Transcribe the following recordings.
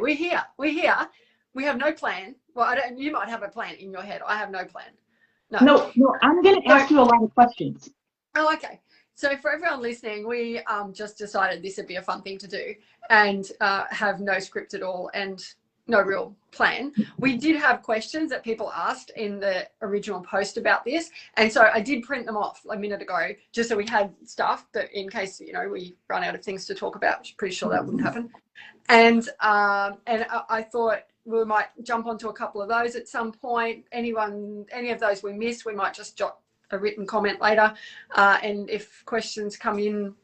We're here. We're here. We have no plan. Well, you might have a plan in your head. I have no plan. No, I'm going to ask you a lot of questions. Oh, okay. So for everyone listening, we just decided this would be a fun thing to do and have no script at all and no real plan. We did have questions that people asked in the original post about this. And so I did print them off a minute ago, just so we had stuff that in case, we run out of things to talk about, which I'm pretty sure that wouldn't happen. And I thought we might jump onto a couple of those at some point. Any of those we missed, we might just jot a written comment later. And if questions come in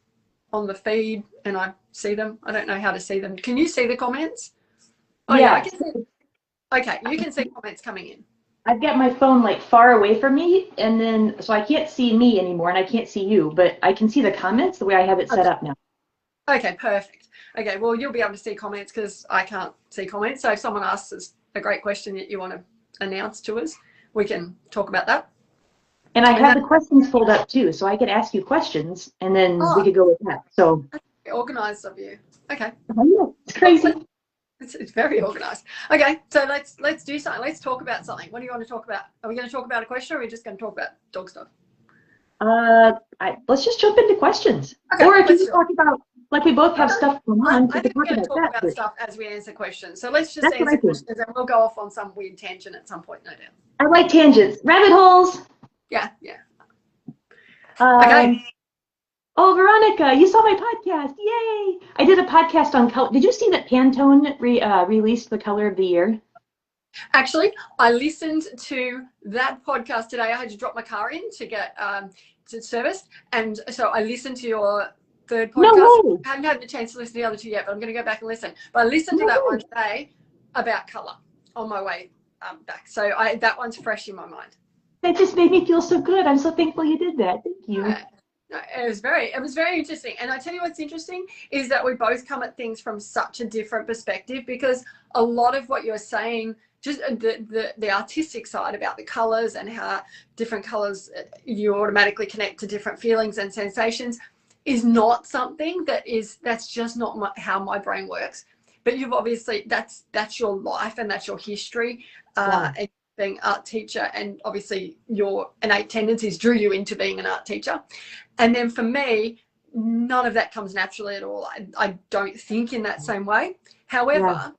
on the feed and I see them, I don't know how to see them. Can you see the comments? Oh yeah, I can see. Okay, you can see comments coming in. I've got my phone like far away from me, and then so I can't see me anymore, and I can't see you, but I can see the comments the way I have it set up now. Okay, perfect. Okay, well, you'll be able to see comments because I can't see comments. So if someone asks us a great question that you want to announce to us, we can talk about that. And I have the questions pulled up too, so I could ask you questions, and then we could go with that. So organized of you. Okay. It's crazy. It's very organized. Okay, so let's do something. Let's talk about something. What do you want to talk about? Are we going to talk about a question, or are we just going to talk about dog stuff? Let's just jump into questions. Okay, or if you talk about, like we both have stuff going on, I think we're going to talk about stuff as we answer questions. So let's just answer questions, and we'll go off on some weird tangent at some point, no doubt. I like tangents. Rabbit holes. Yeah. Okay. Oh, Veronica, you saw my podcast. Yay! I did a podcast on color. Did you see that Pantone released the color of the year? Actually, I listened to that podcast today. I had to drop my car in to get to service. And so I listened to your third podcast. No. I haven't had the chance to listen to the other two yet, but I'm going to go back and listen. But I listened to that one today about color on my way back. So that one's fresh in my mind. That just made me feel so good. I'm so thankful you did that. Thank you. It was very interesting. And I tell you what's interesting is that we both come at things from such a different perspective, because a lot of what you're saying, just the artistic side about the colors and how different colors you automatically connect to different feelings and sensations, is not something that's just not how my brain works. But you've obviously, that's your life and that's your history. And being art teacher, and obviously your innate tendencies drew you into being an art teacher. And then for me, none of that comes naturally at all. I don't think in that same way. However,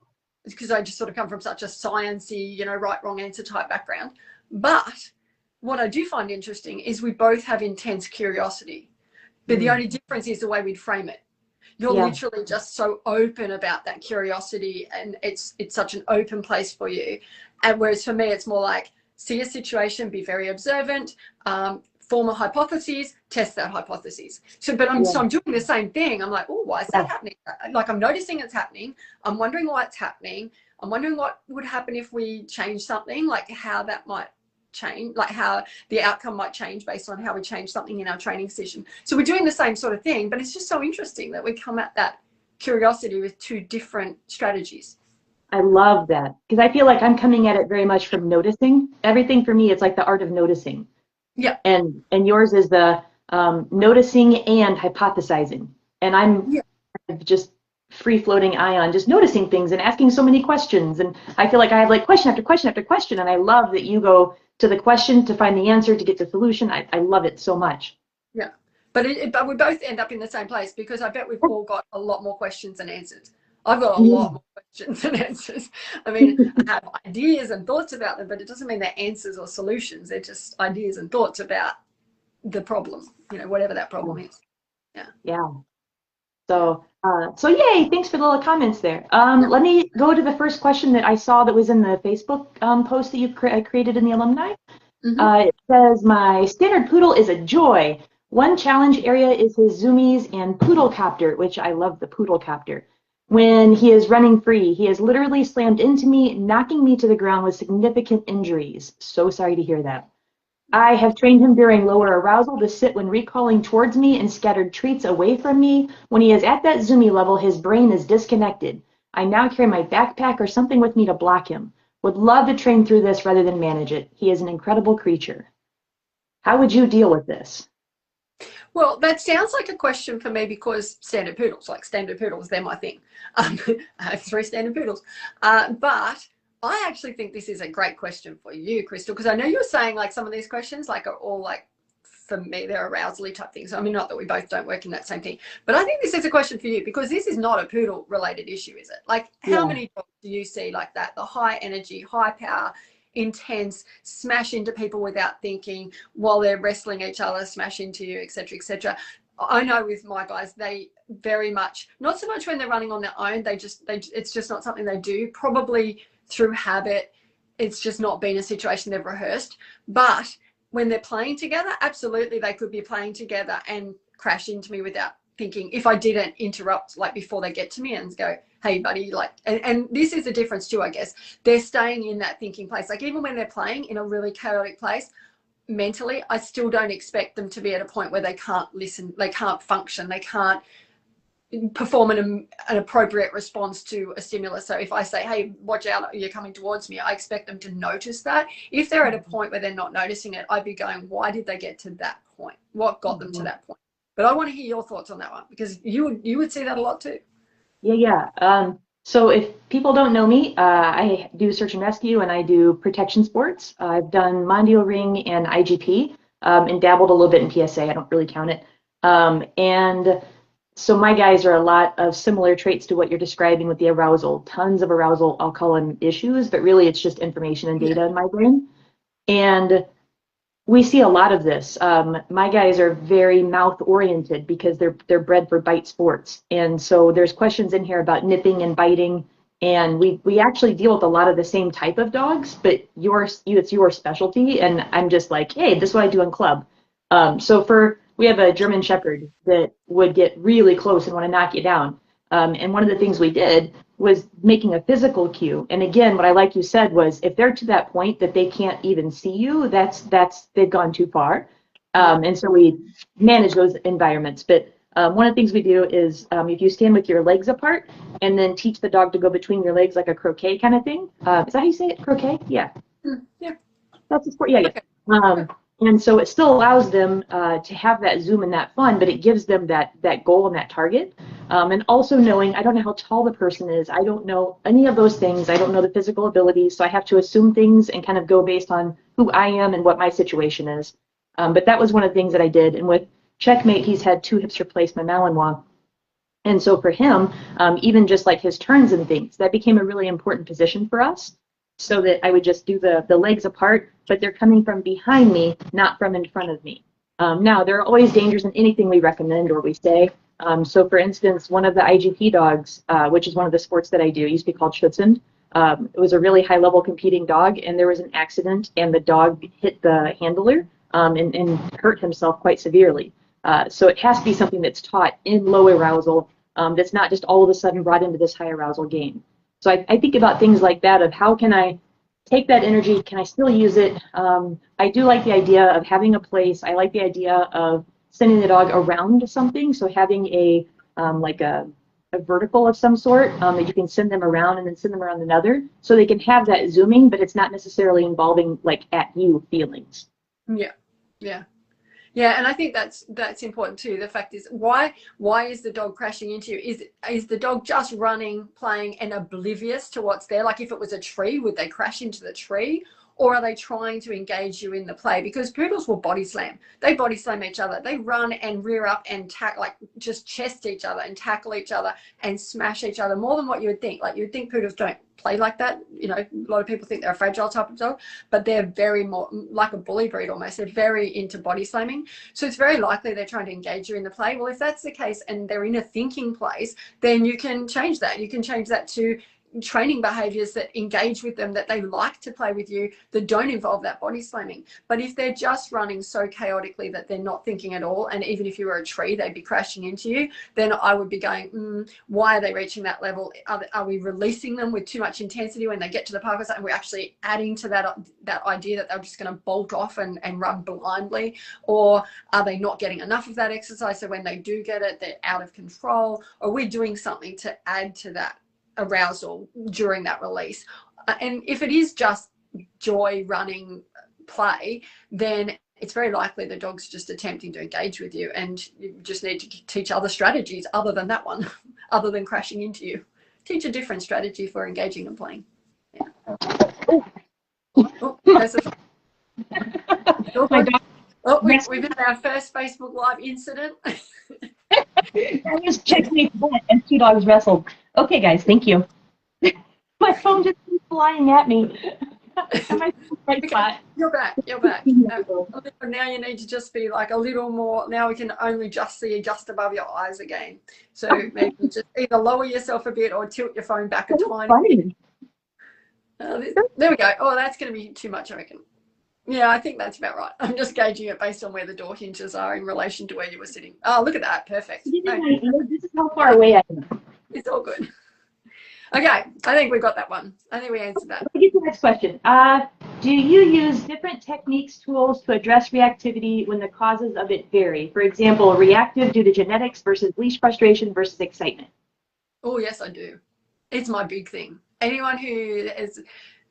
because I just sort of come from such a sciencey, right, wrong answer type background. But what I do find interesting is we both have intense curiosity, but the only difference is the way we'd frame it. You're literally just so open about that curiosity, and it's such an open place for you. And whereas for me, it's more like, see a situation, be very observant, form a hypothesis, test that hypothesis. So, but I'm doing the same thing. I'm like, oh, why is that happening? Like, I'm noticing it's happening. I'm wondering why it's happening. I'm wondering what would happen if we change something, like how that might change, like how the outcome might change based on how we change something in our training session. So we're doing the same sort of thing, but it's just so interesting that we come at that curiosity with two different strategies. I love that, because I feel like I'm coming at it very much from noticing. Everything for me, it's like the art of noticing. Yeah. And yours is the noticing and hypothesizing. And I'm just free-floating ion, just noticing things and asking so many questions. And I feel like I have like question after question after question. And I love that you go to the question to find the answer, to get the solution. I love it so much. Yeah. But we both end up in the same place, because I bet we've all got a lot more questions than answers. I've got a lot more questions and answers. I mean, I have ideas and thoughts about them, but it doesn't mean they're answers or solutions. They're just ideas and thoughts about the problem, whatever that problem is. Yeah. Yeah. So yay, thanks for the little comments there. Let me go to the first question that I saw that was in the Facebook post that you created in the alumni. It says, my standard poodle is a joy. One challenge area is his zoomies and poodle copter, which I love the poodle copter. When he is running free, he has literally slammed into me, knocking me to the ground with significant injuries. So sorry to hear that. I have trained him during lower arousal to sit when recalling towards me and scattered treats away from me. When he is at that zoomie level, his brain is disconnected. I now carry my backpack or something with me to block him. Would love to train through this rather than manage it. He is an incredible creature. How would you deal with this? Well, that sounds like a question for me because standard poodles, they're my thing. I have 3 standard poodles. But I actually think this is a great question for you, Crystal, because I know you're saying like some of these questions like are all like, for me, they're arousal type things. I mean, not that we both don't work in that same thing, but I think this is a question for you because this is not a poodle related issue, is it? Like, how many dogs do you see like that? The high energy, high power, intense, smash into people without thinking while they're wrestling each other, smash into you, etc., etc. I know with my guys, they very much, not so much when they're running on their own, it's just not something they do, probably through habit. It's just not been a situation they've rehearsed. But when they're playing together, absolutely, they could be playing together and crash into me without thinking, if I didn't interrupt like before they get to me and go, hey buddy, like, and this is the difference too, I guess. They're staying in that thinking place. Like even when they're playing in a really chaotic place, mentally, I still don't expect them to be at a point where they can't listen, they can't function, they can't perform an appropriate response to a stimulus. So if I say, hey, watch out, you're coming towards me, I expect them to notice that. If they're at a point where they're not noticing it, I'd be going, why did they get to that point? What got them to that point? But I want to hear your thoughts on that one because you would see that a lot too. Yeah. So if people don't know me, I do search and rescue and I do protection sports. I've done Mondio Ring and IGP, and dabbled a little bit in PSA. I don't really count it. And so my guys are a lot of similar traits to what you're describing with the arousal. Tons of arousal, I'll call them issues, but really it's just information and data in my brain. And we see a lot of this. My guys are very mouth oriented because they're bred for bite sports. And so there's questions in here about nipping and biting. And we actually deal with a lot of the same type of dogs, but it's your specialty. And I'm just like, hey, this is what I do in club. We have a German Shepherd that would get really close and want to knock you down. And one of the things we did was making a physical cue. And again, what I like you said was if they're to that point that they can't even see you, they've gone too far. And so we manage those environments. But one of the things we do is if you stand with your legs apart and then teach the dog to go between your legs like a croquet kind of thing. Is that how you say it? Croquet? Yeah. Yeah. That's a sport. Yeah, Okay. yeah. And so it still allows them to have that zoom and that fun, but it gives them that goal and that target. And also knowing, I don't know how tall the person is. I don't know any of those things. I don't know the physical abilities. So I have to assume things and kind of go based on who I am and what my situation is. But that was one of the things that I did. And with Checkmate, he's had 2 hips replaced by Malinois. And so for him, even just like his turns and things, that became a really important position for us. So that I would just do the legs apart, but they're coming from behind me, not from in front of me. Now, there are always dangers in anything we recommend or we say. So for instance, one of the IGP dogs, which is one of the sports that I do, used to be called Schutzhund. It was a really high level competing dog, and there was an accident, and the dog hit the handler and hurt himself quite severely. So it has to be something that's taught in low arousal, that's not just all of a sudden brought into this high arousal game. So I think about things like that of how can I take that energy, can I still use it? I do like the idea of having a place. I like the idea of sending the dog around something. So having a vertical of some sort that you can send them around and then send them around another so they can have that zooming, but it's not necessarily involving like at you feelings. Yeah. Yeah. Yeah, and I think that's important too. The fact is, why is the dog crashing into you? Is the dog just running, playing, and oblivious to what's there? Like if it was a tree, would they crash into the tree? Or are they trying to engage you in the play? Because poodles will body slam. They body slam each other. They run and rear up and like just chest each other and tackle each other and smash each other more than what you would think. Like you'd think poodles don't play like that. You know, a lot of people think they're a fragile type of dog, but they're very more like a bully breed almost. They're very into body slamming. So it's very likely they're trying to engage you in the play. Well, if that's the case and they're in a thinking place, then you can change that. You can change that to training behaviors that engage with them, that they like to play with you, that don't involve that body slamming. But if they're just running so chaotically that they're not thinking at all, and even if you were a tree, they'd be crashing into you, then I would be going, why are they reaching that level? Are we releasing them with too much intensity when they get to the park? And we're actually adding to that idea that they're just going to bolt off and run blindly? Or are they not getting enough of that exercise, so when they do get it, they're out of control? Or we're doing something to add to that arousal during that release? And if it is just joy, running, play, then it's very likely the dog's just attempting to engage with you, and you just need to teach other strategies other than that one, other than crashing into you. Teach a different strategy for engaging and playing. Yeah. Oh, there's a... Oh, we've had our first Facebook Live incident. I was checking and 2 dogs wrestled. Okay, guys, thank you. My phone just keeps flying at me. Am I right spot? You're back. You're back. Now you need to just be like a little more. Now we can only just see just above your eyes again. So maybe just either lower yourself a bit or tilt your phone back a tiny bit. There we go. Oh, that's going to be too much, I reckon. Yeah, I think that's about right. I'm just gauging it based on where the door hinges are in relation to where you were sitting. Oh, look at that. Perfect. This is how far away I am. It's all good. Okay, I think we got that one. I think we answered that. Let me get to the next question. Do you use different techniques, tools to address reactivity when the causes of it vary? For example, reactive due to genetics versus leash frustration versus excitement. Oh, yes, I do. It's my big thing. Anyone who has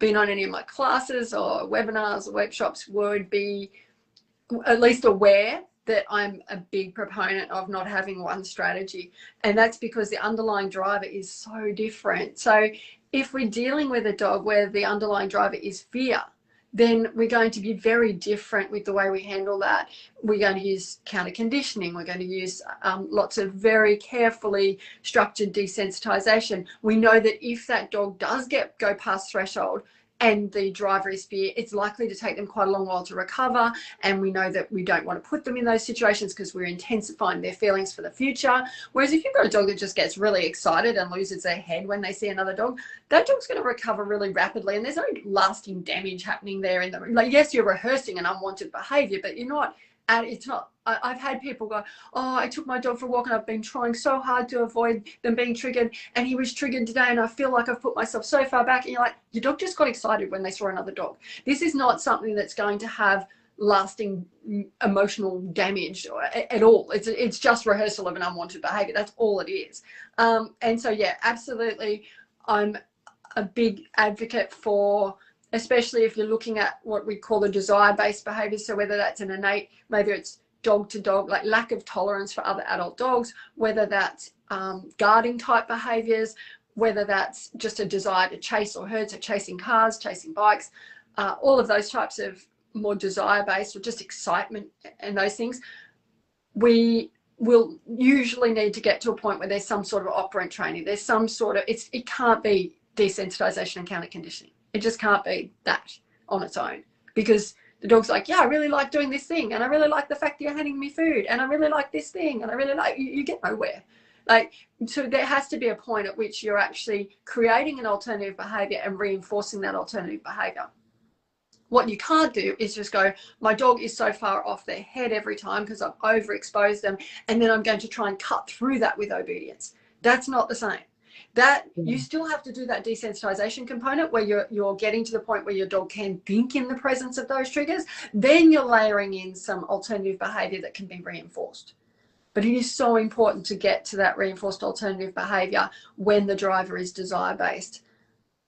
been on any of my classes or webinars or workshops would be at least aware that I'm a big proponent of not having one strategy. And that's because the underlying driver is so different. So if we're dealing with a dog where the underlying driver is fear, then we're going to be very different with the way we handle that. We're going to use counter conditioning. We're going to use lots of very carefully structured desensitization. We know that if that dog does go past threshold and the driver is fear, it's likely to take them quite a long while to recover. And we know that we don't want to put them in those situations because we're intensifying their feelings for the future. Whereas if you've got a dog that just gets really excited and loses their head when they see another dog, that dog's going to recover really rapidly. And there's no lasting damage happening there in the room. Like, yes, you're rehearsing an unwanted behavior, but you're not. And it's not, I've had people go, oh, I took my dog for a walk and I've been trying so hard to avoid them being triggered, and he was triggered today and I feel like I've put myself so far back. And you're like, your dog just got excited when they saw another dog. This is not something that's going to have lasting emotional damage at all. It's just rehearsal of an unwanted behavior. That's all it is. And so, yeah, absolutely. I'm a big advocate for, especially if you're looking at what we call the desire-based behaviors. So whether that's an innate, maybe it's dog to dog, like lack of tolerance for other adult dogs, whether that's guarding type behaviors, whether that's just a desire to chase or herd, so chasing cars, chasing bikes, all of those types of more desire-based or just excitement and those things, we will usually need to get to a point where there's some sort of operant training. There's some sort of, it can't be desensitization and counter conditioning. It just can't be that on its own, because the dog's like, yeah, I really like doing this thing, and I really like the fact that you're handing me food, and I really like this thing, and I really like, you get nowhere. Like, so there has to be a point at which you're actually creating an alternative behavior and reinforcing that alternative behavior. What you can't do is just go, my dog is so far off their head every time because I've overexposed them, and then I'm going to try and cut through that with obedience. That's not the same. That you still have to do that desensitization component where you're getting to the point where your dog can think in the presence of those triggers. Then you're layering in some alternative behavior that can be reinforced. But it is so important to get to that reinforced alternative behavior when the driver is desire-based.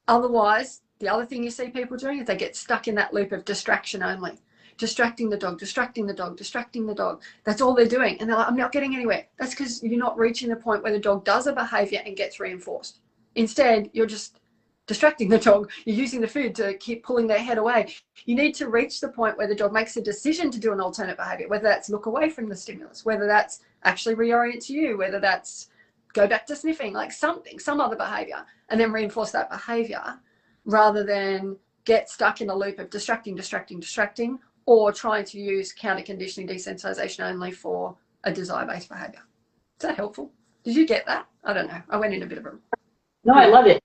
Otherwise, the other thing you see people doing is they get stuck in that loop of distraction only. Distracting the dog, distracting the dog, distracting the dog. That's all they're doing. And they're like, I'm not getting anywhere. That's because you're not reaching the point where the dog does a behavior and gets reinforced. Instead, you're just distracting the dog. You're using the food to keep pulling their head away. You need to reach the point where the dog makes a decision to do an alternate behavior, whether that's look away from the stimulus, whether that's actually reorient to you, whether that's go back to sniffing, like something, some other behavior, and then reinforce that behavior rather than get stuck in a loop of distracting, or trying to use counter conditioning desensitization only for a desire-based behavior. Is that helpful? Did you get that? I don't know. I went in a bit of a... No, I love it.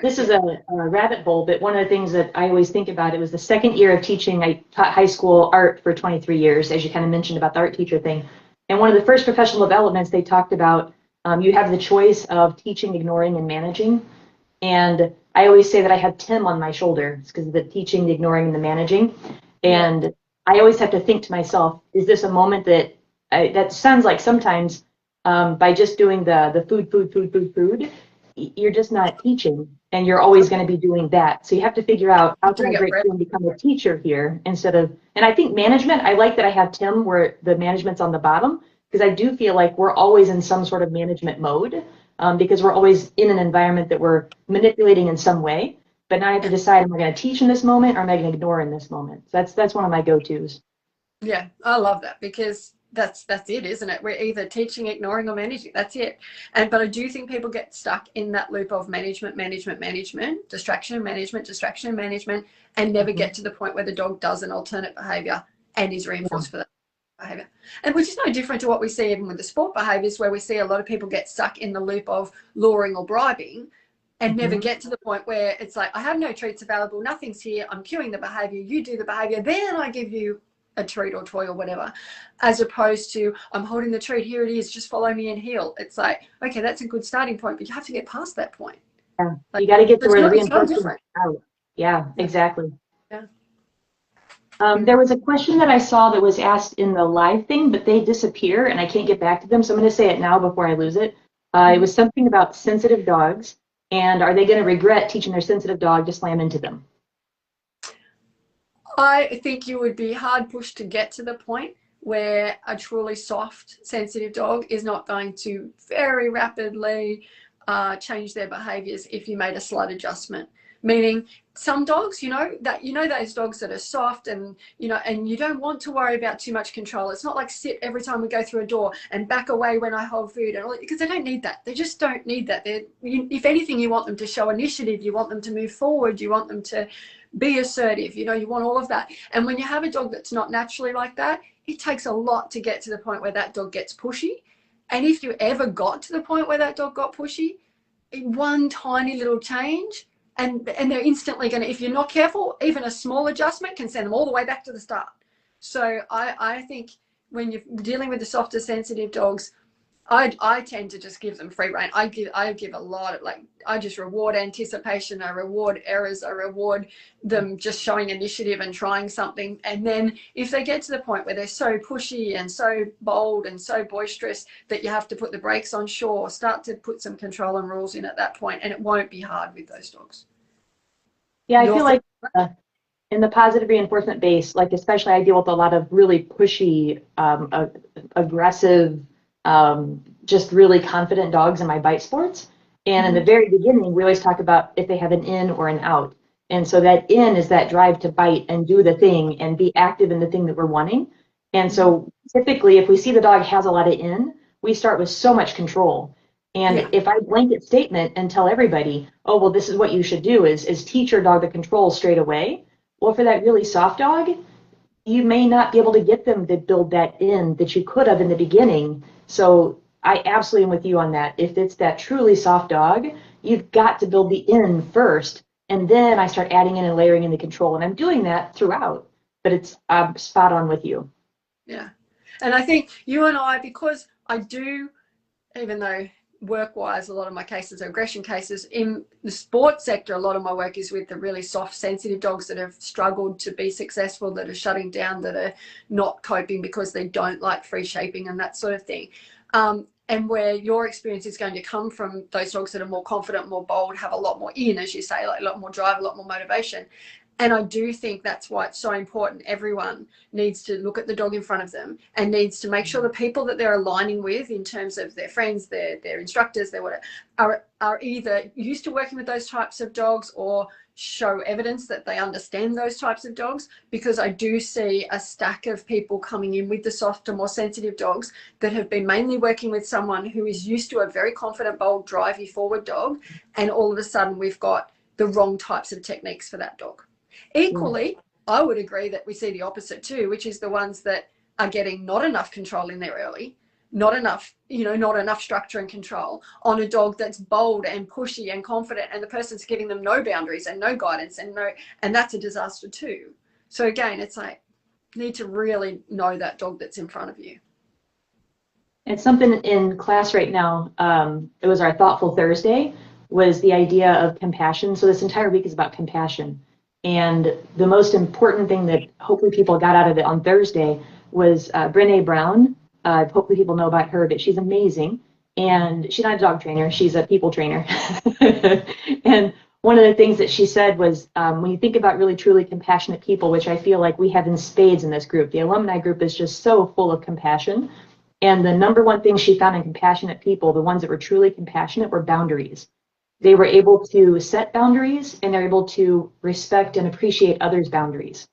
This is a rabbit hole, but one of the things that I always think about, it was the second year of teaching. I taught high school art for 23 years, as you kind of mentioned about the art teacher thing. And one of the first professional developments, they talked about you have the choice of teaching, ignoring, and managing. And I always say that I have Tim on my shoulder. It's because of the teaching, the ignoring, and the managing. And I always have to think to myself, is this a moment that that sounds like sometimes by just doing the food, you're just not teaching. and you're always going to be doing that. So you have to figure out, how can I break through and become a teacher here instead of, and I think management, I like that I have Tim where the management's on the bottom, because I do feel like we're always in some sort of management mode, because we're always in an environment that we're manipulating in some way. But now I have to decide, am I going to teach in this moment or am I going to ignore in this moment? So that's one of my go-tos. Yeah, I love that, because that's it, isn't it? We're either teaching, ignoring, or managing. That's it. But I do think people get stuck in that loop of management, distraction, management, and never get to the point where the dog does an alternate behavior and is reinforced for that behavior. And which is no different to what we see even with the sport behaviors, where we see a lot of people get stuck in the loop of luring or bribing and never get to the point where it's like, I have no treats available, nothing's here, I'm cueing the behavior, you do the behavior, then I give you a treat or toy or whatever, as opposed to, I'm holding the treat, here it is, just follow me and heel. It's like, okay, that's a good starting point, but you have to get past that point. Yeah, like, you got to get to where the reinforcement is out. Yeah, exactly. Yeah. There was a question that I saw that was asked in the live thing, but they disappear and I can't get back to them. So I'm going to say it now before I lose it. It was something about sensitive dogs, and are they going to regret teaching their sensitive dog to slam into them? I think you would be hard pushed to get to the point where a truly soft, sensitive dog is not going to very rapidly change their behaviors if you made a slight adjustment. Meaning, some dogs, those dogs that are soft and you don't want to worry about too much control. It's not like sit every time we go through a door and back away when I hold food, and all, because they don't need that. They just don't need that. If anything, you want them to show initiative. You want them to move forward. You want them to be assertive. You want all of that. And when you have a dog that's not naturally like that, it takes a lot to get to the point where that dog gets pushy. And if you ever got to the point where that dog got pushy, one tiny little change, and they're instantly going to, if you're not careful, even a small adjustment can send them all the way back to the start. So I think when you're dealing with the softer, sensitive dogs, I tend to just give them free rein. I give a lot of, I just reward anticipation, I reward errors, I reward them just showing initiative and trying something. And then if they get to the point where they're so pushy and so bold and so boisterous that you have to put the brakes on, sure, start to put some control and rules in at that point, and it won't be hard with those dogs. Yeah, I feel like in the positive reinforcement base, like especially I deal with a lot of really pushy, aggressive, just really confident dogs in my bite sports. And in the very beginning, we always talk about if they have an in or an out. And so that in is that drive to bite and do the thing and be active in the thing that we're wanting. And so typically, if we see the dog has a lot of in, we start with so much control. And if I blanket statement and tell everybody, oh, well, this is what you should do is teach your dog the control straight away. Well, for that really soft dog, you may not be able to get them to build that in that you could have in the beginning. So I absolutely am with you on that. If it's that truly soft dog, you've got to build the in first, and then I start adding in and layering in the control. And I'm doing that throughout, but it's spot on with you. Yeah. And I think you and I, because I do, even though work-wise, a lot of my cases are aggression cases, in the sports sector, a lot of my work is with the really soft, sensitive dogs that have struggled to be successful, that are shutting down, that are not coping because they don't like free shaping and that sort of thing. And where your experience is going to come from those dogs that are more confident, more bold, have a lot more in, as you say, like a lot more drive, a lot more motivation. And I do think that's why it's so important. Everyone needs to look at the dog in front of them and needs to make sure the people that they're aligning with in terms of their friends, their instructors, their whatever, are either used to working with those types of dogs or show evidence that they understand those types of dogs. Because I do see a stack of people coming in with the softer, more sensitive dogs that have been mainly working with someone who is used to a very confident, bold, drivey forward dog. And all of a sudden we've got the wrong types of techniques for that dog. Equally, I would agree that we see the opposite too, which is the ones that are getting not enough control in there early, not enough structure and control on a dog that's bold and pushy and confident, and the person's giving them no boundaries and no guidance and that's a disaster too. So again, it's like, you need to really know that dog that's in front of you. It's something in class right now. It was our Thoughtful Thursday, was the idea of compassion. So this entire week is about compassion. And the most important thing that hopefully people got out of it on Thursday was Brené Brown. Hopefully people know about her, but she's amazing. And she's not a dog trainer, she's a people trainer. And one of the things that she said was, when you think about really truly compassionate people, which I feel like we have in spades in this group, the alumni group is just so full of compassion. And the number one thing she found in compassionate people, the ones that were truly compassionate, were boundaries. They were able to set boundaries, and they're able to respect and appreciate others' boundaries.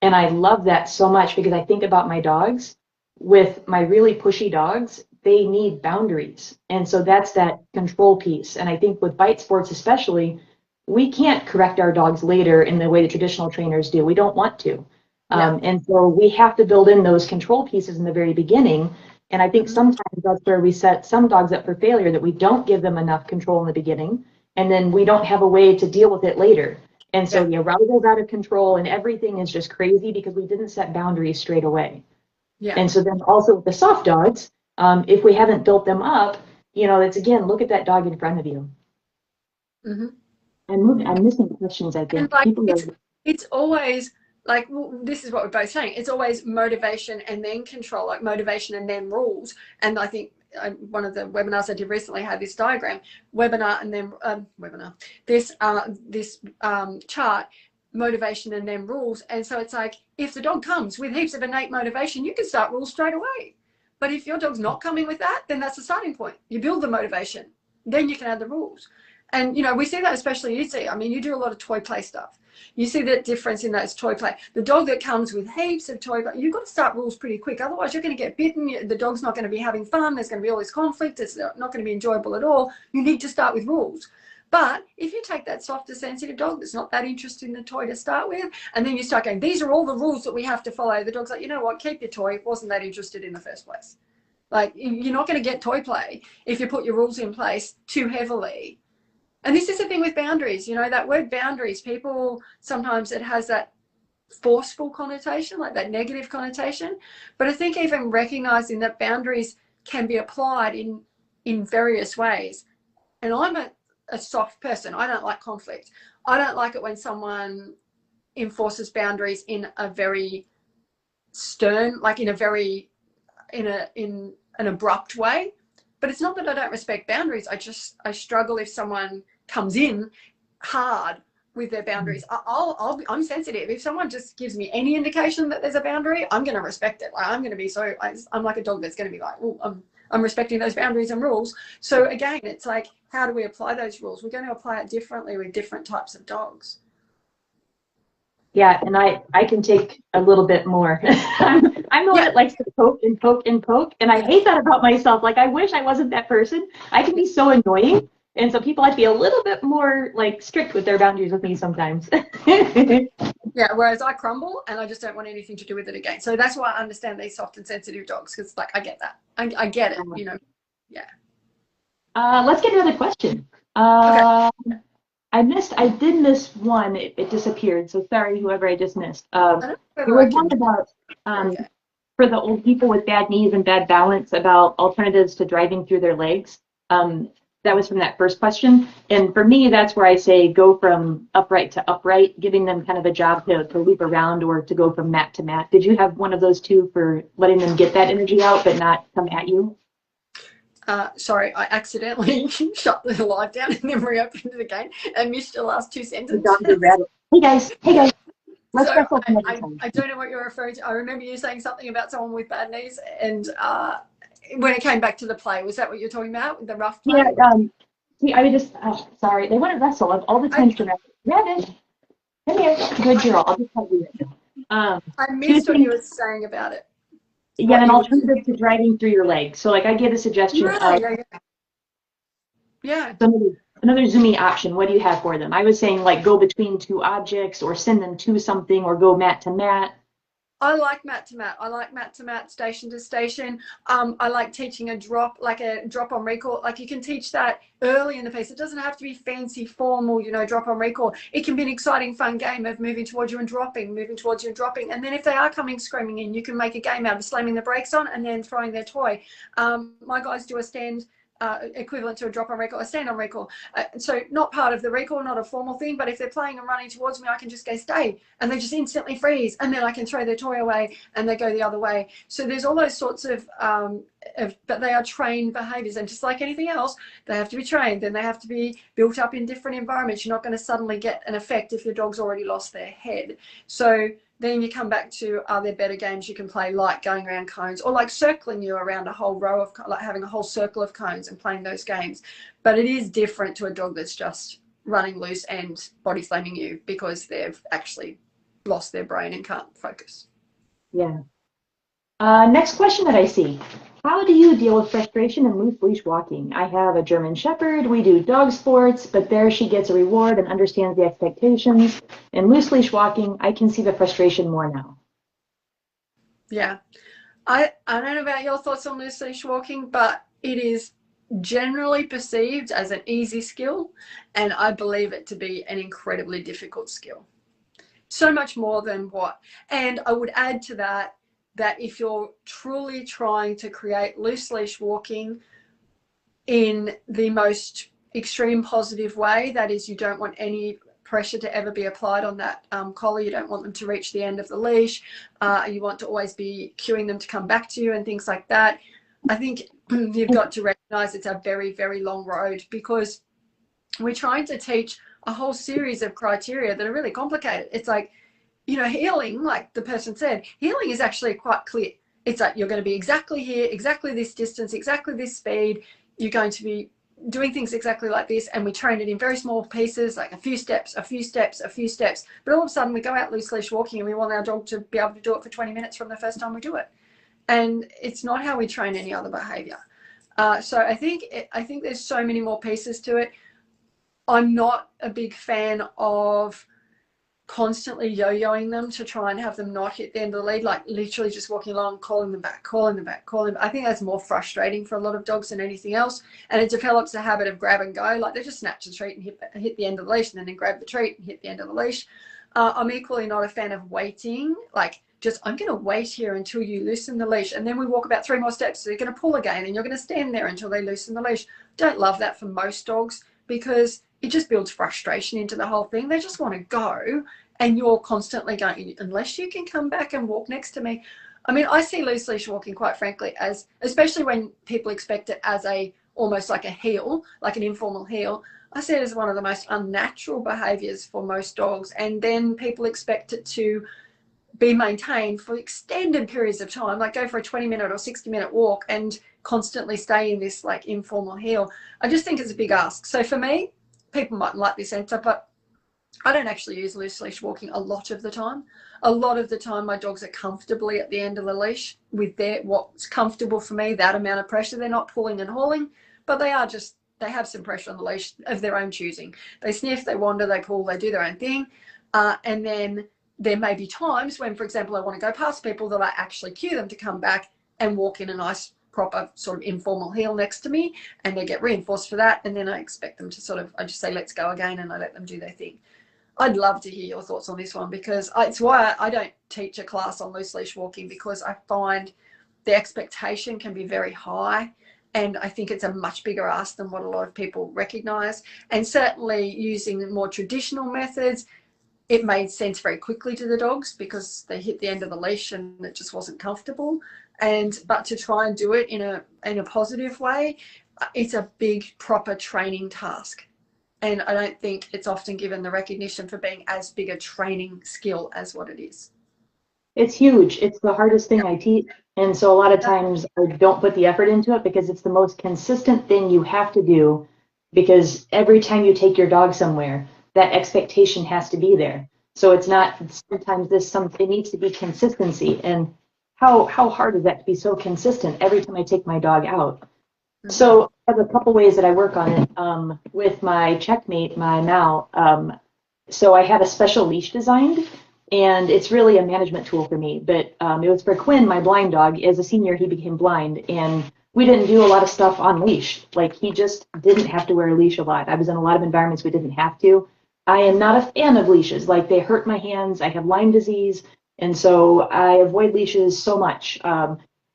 And I love that so much, because I think about my dogs. With my really pushy dogs, they need boundaries. And so that's that control piece. And I think with bite sports especially, we can't correct our dogs later in the way the traditional trainers do. We don't want to. Yeah. And so we have to build in those control pieces in the very beginning. And I think sometimes that's where we set some dogs up for failure, that we don't give them enough control in the beginning, and then we don't have a way to deal with it later. And so the arousal's out of control and everything is just crazy because we didn't set boundaries straight away. Yeah. And so then also with the soft dogs, if we haven't built them up, you know, it's again, look at that dog in front of you. I'm missing questions, I think. And like, it's always like, well, this is what we're both saying. It's always motivation and then control, like motivation and then rules. And I think one of the webinars I did recently had this diagram, webinar and then this chart, motivation and then rules. And so it's like, if the dog comes with heaps of innate motivation, you can start rules straight away. But if your dog's not coming with that, then that's the starting point. You build the motivation, then you can add the rules. And, you know, we see that, especially you see, I mean, you do a lot of toy play stuff. You see that difference in those toy play. The dog that comes with heaps of toy play, you've got to start rules pretty quick. Otherwise, you're going to get bitten. The dog's not going to be having fun. There's going to be all this conflict. It's not going to be enjoyable at all. You need to start with rules. But if you take that softer, sensitive dog that's not that interested in the toy to start with, and then you start going, these are all the rules that we have to follow. The dog's like, you know what, keep your toy. It wasn't that interested in the first place. Like, you're not going to get toy play if you put your rules in place too heavily. And this is the thing with boundaries, you know, that word boundaries, people, sometimes it has that forceful connotation, like that negative connotation. But I think even recognizing that boundaries can be applied in various ways. And I'm a soft person. I don't like conflict. I don't like it when someone enforces boundaries in a very stern, like in an abrupt way. But it's not that I don't respect boundaries. I struggle if someone comes in hard with their boundaries. I'm sensitive. If someone just gives me any indication that there's a boundary, I'm going to respect it. Like, I'm going to be I'm like a dog that's going to be like, oh, I'm respecting those boundaries and rules. So again, it's like, how do we apply those rules? We're going to apply it differently with different types of dogs. Yeah, and I can take a little bit more. I'm the one that likes to poke and poke and poke, and I hate that about myself. Like, I wish I wasn't that person. I can be so annoying, and so people have to be a little bit more like strict with their boundaries with me sometimes. Yeah, whereas I crumble and I just don't want anything to do with it again. So that's why I understand these soft and sensitive dogs, because like I get that. I get it, you know. Yeah. Let's get another question. Okay. I did miss one. It disappeared. So sorry, whoever I just missed. There was one about for the old people with bad knees and bad balance, about alternatives to driving through their legs. That was from that first question. And for me, that's where I say go from upright to upright, giving them kind of a job to loop around or to go from mat to mat. Did you have one of those two for letting them get that energy out but not come at you? Sorry, I accidentally shut the live down and then reopened it again and missed your last two sentences. Hey guys, let's so wrestle another time. I don't know what you're referring to. I remember you saying something about someone with bad knees, and when it came back to the play, was that what you're talking about, the rough play? Yeah, see, I just, sorry, they want to wrestle all the time. Rabbit, come here, good girl, I'll just tell you it. I missed what you were saying about it. Yeah, an alternative to driving through your legs. So like I gave a suggestion of another zoomie option. What do you have for them? I was saying like go between two objects or send them to something or go mat to mat. I like mat to mat. I like mat to mat, station to station. I like teaching a drop, like a drop on recall. Like you can teach that early in the piece. It doesn't have to be fancy, formal, you know, drop on recall. It can be an exciting, fun game of moving towards you and dropping, moving towards you and dropping. And then if they are coming screaming in, you can make a game out of slamming the brakes on and then throwing their toy. My guys do a stand equivalent to a drop on recall, a stand on recall. So not part of the recall, not a formal thing, but if they're playing and running towards me, I can just go stay, and they just instantly freeze, and then I can throw their toy away and they go the other way. So there's all those sorts of but they are trained behaviours, and just like anything else, they have to be trained, and they have to be built up in different environments. You're not going to suddenly get an effect if your dog's already lost their head. So then you come back to, are there better games you can play, like going around cones, or like circling you around a whole row of, like having a whole circle of cones and playing those games. But it is different to a dog that's just running loose and body slamming you because they've actually lost their brain and can't focus. Yeah. Next question that I see. How do you deal with frustration and loose leash walking? I have a German Shepherd. We do dog sports, but there she gets a reward and understands the expectations. In loose leash walking, I can see the frustration more now. Yeah. I don't know about your thoughts on loose leash walking, but it is generally perceived as an easy skill, and I believe it to be an incredibly difficult skill. So much more than what. And I would add to that, that if you're truly trying to create loose leash walking in the most extreme positive way, that is, you don't want any pressure to ever be applied on that collar, you don't want them to reach the end of the leash, you want to always be cueing them to come back to you and things like that, I think you've got to recognize it's a very, very long road, because we're trying to teach a whole series of criteria that are really complicated. It's like, you know, healing, like the person said, healing is actually quite clear. It's like, you're going to be exactly here, exactly this distance, exactly this speed. You're going to be doing things exactly like this. And we train it in very small pieces, like a few steps, a few steps, a few steps. But all of a sudden we go out loose leash walking and we want our dog to be able to do it for 20 minutes from the first time we do it. And it's not how we train any other behavior. So I think there's so many more pieces to it. I'm not a big fan of constantly yo-yoing them to try and have them not hit the end of the lead, like literally just walking along, calling them back, calling them back, calling them back. I think that's more frustrating for a lot of dogs than anything else. And it develops a habit of grab and go, like they just snatch the treat and hit the end of the leash, and then grab the treat and hit the end of the leash. I'm equally not a fan of waiting, like just, I'm going to wait here until you loosen the leash, and then we walk about 3 more steps, so you're going to pull again and you're going to stand there until they loosen the leash. Don't love that for most dogs, because it just builds frustration into the whole thing. They just want to go, and you're constantly going, unless you can come back and walk next to me. I mean, I see loose leash walking, quite frankly, as, especially when people expect it as almost like a heel, like an informal heel, I see it as one of the most unnatural behaviors for most dogs. And then people expect it to be maintained for extended periods of time, like go for a 20-minute or 60-minute walk and constantly stay in this like informal heel. I just think it's a big ask. So for me, people mightn't like this answer, but I don't actually use loose leash walking a lot of the time. A lot of the time my dogs are comfortably at the end of the leash with what's comfortable for me, that amount of pressure. They're not pulling and hauling, but they have some pressure on the leash of their own choosing. They sniff, they wander, they pull, they do their own thing. And then there may be times when, for example, I want to go past people that I actually cue them to come back and walk in a nice, proper sort of informal heel next to me, and they get reinforced for that. And then I expect them to sort of, I just say, let's go again, and I let them do their thing. I'd love to hear your thoughts on this one, because it's why I don't teach a class on loose leash walking, because I find the expectation can be very high. And I think it's a much bigger ask than what a lot of people recognize. And certainly using more traditional methods, it made sense very quickly to the dogs because they hit the end of the leash and it just wasn't comfortable. But to try and do it in a positive way, it's a big, proper training task. And I don't think it's often given the recognition for being as big a training skill as what it is. It's huge. It's the hardest thing I teach. And so a lot of times I don't put the effort into it because it's the most consistent thing you have to do, because every time you take your dog somewhere, that expectation has to be there. So it's not sometimes it needs to be consistency. And how hard is that to be so consistent every time I take my dog out? Mm-hmm. So I have a couple ways that I work on it with my checkmate, my Mal. So I have a special leash designed, and it's really a management tool for me. But it was for Quinn, my blind dog. As a senior, he became blind, and we didn't do a lot of stuff on leash. Like, he just didn't have to wear a leash a lot. I was in a lot of environments we didn't have to. I am not a fan of leashes. Like, they hurt my hands. I have Lyme disease, and so I avoid leashes so much.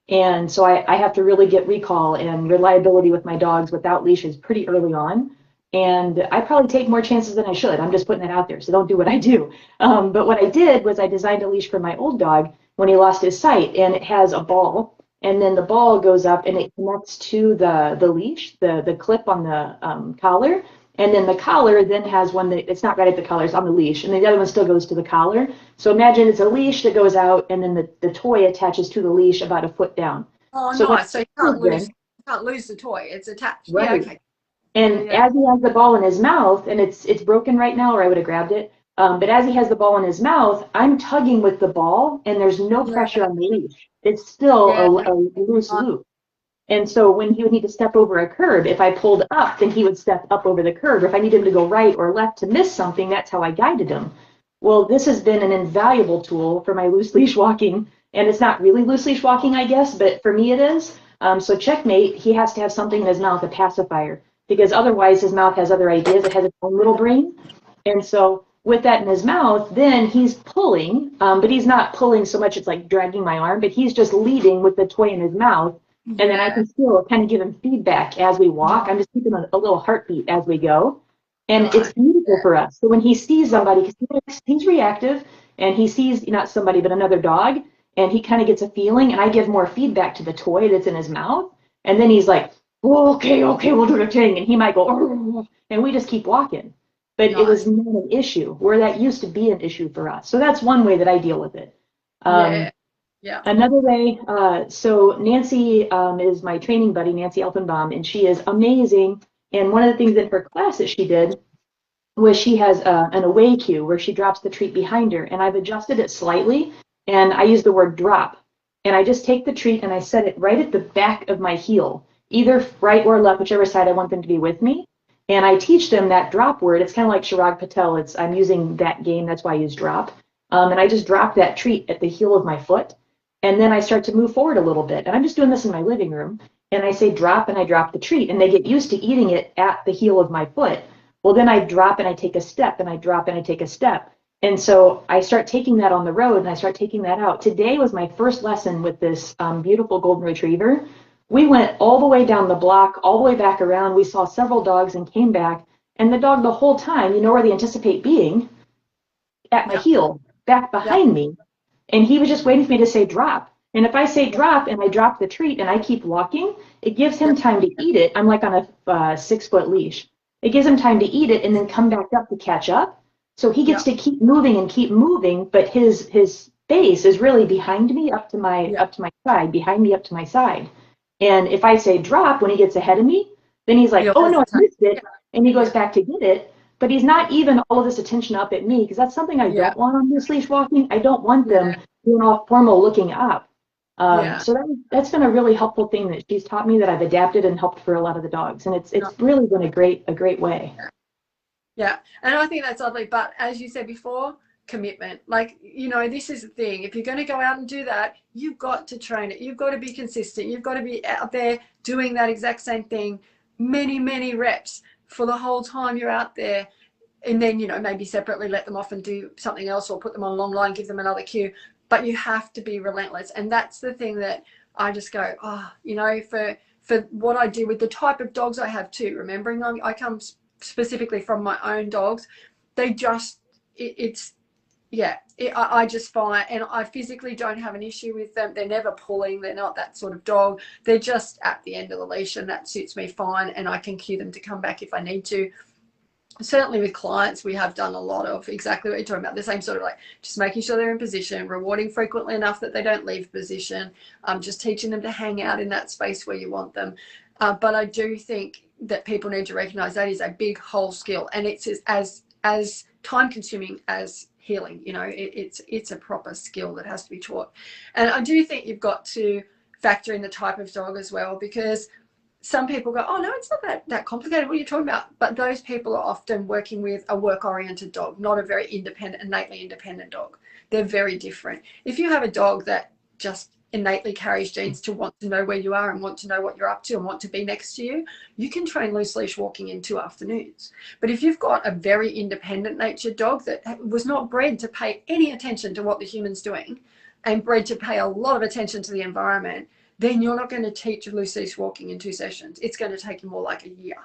And so I have to really get recall and reliability with my dogs without leashes pretty early on. And I probably take more chances than I should. I'm just putting that out there, so don't do what I do. But what I did was I designed a leash for my old dog when he lost his sight, and it has a ball, and then the ball goes up and it connects to the leash, the clip on the collar, and then the collar then has one that it's not right at the collar, it's on the leash, and then the other one still goes to the collar. So imagine it's a leash that goes out, and then the toy attaches to the leash about a foot down. Oh, So nice. So you can't lose the toy. It's attached. right. Yeah, okay. And Yeah. as he has the ball in his mouth, and it's broken right now, or I would have grabbed it. But as he has the ball in his mouth, I'm tugging with the ball, and there's no pressure on the leash. It's still a loose loop. And so when he would need to step over a curb, if I pulled up, then he would step up over the curb. If I need him to go right or left to miss something, that's how I guided him. Well, this has been an invaluable tool for my loose leash walking. And it's not really loose leash walking, I guess, but for me it is. So checkmate, he has to have something in his mouth, a pacifier, because otherwise his mouth has other ideas. It has its own little brain. And so with that in his mouth, then he's pulling, but he's not pulling so much it's like dragging my arm, but he's just leading with the toy in his mouth. And then I can still kind of give him feedback as we walk. I'm just keeping a little heartbeat as we go. And it's beautiful for us. So when he sees somebody, because he's reactive, and he sees not somebody, but another dog, and he kind of gets a feeling, and I give more feedback to the toy that's in his mouth. And then he's like, oh, okay, we'll do the thing. And he might go, oh, and we just keep walking. But it was not an issue, where that used to be an issue for us. So that's one way that I deal with it. Yeah. Another way, so Nancy is my training buddy, Nancy Elfenbaum, and she is amazing. And one of the things in her class that she did was she has an away cue where she drops the treat behind her. And I've adjusted it slightly, and I use the word drop. And I just take the treat and I set it right at the back of my heel, either right or left, whichever side I want them to be with me. And I teach them that drop word. It's kind of like Chirag Patel. I'm using that game. That's why I use drop. And I just drop that treat at the heel of my foot. And then I start to move forward a little bit. And I'm just doing this in my living room. And I say drop, and I drop the treat. And they get used to eating it at the heel of my foot. Well, then I drop and I take a step, and I drop and I take a step. And so I start taking that on the road, and I start taking that out. Today was my first lesson with this beautiful golden retriever. We went all the way down the block, all the way back around. We saw several dogs and came back. And the dog the whole time, you know where they anticipate being? At my heel, back behind me. And he was just waiting for me to say drop. And if I say drop and I drop the treat and I keep walking, it gives him time to eat it. I'm like on a 6-foot leash. It gives him time to eat it and then come back up to catch up. So he gets to keep moving and keep moving, but his base is really behind me, up to my side, behind me, up to my side. And if I say drop when he gets ahead of me, then he's like, oh no, I missed it. And he goes back to get it. But he's not even all of this attention up at me, because that's something I don't want on this leash walking. I don't want them doing all formal looking up. So that's been a really helpful thing that she's taught me, that I've adapted and helped for a lot of the dogs. And it's really been a great way. Yeah. And I think that's lovely. But as you said before, commitment. Like, this is the thing. If you're going to go out and do that, you've got to train it. You've got to be consistent. You've got to be out there doing that exact same thing, many reps for the whole time you're out there. And then, maybe separately let them off and do something else, or put them on a long line, give them another cue. But you have to be relentless. And that's the thing that I just go, for what I do with the type of dogs I have too, remembering I come specifically from my own dogs, they just, I just find, and I physically don't have an issue with them. They're never pulling. They're not that sort of dog. They're just at the end of the leash, and that suits me fine. And I can cue them to come back if I need to. Certainly with clients, we have done a lot of exactly what you're talking about, the same sort of, like, just making sure they're in position, rewarding frequently enough that they don't leave position, just teaching them to hang out in that space where you want them. But I do think that people need to recognize that is a big whole skill, and it's as time consuming as healing. It's a proper skill that has to be taught. And I do think you've got to factor in the type of dog as well, because some people go, oh no, it's not that complicated, what are you talking about? But those people are often working with a work-oriented dog, not a very independent, innately independent dog. They're very different. If you have a dog that just innately carries genes to want to know where you are and want to know what you're up to and want to be next to you, you can train loose leash walking in 2 afternoons. But if you've got a very independent natured dog that was not bred to pay any attention to what the human's doing, and bred to pay a lot of attention to the environment, then you're not going to teach loose leash walking in 2 sessions. It's going to take you more like a year.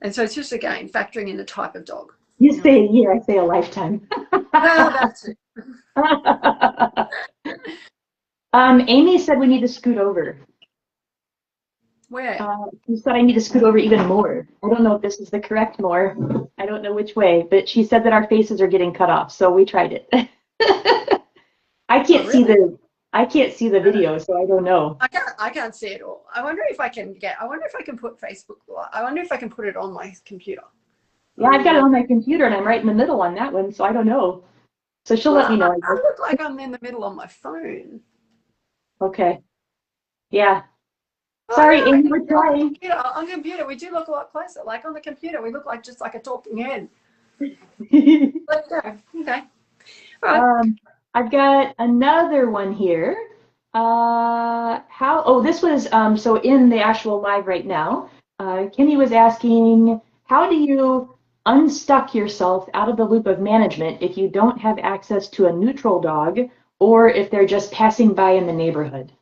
And so it's just, again, factoring in the type of dog. You say a year, I say a lifetime. Well, that's it. Amy said we need to scoot over. Where? She said I need to scoot over even more. I don't know if this is the correct more. I don't know which way, but she said that our faces are getting cut off, so we tried it. I can't see the video, so I don't know. I can't see it all. I wonder if I can put Facebook. I wonder if I can put it on my computer. Yeah, I've got it on my computer and I'm right in the middle on that one, so I don't know. So she'll let me know. I look like I'm in the middle on my phone. Okay. Yeah. Sorry, Amy, we're trying. On computer, we do look a lot closer. Like on the computer, we look like just like a talking head. Let's go. Okay. All right. I've got another one here. This was so in the actual live right now. Kimmy was asking, how do you unstuck yourself out of the loop of management if you don't have access to a neutral dog or if they're just passing by in the neighborhood?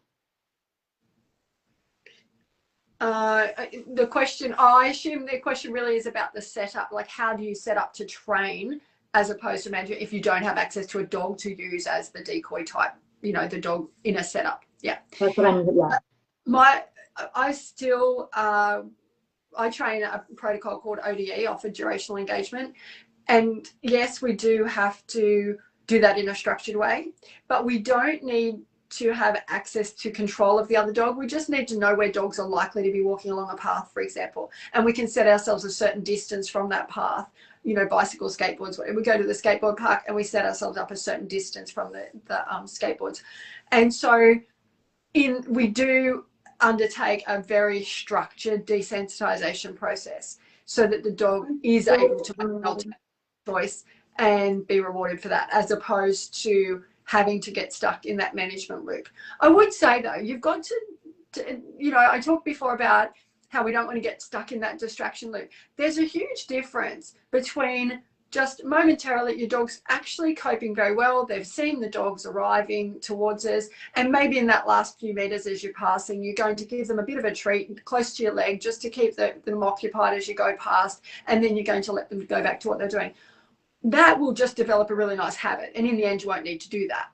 The question, I assume the question really is about the setup, like how do you set up to train as opposed to manage if you don't have access to a dog to use as the decoy type, you know, the dog in a setup. Yeah. That's what I'm, yeah. I train a protocol called ODE, offered durational engagement. And yes, we do have to do that in a structured way, but we don't need to have access to control of the other dog. We just need to know where dogs are likely to be walking along a path, for example, and we can set ourselves a certain distance from that path, you know, bicycles, skateboards. We go to the skateboard park and we set ourselves up a certain distance from the skateboards. And so we do undertake a very structured desensitization process so that the dog is able to make an alternate choice and be rewarded for that, as opposed to having to get stuck in that management loop. I would say though, you've got to, you know, I talked before about how we don't want to get stuck in that distraction loop. There's a huge difference between just momentarily your dog's actually coping very well, they've seen the dogs arriving towards us, and maybe in that last few meters as you're passing, you're going to give them a bit of a treat close to your leg just to keep them occupied as you go past, and then you're going to let them go back to what they're doing. That will just develop a really nice habit, and in the end you won't need to do that.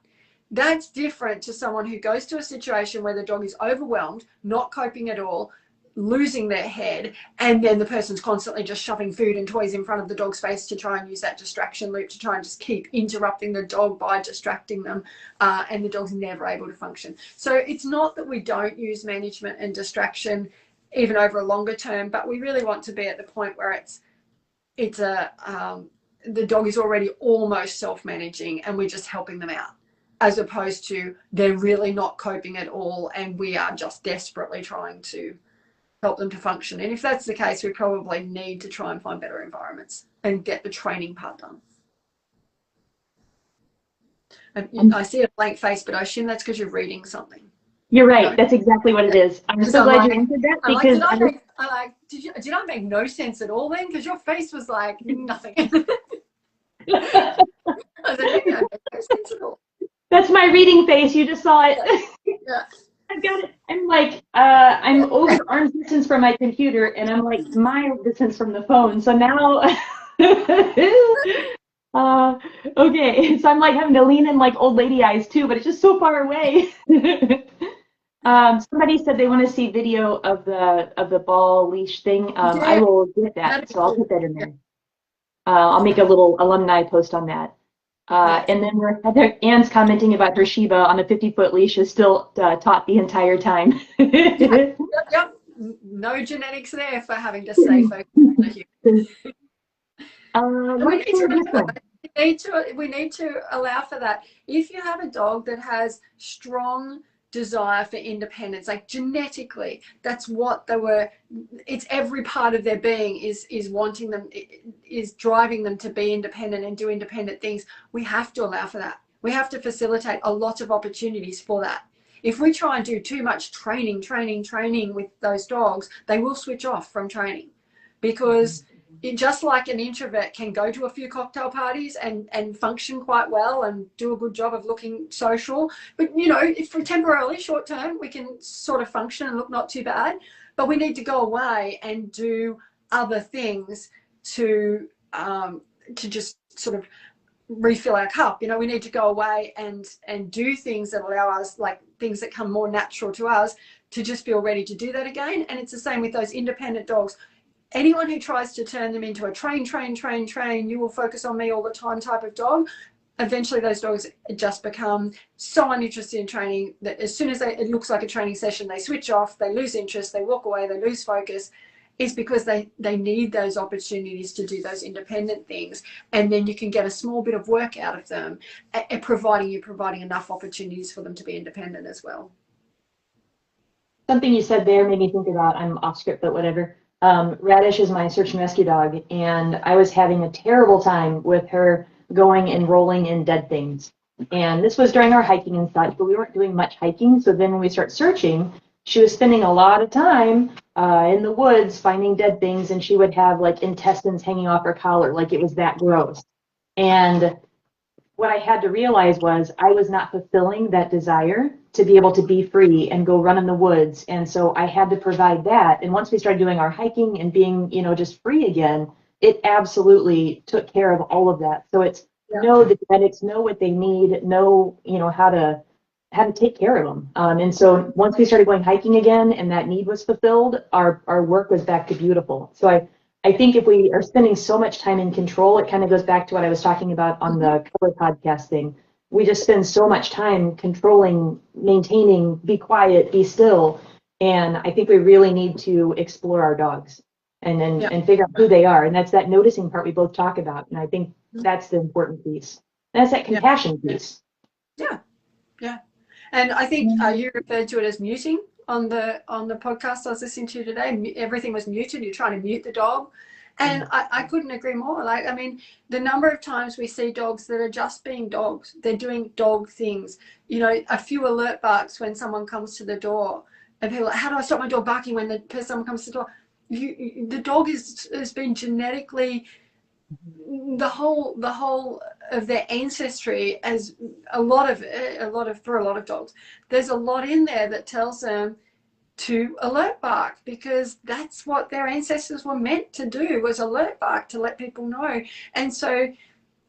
That's different to someone who goes to a situation where the dog is overwhelmed, not coping at all, losing their head, and then the person's constantly just shoving food and toys in front of the dog's face to try and use that distraction loop to try and just keep interrupting the dog by distracting them, and the dog's never able to function. So it's not that we don't use management and distraction even over a longer term, but we really want to be at the point where the dog is already almost self-managing and we're just helping them out, as opposed to they're really not coping at all and we are just desperately trying to help them to function. And if that's the case, we probably need to try and find better environments and get the training part done. I see a blank face, but I assume that's because you're reading something. You're right. No? That's exactly what it is. I'm so glad you answered that, because did I make no sense at all then? Because your face was like nothing. I was like, yeah, no sense at all. That's my reading face. You just saw it. Yeah. I've got it. I'm like, I'm over arm's distance from my computer, and I'm like mile distance from the phone. So now, okay. So I'm like having to lean in like old lady eyes too, but it's just so far away. Somebody said they want to see video of the ball leash thing. I will get that, so I'll put that in there. I'll make a little alumni post on that. And then Anne's commenting about her Shiba on a 50-foot leash is still taught the entire time. Yep. No genetics there for having to stay focused on the human. We need to allow for that. If you have a dog that has strong desire for independence, like genetically, that's what it's every part of their being is wanting them, is driving them to be independent and do independent things. We have to allow for that. We have to facilitate a lot of opportunities for that. If we try and do too much training with those dogs, they will switch off from training, because just like an introvert can go to a few cocktail parties and function quite well and do a good job of looking social, but you know, if for temporarily short term we can sort of function and look not too bad, but we need to go away and do other things to just sort of refill our cup. You know, we need to go away and do things that allow us, like things that come more natural to us, to just feel ready to do that again. And it's the same with those independent dogs. Anyone who tries to turn them into a train, you will focus on me all the time type of dog, eventually those dogs just become so uninterested in training that as soon as it looks like a training session, they switch off, they lose interest, they walk away, they lose focus. Is because they need those opportunities to do those independent things, and then you can get a small bit of work out of them, providing enough opportunities for them to be independent as well. Something you said there made me think about, I'm off script, but whatever. Radish is my search and rescue dog, and I was having a terrible time with her going and rolling in dead things. And this was during our hiking and such, but we weren't doing much hiking. So then when we start searching, she was spending a lot of time in the woods finding dead things, and she would have like intestines hanging off her collar, like it was that gross. And what I had to realize was I was not fulfilling that desire to be able to be free and go run in the woods. And so I had to provide that. And once we started doing our hiking and being, you know, just free again, it absolutely took care of all of that. So it's know the genetics, know what they need, know, you know, how to take care of them. And so once we started going hiking again and that need was fulfilled, our work was back to beautiful. So I think if we are spending so much time in control, it kind of goes back to what I was talking about on the color podcast thing. We just spend so much time controlling, maintaining, be quiet, be still. And I think we really need to explore our dogs and figure out who they are. And that's that noticing part we both talk about. And I think that's the important piece. And that's that compassion piece. Yeah. Yeah. And I think you referred to it as muting on the podcast I was listening to today. Everything was muted. You're trying to mute the dog. And I couldn't agree more. Like, I mean, the number of times we see dogs that are just being dogs, they're doing dog things. You know, a few alert barks when someone comes to the door. And people are like, how do I stop my dog barking when someone comes to the door? The dog has been genetically, the whole of their ancestry, as for a lot of dogs, there's a lot in there that tells them to alert bark, because that's what their ancestors were meant to do, was alert bark, to let people know. And so,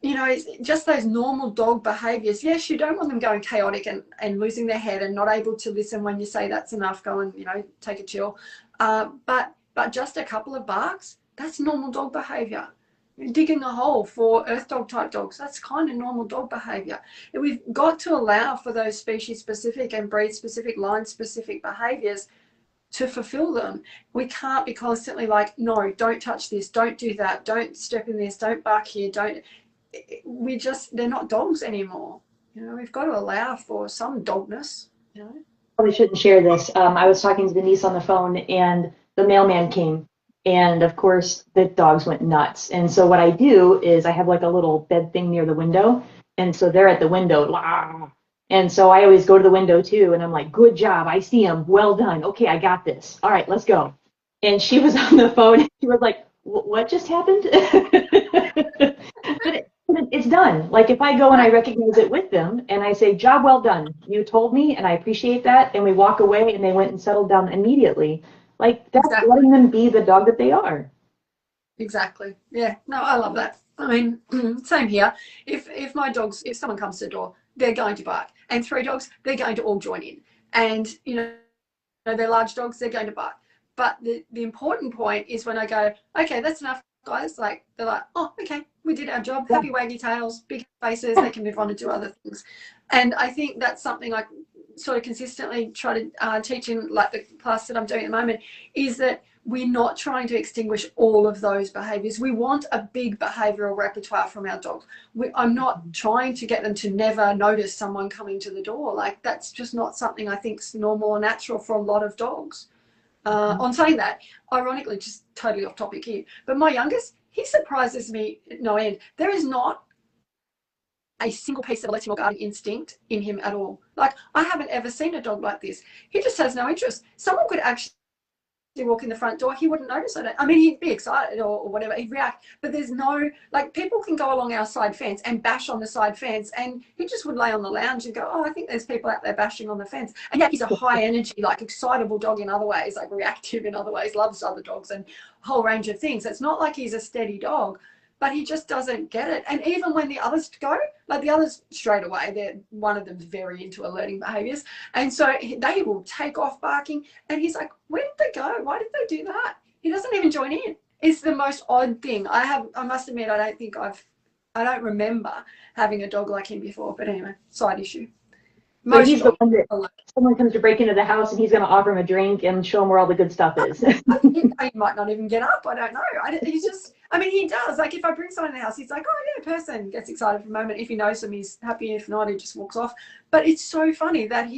you know, it's just those normal dog behaviors. Yes, you don't want them going chaotic and losing their head and not able to listen when you say that's enough, go and, you know, take a chill. But just a couple of barks, that's normal dog behavior. Digging a hole for earth dog type dogs, that's kind of normal dog behavior. And we've got to allow for those species specific and breed specific, line specific behaviors to fulfill them. We can't be constantly like, no, don't touch this, don't do that, don't step in this, don't bark here, they're not dogs anymore. You know, we've got to allow for some dogness, you know. Probably shouldn't share this. I was talking to Denise on the phone, and the mailman came. And of course, the dogs went nuts. And so what I do is I have like a little bed thing near the window. And so they're at the window. Blah. And so I always go to the window too. And I'm like, good job. I see them. Well done. Okay, I got this. All right, let's go. And she was on the phone. And she was like, what just happened? But it's done. Like if I go and I recognize it with them and I say, job well done. You told me and I appreciate that. And we walk away and they went and settled down immediately. Like that's letting them be the dog that they are. Exactly. Yeah. No, I love that. I mean, same here. If someone comes to the door, they're going to bark. And 3 dogs, they're going to all join in. And, you know, they're large dogs, they're going to bark. But the important point is when I go, okay, that's enough, guys. Like, they're like, oh, okay, we did our job. Happy waggy tails, big faces, they can move on to do other things. And I think that's something I sort of consistently try to teach in like the class that I'm doing at the moment, is that we're not trying to extinguish all of those behaviors. We want a big behavioral repertoire from our dogs. I'm not trying to get them to never notice someone coming to the door. Like that's just not something I think is normal or natural for a lot of dogs. On saying that, ironically, just totally off topic here, but my youngest, he surprises me no end. There is not a single piece of electrical guarding instinct in him at all. Like I haven't ever seen a dog like this. He just has no interest. Someone could actually you walk in the front door, he wouldn't notice it. I mean, he'd be excited or whatever, he'd react, but there's no, like, people can go along our side fence and bash on the side fence, and he just would lay on the lounge and go, oh, I think there's people out there bashing on the fence. And yet he's a high energy, like, excitable dog in other ways, like reactive in other ways, loves other dogs and a whole range of things. It's not like he's a steady dog, but he just doesn't get it. And even when the others go, like the others straight away, one of them's very into alerting behaviours. And so they will take off barking. And he's like, where did they go? Why did they do that? He doesn't even join in. It's the most odd thing. I must admit, I don't remember having a dog like him before. But anyway, side issue. So he's the one that someone comes to break into the house and he's going to offer him a drink and show him where all the good stuff is. He might not even get up. I don't know. He's just, I mean, he does. Like, if I bring someone in the house, he's like, oh, yeah, person gets excited for a moment. If he knows them, he's happy. If not, he just walks off. But it's so funny that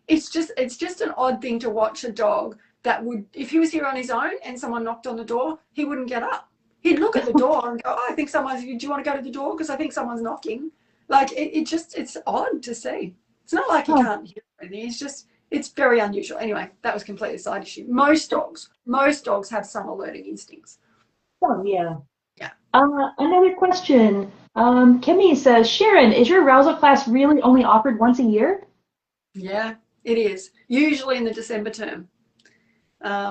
it's just an odd thing to watch a dog that would, if he was here on his own and someone knocked on the door, he wouldn't get up. He'd look at the door and go, oh, I think do you want to go to the door? Because I think someone's knocking. Like, it's odd to see. It's not like he can't hear anything. It's very unusual. Anyway, that was completely a side issue. Most dogs have some alerting instincts. Oh, yeah. Yeah. Another question. Kimmy says, Sharon, is your arousal class really only offered once a year? Yeah, it is. Usually in the December term.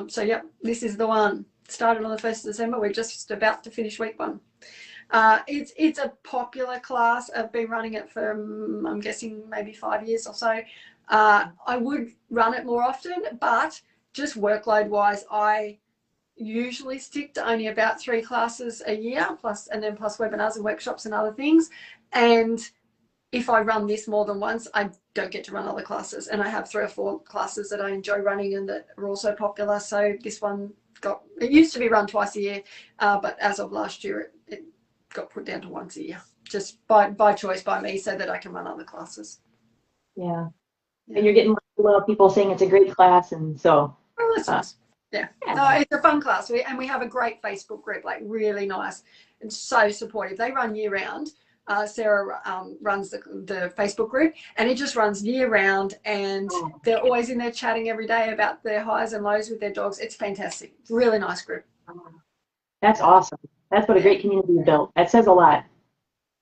So, yeah, this is the one. Started on the 1st of December. We're just about to finish week 1. It's a popular class. I've been running it for, I'm guessing, maybe 5 years or so. I would run it more often, but just workload wise, I usually stick to only about 3 classes a year, plus webinars and workshops and other things. And if I run this more than once, I don't get to run other classes. And I have 3 or 4 classes that I enjoy running and that are also popular. So this one it used to be run twice a year, but as of last year, it got put down to once a year, just by choice by me, so that I can run other classes. Yeah. And you're getting a lot of people saying it's a great class, and so. Oh, that's nice. Yeah. No, it's a fun class. We have a great Facebook group, like really nice and so supportive. They run year round. Sarah runs the Facebook group, and it just runs year round, and they're always in there chatting every day about their highs and lows with their dogs. It's fantastic. It's a really nice group. That's awesome. That's what a great community you built. That says a lot.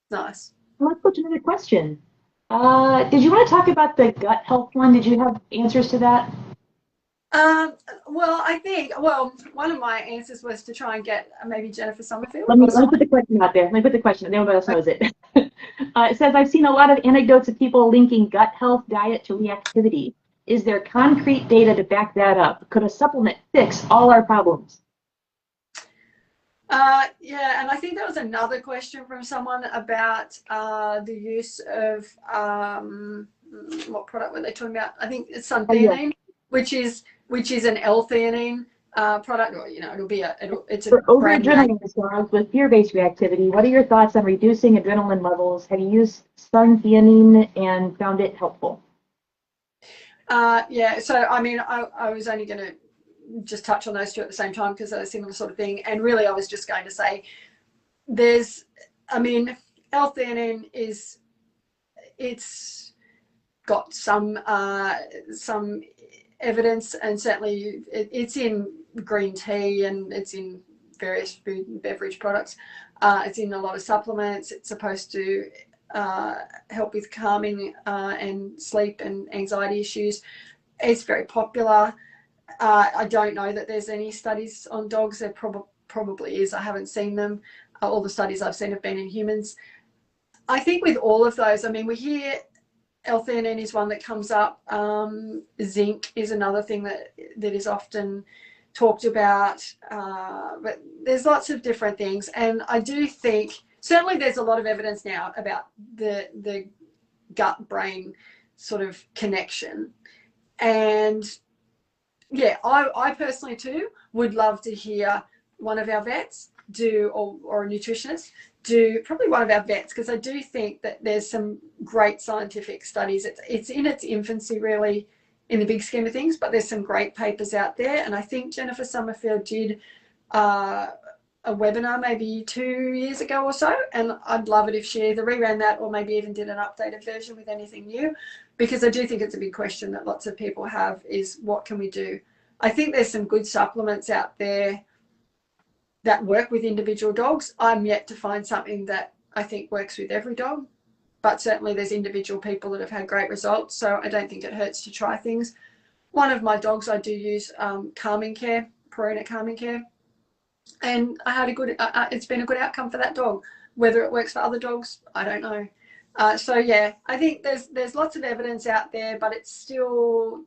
Nice. Let's go to another question. Did you want to talk about the gut health one? Did you have answers to that? Well, one of my answers was to try and get maybe Jennifer Summerfield. Let me put the question out there. Let me put the question. Nobody else knows it. It says, I've seen a lot of anecdotes of people linking gut health, diet to reactivity. Is there concrete data to back that up? Could a supplement fix all our problems? Yeah, and I think there was another question from someone about the use of what product were they talking about? I think it's suntheanine, which is an L-theanine product, or it's a over-adrenaline dogs with fear-based reactivity. What are your thoughts on reducing adrenaline levels? Have you used suntheanine and found it helpful? Yeah, so I mean, I was only going to just touch on those two at the same time because they're a similar sort of thing. And really, I was just going to say, L-theanine it's got some evidence, and certainly it's in green tea and it's in various food and beverage products. It's in a lot of supplements. It's supposed to help with calming and sleep and anxiety issues. It's very popular. I don't know that there's any studies on dogs. There probably is. I haven't seen them. All the studies I've seen have been in humans. I think with all of those, I mean, we hear L-theanine is one that comes up. Zinc is another thing that is often talked about. But there's lots of different things. And I do think, certainly there's a lot of evidence now about the gut-brain sort of connection. And yeah, I personally too would love to hear one of our vets or a nutritionist do, probably one of our vets, because I do think that there's some great scientific studies. It's in its infancy really in the big scheme of things, but there's some great papers out there. And I think Jennifer Summerfield did a webinar maybe 2 years ago or so, and I'd love it if she either reran that or maybe even did an updated version with anything new, because I do think it's a big question that lots of people have, is what can we do I think there's some good supplements out there that work with individual dogs. I'm yet to find something that I think works with every dog, but certainly there's individual people that have had great results. So I don't think it hurts to try things. One of my dogs, I do use calming care, Purina calming care, and I had a good. It's been a good outcome for that dog. Whether it works for other dogs, I don't know. So yeah, I think there's lots of evidence out there, but it's still,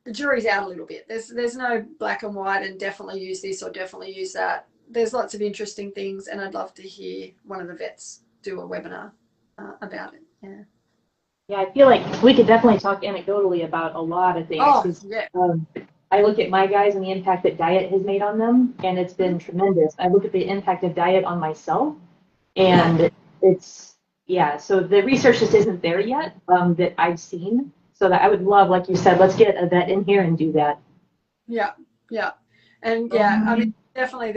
the jury's out a little bit. There's no black and white and definitely use this or definitely use that. There's lots of interesting things, and I'd love to hear one of the vets do a webinar about it. Yeah. Yeah, I feel like we could definitely talk anecdotally about a lot of things. Oh, yeah. I look at my guys and the impact that diet has made on them, and it's been tremendous. I look at the impact of diet on myself, and it's, yeah, so the research just isn't there yet that I've seen. So that I would love, like you said, let's get a vet in here and do that. Yeah, yeah. And yeah, I mean, definitely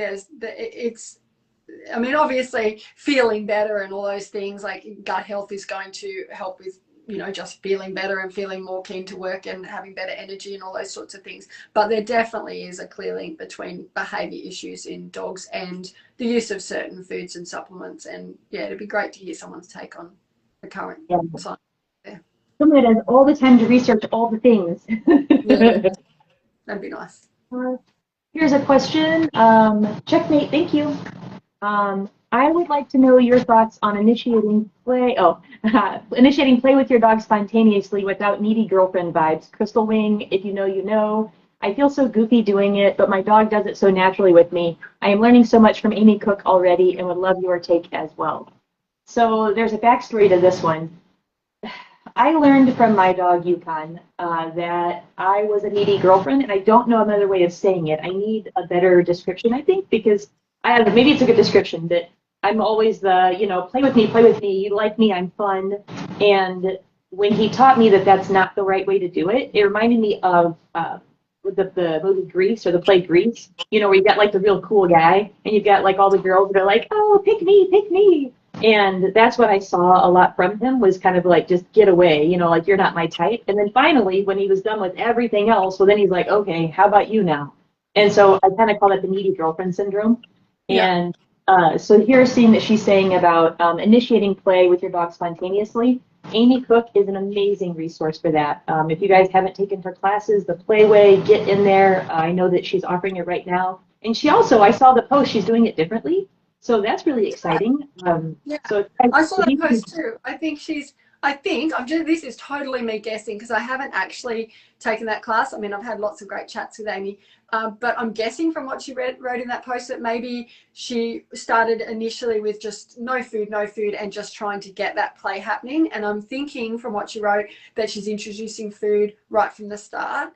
I mean, obviously feeling better and all those things, like gut health is going to help with, you know, just feeling better and feeling more keen to work and having better energy and all those sorts of things. But there definitely is a clear link between behavior issues in dogs and the use of certain foods and supplements. And yeah, it'd be great to hear someone's take on the current science. Yeah. Someone that has all the time to research all the things. Yeah, that'd be nice. Here's a question. Checkmate, thank you. I would like to know your thoughts on initiating play. Initiating play with your dog spontaneously without needy girlfriend vibes. Crystal Wing, if you know, you know. I feel so goofy doing it, but my dog does it so naturally with me. I am learning so much from Amy Cook already and would love your take as well. So there's a backstory to this one. I learned from my dog Yukon that I was a needy girlfriend, and I don't know another way of saying it. I need a better description, I think, because I don't know, maybe it's a good description, that I'm always the, you know, play with me, you like me, I'm fun. And when he taught me that that's not the right way to do it, it reminded me of the movie Grease, or the play Grease, you know, where you got like the real cool guy, and you've got like all the girls that are like, oh, pick me, pick me. And that's what I saw a lot from him, was kind of like, just get away, you know, like you're not my type. And then finally, when he was done with everything else, well, then he's like, okay, how about you now? And so I kind of call it the needy girlfriend syndrome. Yeah. And so here's seeing that she's saying about initiating play with your dog spontaneously. Amy Cook is an amazing resource for that. If you guys haven't taken her classes, the Playway, get in there. I know that she's offering it right now. And she also, I saw the post, she's doing it differently. So that's really exciting. Yeah, so I saw that post too. This is totally me guessing, because I haven't actually taken that class. I mean, I've had lots of great chats with Amy, but I'm guessing from what she wrote in that post that maybe she started initially with just no food, and just trying to get that play happening. And I'm thinking from what she wrote that she's introducing food right from the start.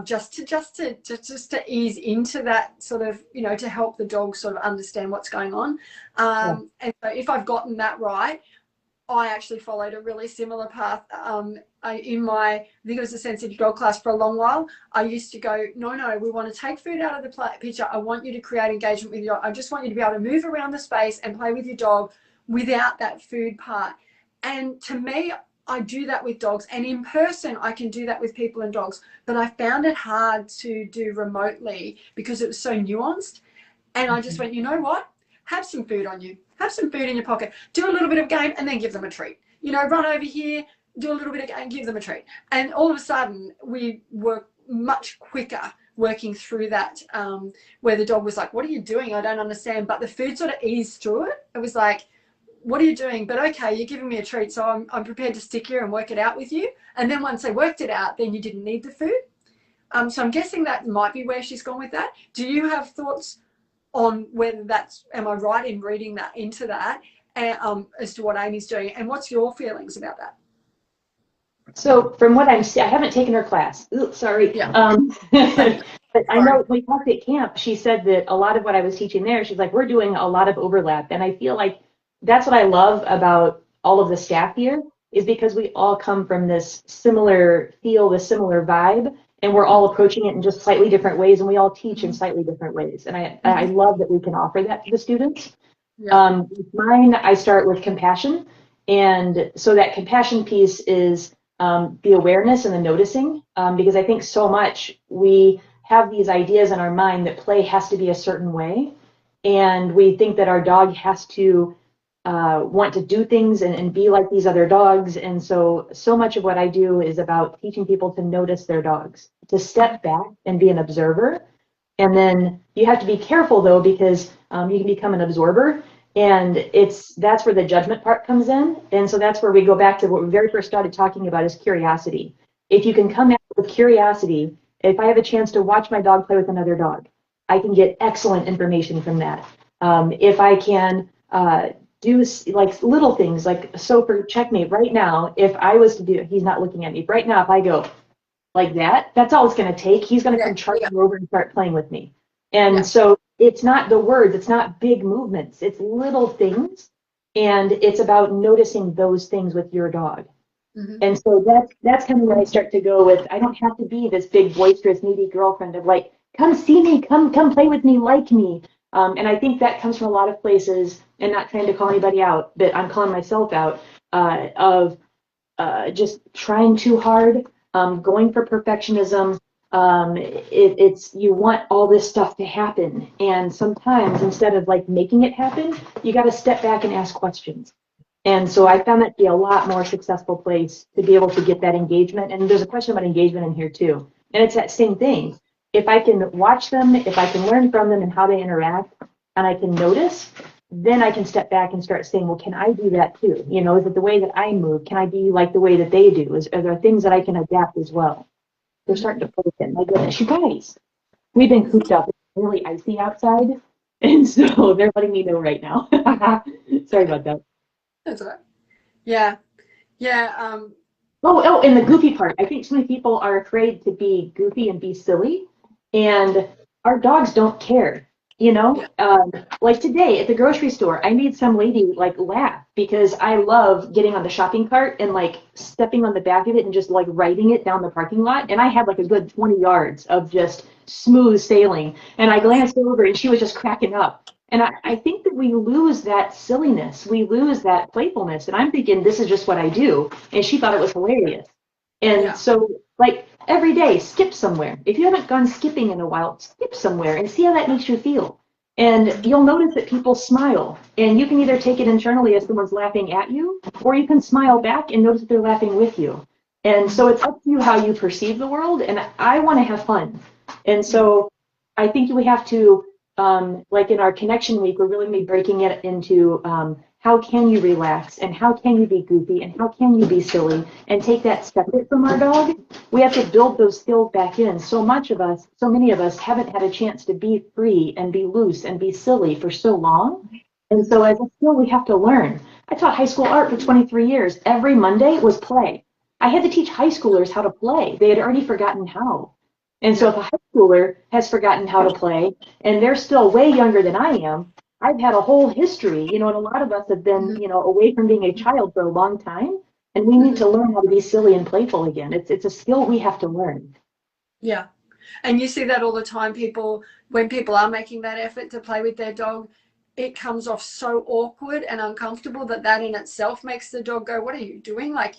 Just to ease into that sort of, you know, to help the dog sort of understand what's going on. And so if I've gotten that right, I actually followed a really similar path. I think it was a sensitive dog class for a long while. I used to go, no, we want to take food out of the picture. I want you to create engagement with your dog. I just want you to be able to move around the space and play with your dog without that food part. And to me, I do that with dogs, and in person I can do that with people and dogs, but I found it hard to do remotely because it was so nuanced. And I just went, you know what, have some food on you, have some food in your pocket, do a little bit of game, and then give them a treat. You know, run over here, do a little bit of game, give them a treat. And all of a sudden we were much quicker working through that, where the dog was like, what are you doing, I don't understand, but the food sort of eased through it. It was like, what are you doing? But okay, you're giving me a treat, so I'm prepared to stick here and work it out with you. And then once they worked it out, then you didn't need the food. So I'm guessing that might be where she's gone with that. Do you have thoughts on whether that's, am I right in reading that into that, as to what Amy's doing? And what's your feelings about that? So from what I'm seeing, I haven't taken her class. Ooh, sorry. Yeah. But I know when we talked at camp, she said that a lot of what I was teaching there, she's like, we're doing a lot of overlap. And I feel like that's what I love about all of the staff here, is because we all come from this similar feel, this similar vibe, and we're all approaching it in just slightly different ways, and we all teach in slightly different ways. And I love that we can offer that to the students. Yeah. With mine, I start with compassion. And so that compassion piece is the awareness and the noticing, because I think so much we have these ideas in our mind that play has to be a certain way. And we think that our dog has to want to do things and be like these other dogs. And so much of what I do is about teaching people to notice their dogs, to step back and be an observer. And then you have to be careful, though, because you can become an absorber. And that's where the judgment part comes in. And so that's where we go back to what we very first started talking about, is curiosity. If you can come at it with curiosity, if I have a chance to watch my dog play with another dog, I can get excellent information from that. If I can do like little things, like, so for checkmate right now, if I was to do, he's not looking at me right now, if I go like that, that's all it's going to take. He's going to come charging over and start playing with me. And so it's not the words, it's not big movements, it's little things. And it's about noticing those things with your dog. And so that's kind of where I start to go with, I don't have to be this big, boisterous, needy girlfriend of like, come see me, come play with me, like me. And I think that comes from a lot of places, and not trying to call anybody out, but I'm calling myself out, of just trying too hard, going for perfectionism. It's you want all this stuff to happen, and sometimes instead of like making it happen, you got to step back and ask questions. And so I found that to be a lot more successful place to be able to get that engagement. And there's a question about engagement in here too, and it's that same thing. If I can watch them, if I can learn from them and how they interact, and I can notice, then I can step back and start saying, well, can I do that too? You know, is it the way that I move? Can I be like the way that they do? Are there things that I can adapt as well? They're starting to put in. My goodness, you guys, we've been cooped up. It's really icy outside, and so they're letting me know right now. Sorry about that. That's all right. Yeah. Oh, and the goofy part. I think so many people are afraid to be goofy and be silly, and our dogs don't care. You know, like today at the grocery store, I made some lady like laugh because I love getting on the shopping cart and like stepping on the back of it and just like riding it down the parking lot. And I had like a good 20 yards of just smooth sailing. And I glanced over and she was just cracking up. And I think that we lose that silliness. We lose that playfulness. And I'm thinking, this is just what I do. And she thought it was hilarious. And so like every day, skip somewhere. If you haven't gone skipping in a while, skip somewhere and see how that makes you feel. And you'll notice that people smile. And you can either take it internally as someone's laughing at you, or you can smile back and notice that they're laughing with you. And so it's up to you how you perceive the world. And I want to have fun. And so I think we have to, like in our connection week, we're really breaking it into how can you relax, and how can you be goofy, and how can you be silly, and take that separate from our dog. We have to build those skills back in. So many of us haven't had a chance to be free and be loose and be silly for so long. And so as a skill, we have to learn. I taught high school art for 23 years. Every Monday was play. I had to teach high schoolers how to play. They had already forgotten how. And so if a high schooler has forgotten how to play, and they're still way younger than I am, I've had a whole history, you know, and a lot of us have been, you know, away from being a child for a long time, and we need to learn how to be silly and playful again. It's a skill we have to learn. Yeah. And you see that all the time. When people are making that effort to play with their dog, it comes off so awkward and uncomfortable that in itself makes the dog go, what are you doing? Like,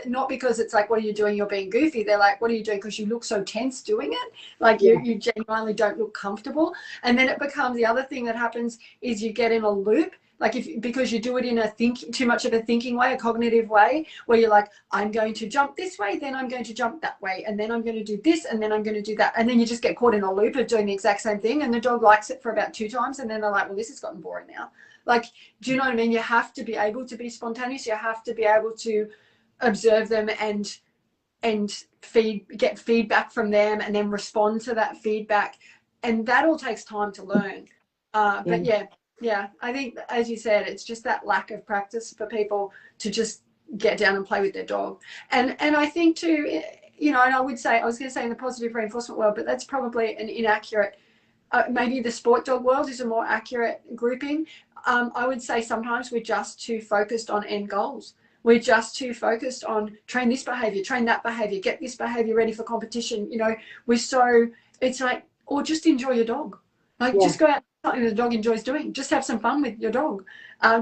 not because it's like, what are you doing? You're being goofy. They're like, what are you doing? Because you look so tense doing it. Like you genuinely don't look comfortable. And then it becomes, the other thing that happens is you get in a loop. Like because you do it in too much of a thinking way, a cognitive way, where you're like, I'm going to jump this way, then I'm going to jump that way, and then I'm going to do this, and then I'm going to do that. And then you just get caught in a loop of doing the exact same thing, and the dog likes it for about 2 times, and then they're like, well, this has gotten boring now. Like, do you know what I mean? You have to be able to be spontaneous. You have to be able to observe them and get feedback from them, and then respond to that feedback. And that all takes time to learn. But yeah, I think, as you said, it's just that lack of practice for people to just get down and play with their dog. And I think too, you know, and I was going to say in the positive reinforcement world, but that's probably an inaccurate, maybe the sport dog world is a more accurate grouping. I would say sometimes we're just too focused on end goals. We're just too focused on train this behavior, train that behavior, get this behavior ready for competition. You know, it's like, or just enjoy your dog. Like, just go out, something the dog enjoys doing. Just have some fun with your dog.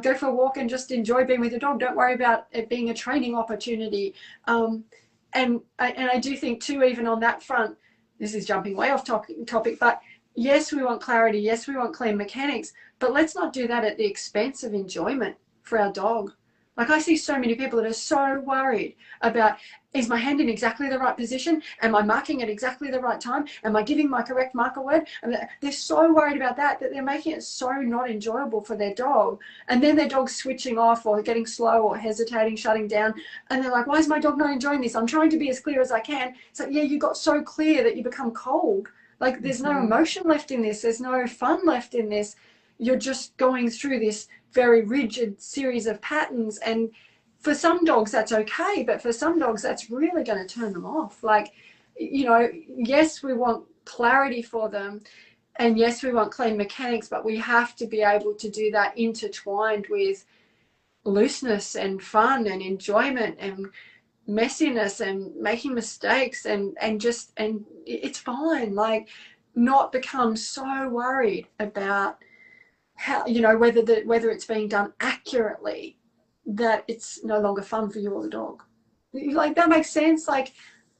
Go for a walk and just enjoy being with your dog. Don't worry about it being a training opportunity. And I do think too, even on that front, this is jumping way off topic, but yes, we want clarity. Yes, we want clean mechanics, but let's not do that at the expense of enjoyment for our dog. Like, I see so many people that are so worried about, is my hand in exactly the right position? Am I marking at exactly the right time? Am I giving my correct marker word? And they're so worried about that they're making it so not enjoyable for their dog. And then their dog's switching off or getting slow or hesitating, shutting down. And they're like, why is my dog not enjoying this? I'm trying to be as clear as I can. It's like, yeah, you got so clear that you become cold. Like, there's no emotion left in this. There's no fun left in this. You're just going through this very rigid series of patterns, and for some dogs that's okay, but for some dogs that's really going to turn them off. Like, you know, yes, we want clarity for them, and yes, we want clean mechanics, but we have to be able to do that intertwined with looseness and fun and enjoyment and messiness and making mistakes, and it's fine. Like, not become so worried about how, you know, whether it's being done accurately, that it's no longer fun for you or the dog. Like, that makes sense. Like,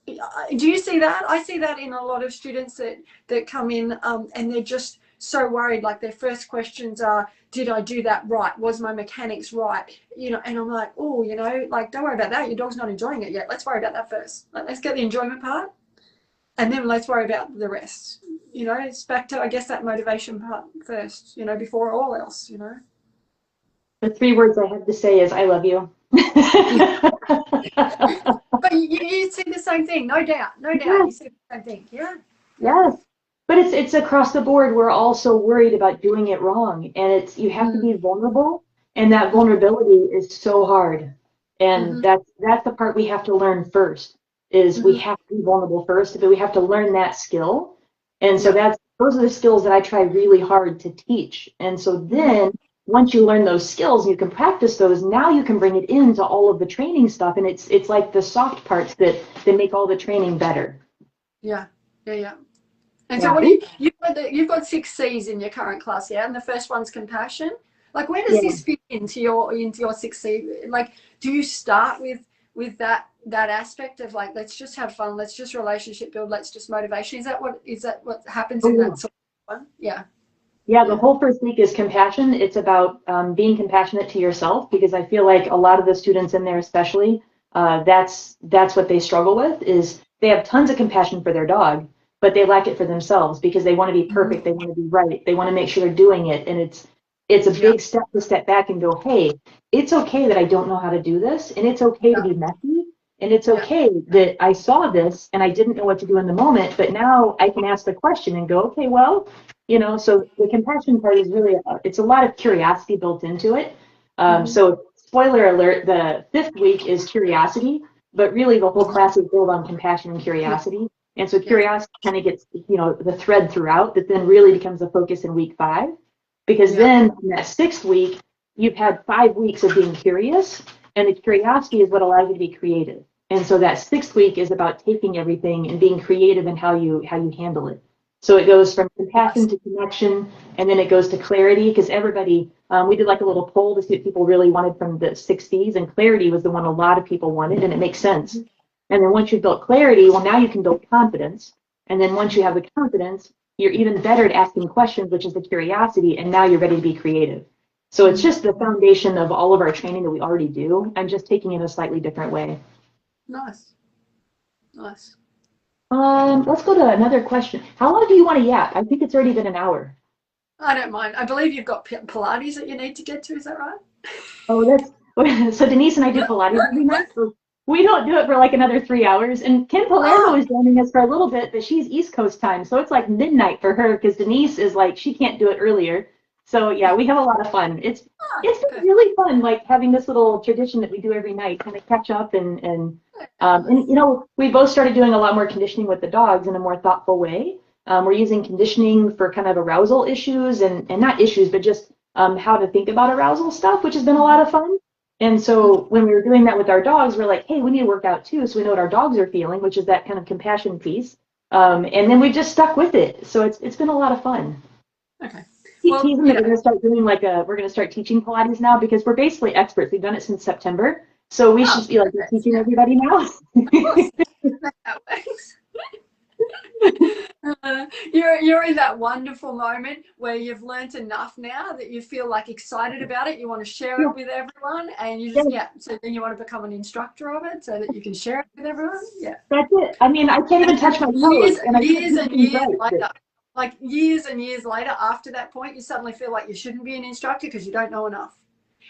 do you see that? I see that in a lot of students that come in, and they're just so worried. Like, their first questions are, did I do that right? Was my mechanics right? You know, and I'm like, oh, you know, like, don't worry about that. Your dog's not enjoying it yet. Let's worry about that first. Like, let's get the enjoyment part, and then let's worry about the rest. You know, it's back to, I guess, that motivation part first, you know, before all else, you know. The 3 words I have to say is, I love you. But you see the same thing, no doubt. No doubt. Yeah. You see the same thing. Yeah. Yes. But it's across the board. We're all so worried about doing it wrong. And you have to be vulnerable. And that vulnerability is so hard. And that's the part we have to learn first, is we have to be vulnerable first, but we have to learn that skill. And so those are the skills that I try really hard to teach. And so then once you learn those skills, you can practice those. Now you can bring it into all of the training stuff. And it's like the soft parts that make all the training better. Yeah. And so what do you've got 6 C's in your current class, yeah? And the first one's compassion. Like, where does this fit into your 6 C? Like, do you start with that aspect of, like, let's just have fun, let's just relationship build, let's just motivation? Is that what happens in that sort of one? Yeah. Yeah, the whole first week is compassion. It's about being compassionate to yourself, because I feel like a lot of the students in there, especially, that's what they struggle with, is they have tons of compassion for their dog, but they lack it for themselves because they want to be perfect, they want to be right, they want to make sure they're doing it, and it's a big step to step back and go, hey, it's okay that I don't know how to do this, and it's okay to be messy, and it's okay that I saw this and I didn't know what to do in the moment, but now I can ask the question and go, okay, well, you know. So the compassion part is really, it's a lot of curiosity built into it. So spoiler alert, the 5th week is curiosity, but really the whole class is built on compassion and curiosity. And so curiosity kind of gets, you know, the thread throughout, that then really becomes a focus in week 5. Because then in that 6th week, you've had 5 weeks of being curious, and the curiosity is what allows you to be creative. And so that 6th week is about taking everything and being creative in how you handle it. So it goes from compassion to connection, and then it goes to clarity, because everybody, we did like a little poll to see what people really wanted from the 6 Cs, and clarity was the one a lot of people wanted, and it makes sense. And then once you've built clarity, well, now you can build confidence. And then once you have the confidence, you're even better at asking questions, which is the curiosity, and now you're ready to be creative. So it's just the foundation of all of our training that we already do. I'm just taking it in a slightly different way. Nice. Let's go to another question. How long do you want to yap? I think it's already been an hour. I don't mind. I believe you've got Pilates that you need to get to. Is that right? Oh, so Denise and I do Pilates every night. So we don't do it for like another 3 hours. And Kim Palermo is joining us for a little bit, but she's East Coast time. So it's like midnight for her, because Denise is like, she can't do it earlier. So yeah, we have a lot of fun. It's been really fun, like having this little tradition that we do every night, kind of catch up and you know, we both started doing a lot more conditioning with the dogs in a more thoughtful way. We're using conditioning for kind of arousal issues and not issues, but just how to think about arousal stuff, which has been a lot of fun. And so when we were doing that with our dogs, we're like, hey, we need to work out too, so we know what our dogs are feeling, which is that kind of compassion piece. And then we just stuck with it. So it's been a lot of fun. Okay. Well, we're going to start doing we're going to start teaching Pilates now, because we're basically experts. We've done it since September. So we should be like teaching everybody now. That works. You're in that wonderful moment where you've learnt enough now that you feel like excited about it. You want to share Yeah. it with everyone, and you just So then you want to become an instructor of it so that you can share it with everyone. Yeah. That's it. I mean, I can't even touch my toes, and I Years do and things years right. later, like years and years later, after that point, you suddenly feel like you shouldn't be an instructor because you don't know enough.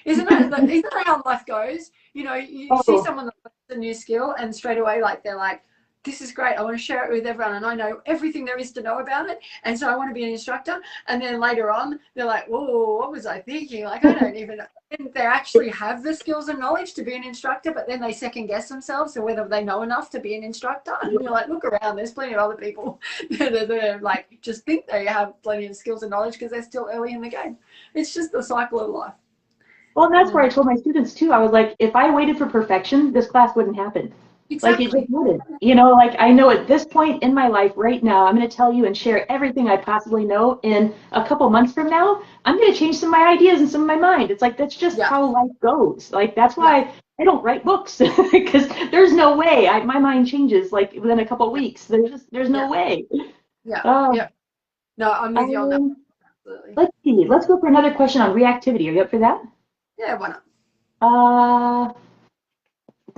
Isn't that how life goes? You know, you see Oh, someone that learns a new skill, and straight away, like they're like, "This is great. I want to share it with everyone, and I know everything there is to know about it, and so I want to be an instructor." And then later on, they're like, "Whoa, what was I thinking? Like, I don't even." And they actually have the skills and knowledge to be an instructor, but then they second guess themselves to whether they know enough to be an instructor. And you're like, look around, there's plenty of other people that are like just think they have plenty of skills and knowledge because they're still early in the game. It's just the cycle of life. well, that's where I told my students too. I was like, if I waited for perfection, this class wouldn't happen. Like it just Exactly. wouldn't. You know, like I know at this point in my life right now, I'm going to tell you and share everything I possibly know. In a couple months from now, I'm going to change some of my ideas and some of my mind. It's like that's just Yeah. how life goes. Like that's Yeah. why I don't write books because there's no way my mind changes like within a couple weeks. There's no Yeah. way. Yeah. Uh, Yeah. No, I'm with you on that. Absolutely. let's see. Let's go for another question on reactivity. Are you up for that? Yeah, why not?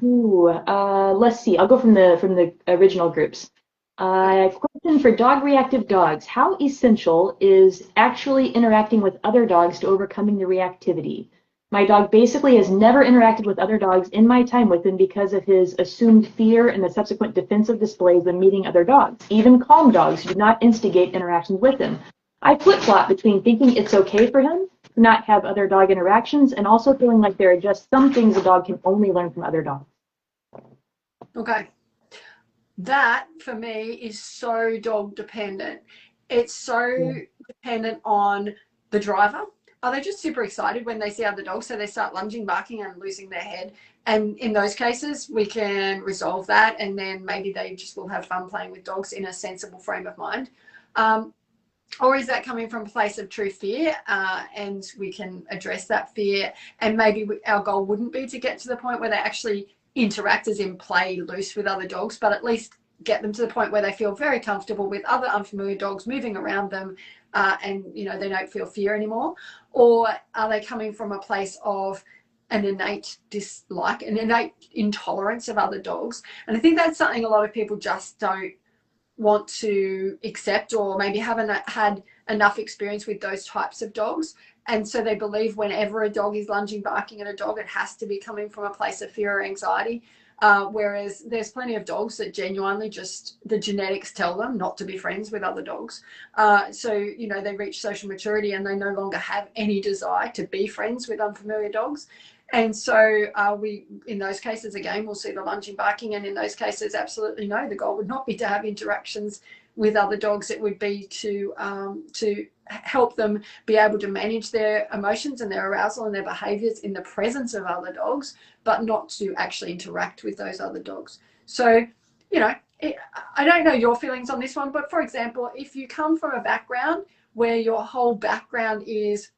Uh, let's see. I'll go from the original groups. Okay. Question for dog reactive dogs. How essential is actually interacting with other dogs to overcoming the reactivity? My dog basically has never interacted with other dogs in my time with him because of his assumed fear and the subsequent defensive displays when meeting other dogs. Even calm dogs do not instigate interactions with him. I flip-flop between thinking it's okay for him to not have other dog interactions and also feeling like there are just some things a dog can only learn from other dogs. Okay. That for me is so dog dependent. It's so dependent on the driver. Are they just super excited when they see other dogs? So they start lunging, barking, and losing their head. And in those cases, we can resolve that. And then maybe they just will have fun playing with dogs in a sensible frame of mind. Or is that coming from a place of true fear? And we can address that fear. And maybe our goal wouldn't be to get to the point where they actually interact as in play loose with other dogs, but at least get them to the point where they feel very comfortable with other unfamiliar dogs moving around them, and you know they don't feel fear anymore. Or are they coming from a place of an innate dislike, an innate intolerance of other dogs? And I think that's something a lot of people just don't want to accept, or maybe haven't had enough experience with those types of dogs. And so they believe whenever a dog is lunging, barking at a dog, it has to be coming from a place of fear or anxiety. Whereas there's plenty of dogs that genuinely just the genetics tell them not to be friends with other dogs. So, you know, they reach social maturity and they no longer have any desire to be friends with unfamiliar dogs. And so we, in those cases, again, we'll see the lunging, barking. And in those cases, absolutely no, the goal would not be to have interactions with other dogs. It would be to help them be able to manage their emotions and their arousal and their behaviours in the presence of other dogs, but not to actually interact with those other dogs. So, you know, I don't know your feelings on this one, but for example, if you come from a background where your whole background is,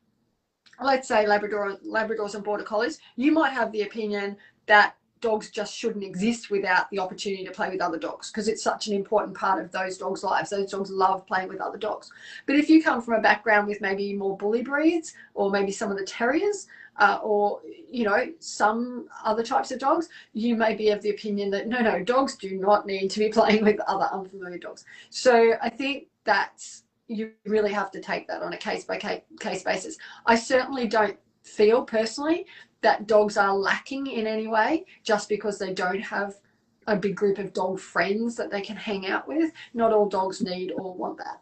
let's say Labradors and Border Collies, you might have the opinion that dogs just shouldn't exist without the opportunity to play with other dogs because it's such an important part of those dogs' lives. Those dogs love playing with other dogs. But if you come from a background with maybe more bully breeds or maybe some of the terriers, or you know some other types of dogs, you may be of the opinion that no, dogs do not need to be playing with other unfamiliar dogs. So I think that's, you really have to take that on a case by case basis. I certainly don't feel personally that dogs are lacking in any way just because they don't have a big group of dog friends that they can hang out with. Not all dogs need or want that.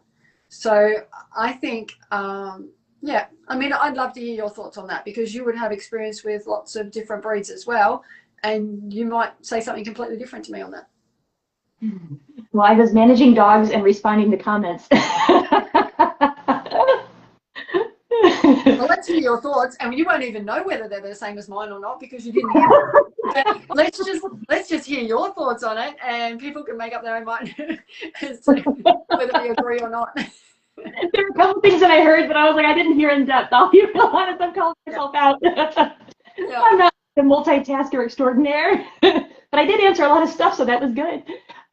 So I think, yeah, I mean, I'd love to hear your thoughts on that because you would have experience with lots of different breeds as well. And you might say something completely different to me on that. Well, I was managing dogs and responding to comments. Well, let's hear your thoughts, and you won't even know whether they're the same as mine or not because you didn't hear them. But let's just hear your thoughts on it, and people can make up their own mind as to whether we agree or not. There were a couple things that I heard, but I was like, I didn't hear in depth. I'll be real honest. I'm calling myself out. Yeah. I'm not a multitasker extraordinaire, but I did answer a lot of stuff, so that was good.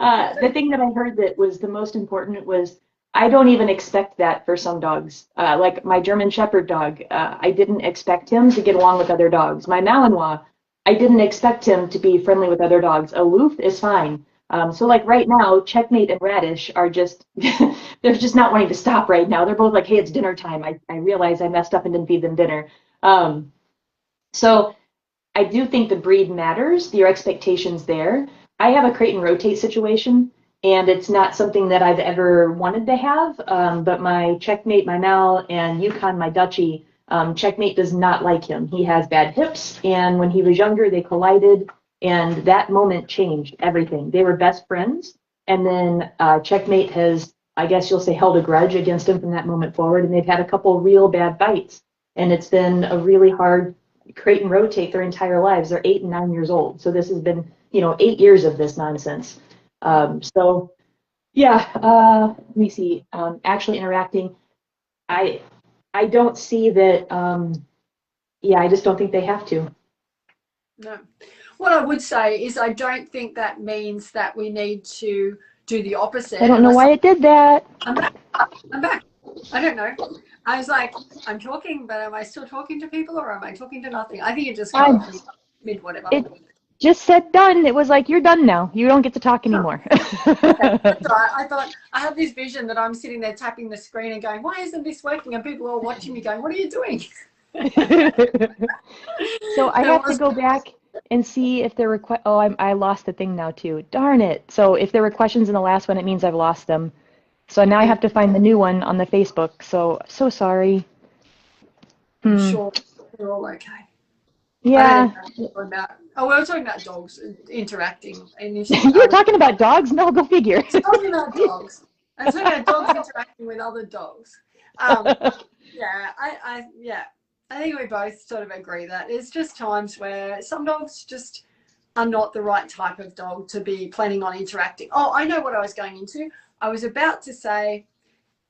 The thing that I heard that was the most important was I don't even expect that for some dogs. Like my German Shepherd dog, I didn't expect him to get along with other dogs. My Malinois, I didn't expect him to be friendly with other dogs. Aloof is fine. So like right now, Checkmate and Radish are just, they're just not wanting to stop right now. They're both like, hey, it's dinner time. I realize I messed up and didn't feed them dinner. So I do think the breed matters, your expectations there. I have a crate and rotate situation, and it's not something that I've ever wanted to have, but my Checkmate, my Mal, and Yukon, my Dutchie, Checkmate does not like him. He has bad hips, and when he was younger, they collided, and that moment changed everything. They were best friends, and then Checkmate has, I guess you'll say, held a grudge against him from that moment forward, and they've had a couple real bad fights, and it's been a really hard crate and rotate their entire lives. They're 8 and 9 years old. So this has been, 8 years of this nonsense. So yeah, let me see. Actually interacting, I don't see that. Yeah, I just don't think they have to. No. What I would say is I don't think that means that we need to do the opposite. I don't know why it did that. I'm back. I don't know. I was like, I'm talking, but am I still talking to people or am I talking to nothing? I think it just got off mid whatever. It just said done. It was like, you're done now. You don't get to talk anymore. Okay, that's right. I thought I have this vision that I'm sitting there tapping the screen and going, why isn't this working? And people are watching me going, what are you doing? So I have to go back and see if there were I lost the thing now too. Darn it. So if there were questions in the last one, it means I've lost them. So now I have to find the new one on the Facebook. So sorry. I'm sure we're all okay. Yeah. We were talking about dogs interacting. You were talking about dogs? No, go figure. I'm talking about dogs. I'm talking about dogs interacting with other dogs. Yeah, I think we both sort of agree that it's just times where some dogs just are not the right type of dog to be planning on interacting. Oh, I know what I was going into. I was about to say,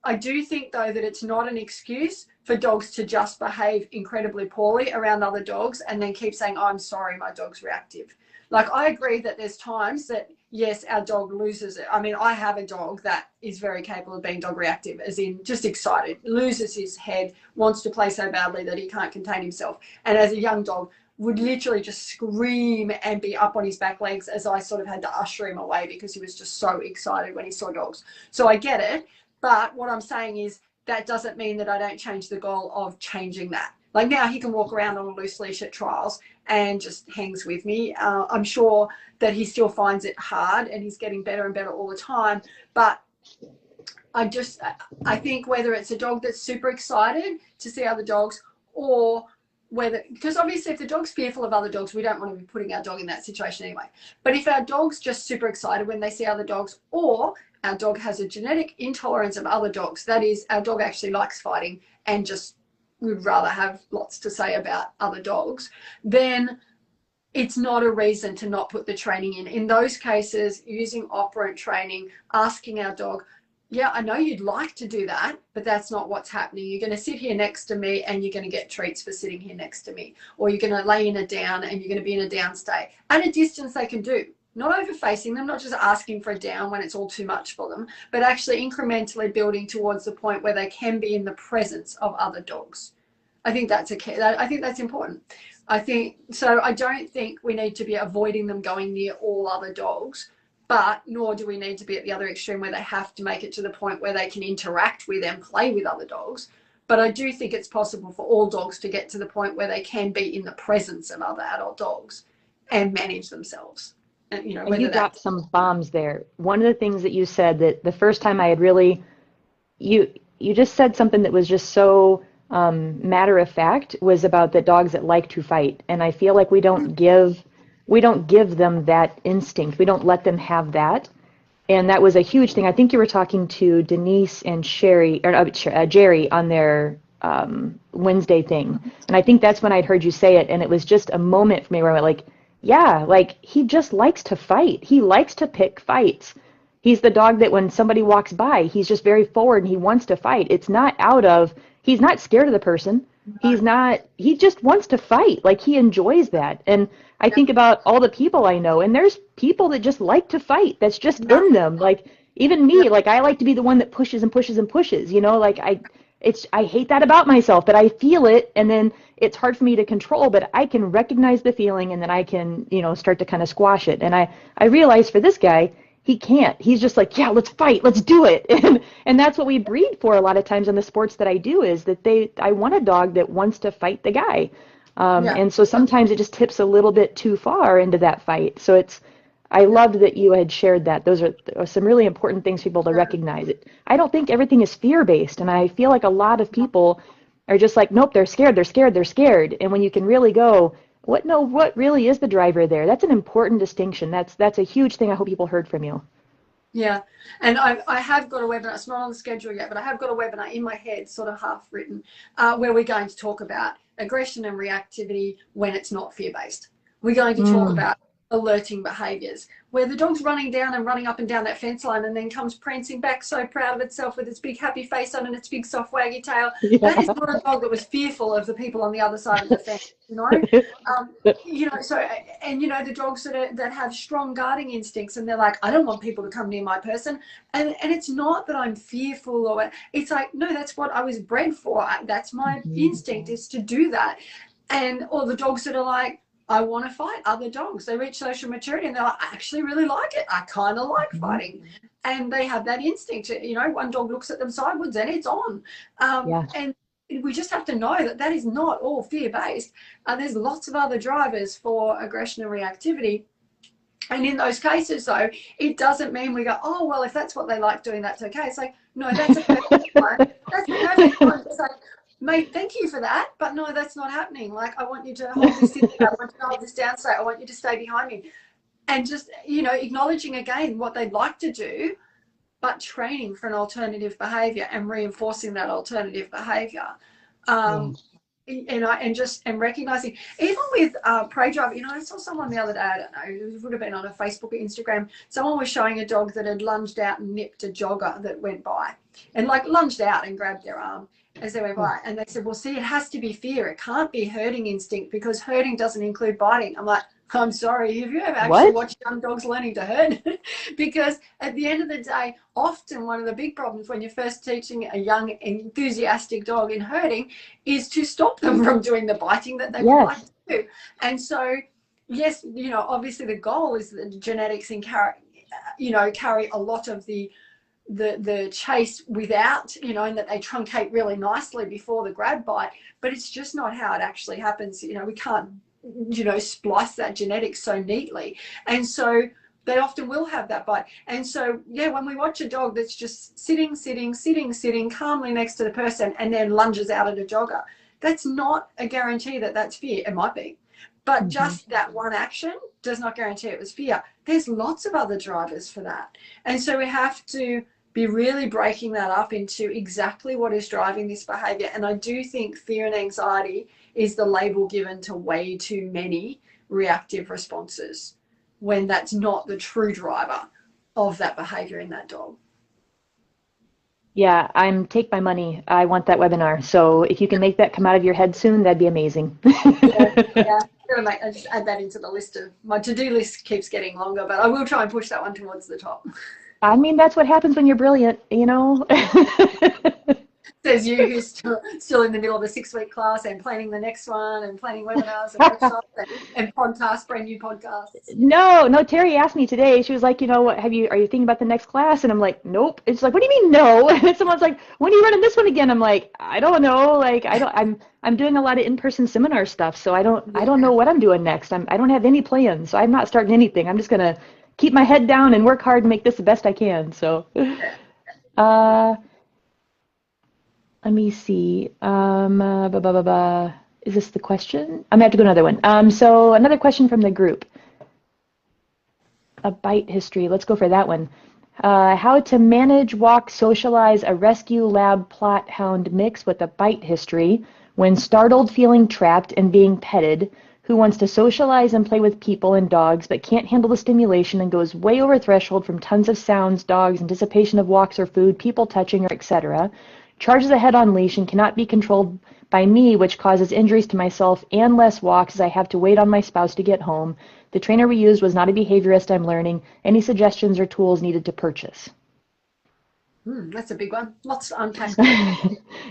I do think though that it's not an excuse for dogs to just behave incredibly poorly around other dogs and then keep saying, oh, I'm sorry, my dog's reactive. Like, I agree that there's times that, yes, our dog loses it. I mean, I have a dog that is very capable of being dog reactive, as in just excited, loses his head, wants to play so badly that he can't contain himself. And as a young dog, would literally just scream and be up on his back legs as I sort of had to usher him away because he was just so excited when he saw dogs. So I get it. But what I'm saying is that doesn't mean that I don't change the goal of changing that. Like now he can walk around on a loose leash at trials and just hangs with me. I'm sure that he still finds it hard and he's getting better and better all the time. But I think whether it's a dog that's super excited to see other dogs or because obviously if the dog's fearful of other dogs, we don't want to be putting our dog in that situation anyway. But if our dog's just super excited when they see other dogs, or our dog has a genetic intolerance of other dogs, that is, our dog actually likes fighting and just would rather have lots to say about other dogs, then it's not a reason to not put the training in. In those cases, using operant training, asking our dog, yeah, I know you'd like to do that, but that's not what's happening. You're going to sit here next to me and you're going to get treats for sitting here next to me. Or you're going to lay in a down and you're going to be in a down state. At a distance they can do. Not over-facing them, not just asking for a down when it's all too much for them, but actually incrementally building towards the point where they can be in the presence of other dogs. I think that's I think that's important. I don't think we need to be avoiding them going near all other dogs, but nor do we need to be at the other extreme where they have to make it to the point where they can interact with and play with other dogs. But I do think it's possible for all dogs to get to the point where they can be in the presence of other adult dogs and manage themselves. And, and you got some bombs there. One of the things that you said that the first time I had really, you just said something that was just so matter of fact, was about the dogs that like to fight. And I feel like we don't give them that instinct. We don't let them have that. And that was a huge thing. I think you were talking to Denise and Jerry on their Wednesday thing. And I think that's when I'd heard you say it. And it was just a moment for me where I went like, yeah, like he just likes to fight. He likes to pick fights. He's the dog that when somebody walks by, he's just very forward and he wants to fight. It's not he's not scared of the person. He just wants to fight. Like, he enjoys that. And I think about all the people I know, and there's people that just like to fight. That's just in them. Like, even me, like, I like to be the one that pushes and pushes and pushes, you know, like I hate that about myself, but I feel it, and then it's hard for me to control, but I can recognize the feeling, and then I can, you know, start to kind of squash it. And I realize for this guy, he can't. He's just like, yeah, let's fight, let's do it. And that's what we breed for a lot of times in the sports that I do, is that I want a dog that wants to fight the guy. And so sometimes it just tips a little bit too far into that fight. So I loved that you had shared that. Those are some really important things for people to recognize. I don't think everything is fear-based, and I feel like a lot of people are just like, nope, they're scared, they're scared, they're scared. And when you can really go, what really is the driver there? That's an important distinction. That's a huge thing I hope people heard from you. Yeah, and I have got a webinar. It's not on the schedule yet, but I have got a webinar in my head, sort of half written, where we're going to talk about aggression and reactivity when it's not fear-based. We're going to talk about alerting behaviours, where the dog's running down and running up and down that fence line and then comes prancing back so proud of itself with its big happy face on and its big soft waggy tail. Yeah. That is not a dog that was fearful of the people on the other side of the fence, you know. You know, so, and you know, the dogs that have strong guarding instincts, and they're like, I don't want people to come near my person, and it's not that I'm fearful, or it's like, no, that's what I was bred for. That's my instinct, is to do that. And or the dogs that are like, I want to fight other dogs. They reach social maturity and they're like, I actually really like it. I kind of like fighting. And they have that instinct. You know, one dog looks at them sideways and it's on. And we just have to know that that is not all fear-based. There's lots of other drivers for aggression and reactivity. And in those cases, though, it doesn't mean we go, oh, well, if that's what they like doing, that's okay. It's like, no, that's a perfect one. That's a perfect one. It's like, mate, thank you for that, but no, that's not happening. Like, I want you to hold this in, I want you to hold this down straight, I want you to stay behind me. And just, you know, acknowledging again what they'd like to do, but training for an alternative behaviour and reinforcing that alternative behaviour. And recognizing, even with prey driving, you know, I saw someone the other day, I don't know, it would have been on a Facebook or Instagram, someone was showing a dog that had lunged out and nipped a jogger that went by, and like lunged out and grabbed their arm as they went by. And they said, well, see, it has to be fear. It can't be herding instinct, because herding doesn't include biting. I'm like, I'm sorry, have you ever actually watched young dogs learning to herd? Because at the end of the day, often one of the big problems when you're first teaching a young, enthusiastic dog in herding is to stop them from doing the biting that they would like to do. And so, yes, you know, obviously the goal is that the genetics carry a lot of the chase without, you know, and that they truncate really nicely before the grab bite, but it's just not how it actually happens. You know, we can't, you know, splice that genetics so neatly, and so they often will have that bite. And so, yeah, when we watch a dog that's just sitting calmly next to the person and then lunges out at a jogger, that's not a guarantee that that's fear. It might be, but just that one action does not guarantee it was fear. There's lots of other drivers for that, and so we have to be really breaking that up into exactly what is driving this behavior. And I do think fear and anxiety is the label given to way too many reactive responses, when that's not the true driver of that behavior in that dog. Yeah, take my money. I want that webinar. So if you can make that come out of your head soon, that'd be amazing. Yeah. I just add that into the list of my to-do list. Keeps getting longer, but I will try and push that one towards the top. I mean, that's what happens when you're brilliant, you know. Says you, who's still in the middle of a 6-week class and planning the next one and planning webinars and workshops and podcasts, brand new podcasts. No, Terry asked me today. She was like, you know, are you thinking about the next class? And I'm like, nope. It's like, what do you mean no? And someone's like, when are you running this one again? I'm like, I don't know. Like, I'm doing a lot of in-person seminar stuff, so I don't know what I'm doing next. I don't have any plans, so I'm not starting anything. I'm just gonna keep my head down and work hard and make this the best I can. So, let me see. Is this the question? I'm gonna have to go another one. So another question from the group. A bite history. Let's go for that one. How to manage, walk, socialize a rescue lab plot hound mix with a bite history when startled, feeling trapped, and being petted, who wants to socialize and play with people and dogs but can't handle the stimulation and goes way over threshold from tons of sounds, dogs, anticipation of walks or food, people touching her, etc. charges ahead on leash and cannot be controlled by me, which causes injuries to myself and less walks as I have to wait on my spouse to get home. The trainer we used was not a behaviorist. I'm learning. Any suggestions or tools needed to purchase? That's a big one. Lots to unpack there.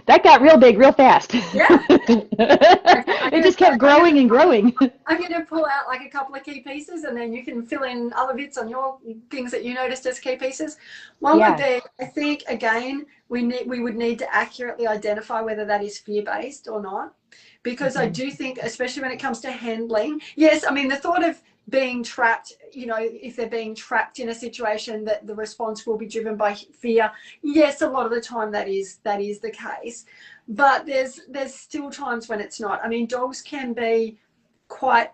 That got real big real fast. Yeah. It just kept growing and growing. I'm going to pull out like a couple of key pieces, and then you can fill in other bits on your things that you noticed as key pieces. One would be, I think, again, we would need to accurately identify whether that is fear-based or not, because I do think, especially when it comes to handling, yes, I mean, the thought of being trapped, you know, if they're being trapped in a situation that the response will be driven by fear, yes, a lot of the time that is the case, but there's still times when it's not. I mean, dogs can be quite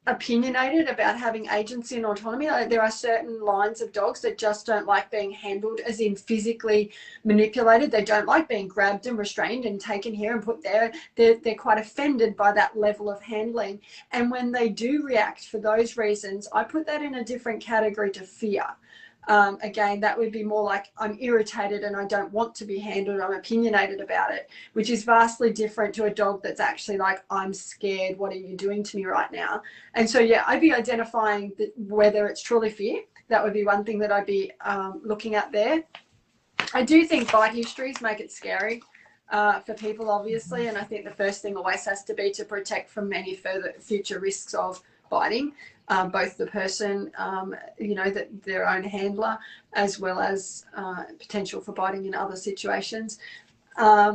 opinionated about having agency and autonomy. Like, there are certain lines of dogs that just don't like being handled, as in physically manipulated. They don't like being grabbed and restrained and taken here and put there. They're quite offended by that level of handling. And when they do react for those reasons, I put that in a different category to fear. Again, that would be more like, I'm irritated and I don't want to be handled, I'm opinionated about it, which is vastly different to a dog that's actually like, I'm scared, what are you doing to me right now? And so, yeah, I'd be identifying whether it's truly fear. That would be one thing that I'd be looking at there. I do think bite histories make it scary for people, obviously, and I think the first thing always has to be to protect from any further future risks of biting. Both the person, you know, their own handler, as well as potential for biting in other situations. I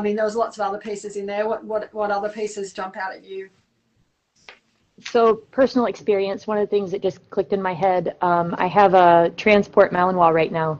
mean, there was lots of other pieces in there. What other pieces jump out at you? So personal experience, one of the things that just clicked in my head, I have a transport Malinois right now,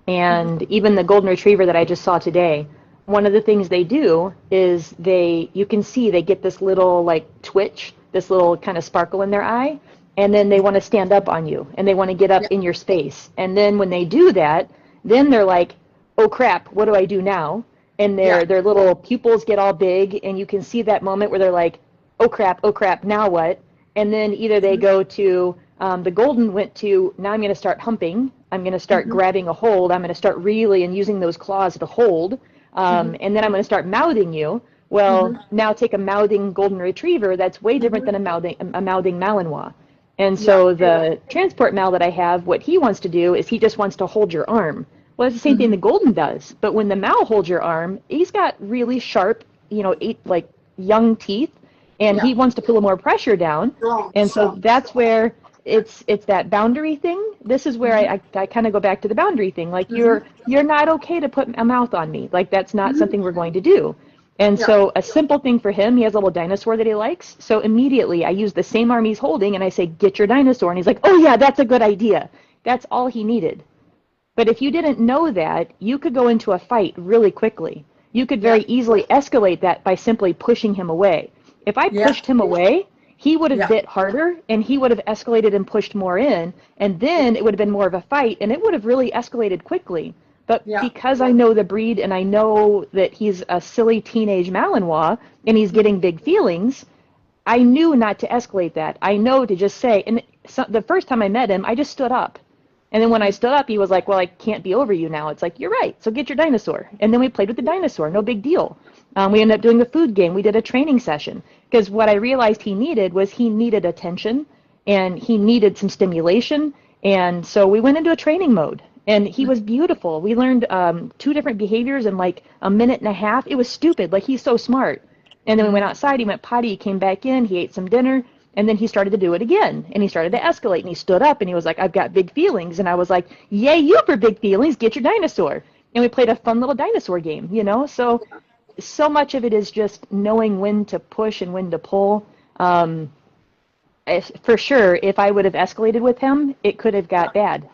and even the golden retriever that I just saw today, one of the things they do is you can see they get this little like twitch, this little kind of sparkle in their eye, and then they want to stand up on you and they want to get up in your space. And then when they do that, then they're like, oh crap, what do I do now? And their little pupils get all big, and you can see that moment where they're like, oh crap, now what? And then either they go to, the golden went to, now I'm going to start humping, I'm going to start grabbing a hold, I'm going to start really and using those claws to hold, and then I'm going to start mouthing you. Well, now take a mouthing golden retriever, that's way different than a mouthing Malinois. And so the transport Mal that I have, what he wants to do is he just wants to hold your arm. Well, it's the same thing the golden does. But when the Mal holds your arm, he's got really sharp, you know, like young teeth, and he wants to pull more pressure down. And so that's where it's that boundary thing. This is where I kind of go back to the boundary thing. Like, you're not okay to put a mouth on me. Like, that's not something we're going to do. And so a simple thing for him, he has a little dinosaur that he likes. So immediately I use the same arm he's holding and I say, get your dinosaur. And he's like, oh yeah, that's a good idea. That's all he needed. But if you didn't know that, you could go into a fight really quickly. You could very easily escalate that by simply pushing him away. If I pushed him away, he would have bit harder and he would have escalated and pushed more in. And then it would have been more of a fight and it would have really escalated quickly. But because I know the breed and I know that he's a silly teenage Malinois and he's getting big feelings, I knew not to escalate that. I know to just say, and so, the first time I met him, I just stood up. And then when I stood up, he was like, well, I can't be over you now. It's like, you're right, so get your dinosaur. And then we played with the dinosaur, no big deal. We ended up doing a food game. We did a training session. Because what I realized he needed was he needed attention and he needed some stimulation. And so we went into a training mode. And he was beautiful. We learned 2 different behaviors in like a minute and a half. It was stupid. Like, he's so smart. And then we went outside. He went potty. He came back in. He ate some dinner. And then he started to do it again. And he started to escalate. And he stood up and he was like, I've got big feelings. And I was like, yay, you for big feelings. Get your dinosaur. And we played a fun little dinosaur game, you know. So much of it is just knowing when to push and when to pull. For sure, if I would have escalated with him, it could have got bad.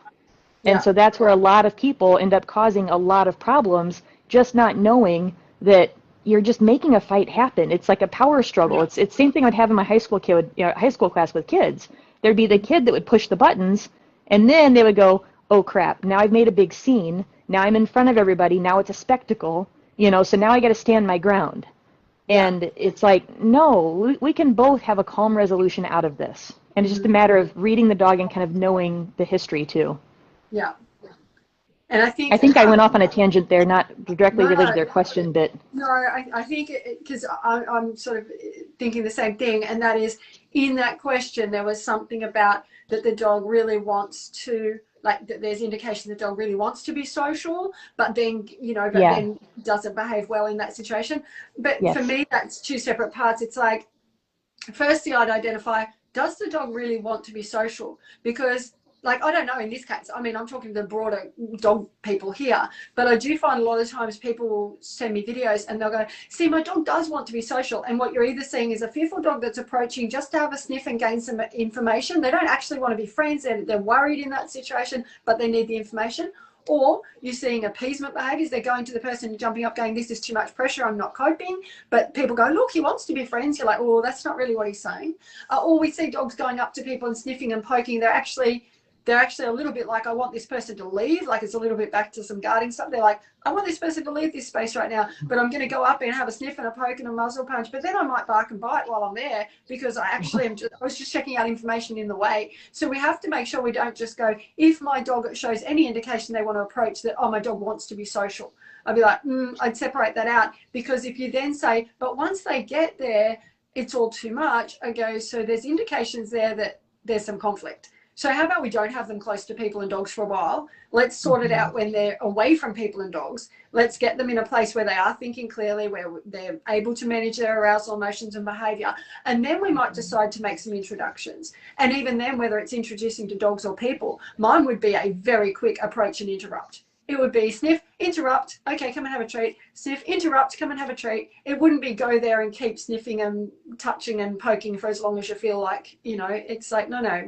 And so that's where a lot of people end up causing a lot of problems, just not knowing that you're just making a fight happen. It's like a power struggle. It's the same thing I'd have in my high school class with kids. There'd be the kid that would push the buttons, and then they would go, oh crap, now I've made a big scene. Now I'm in front of everybody. Now it's a spectacle, you know, so now I got to stand my ground. And it's like, no, we can both have a calm resolution out of this. And it's just a matter of reading the dog and kind of knowing the history too. Yeah. And I I think think I went off on a tangent there, not directly no, related to their question, but no, I think because I'm sort of thinking the same thing, and that is in that question there was something about that the dog really wants to, like that there's indication the dog really wants to be social, but then but yeah, then doesn't behave well in that situation. But for yes. me, that's two separate parts. It's like, firstly, I'd identify, does the dog really want to be social? Because, like, I don't know in this case, I mean, I'm talking to the broader dog people here, but I do find a lot of times people will send me videos and they'll go, see, my dog does want to be social. And what you're either seeing is a fearful dog that's approaching just to have a sniff and gain some information. They don't actually want to be friends. They're worried in that situation, but they need the information. Or you're seeing appeasement behaviors. They're going to the person and jumping up going, this is too much pressure, I'm not coping. But people go, look, he wants to be friends. You're like, oh, that's not really what he's saying. Or we see dogs going up to people and sniffing and poking. They're actually a little bit like, I want this person to leave. Like, it's a little bit back to some guarding stuff. They're like, I want this person to leave this space right now, but I'm going to go up and have a sniff and a poke and a muzzle punch. But then I might bark and bite while I'm there because I was just checking out information in the way. So we have to make sure we don't just go, if my dog shows any indication they want to approach that, oh, my dog wants to be social, I'd be like, I'd separate that out. Because if you then say, but once they get there, it's all too much, I go, so there's indications there that there's some conflict. So how about we don't have them close to people and dogs for a while? Let's sort it out when they're away from people and dogs. Let's get them in a place where they are thinking clearly, where they're able to manage their arousal, emotions and behaviour. And then we might decide to make some introductions. And even then, whether it's introducing to dogs or people, mine would be a very quick approach and interrupt. It would be sniff, interrupt, okay, come and have a treat. Sniff, interrupt, come and have a treat. It wouldn't be go there and keep sniffing and touching and poking for as long as you feel like, it's like, no,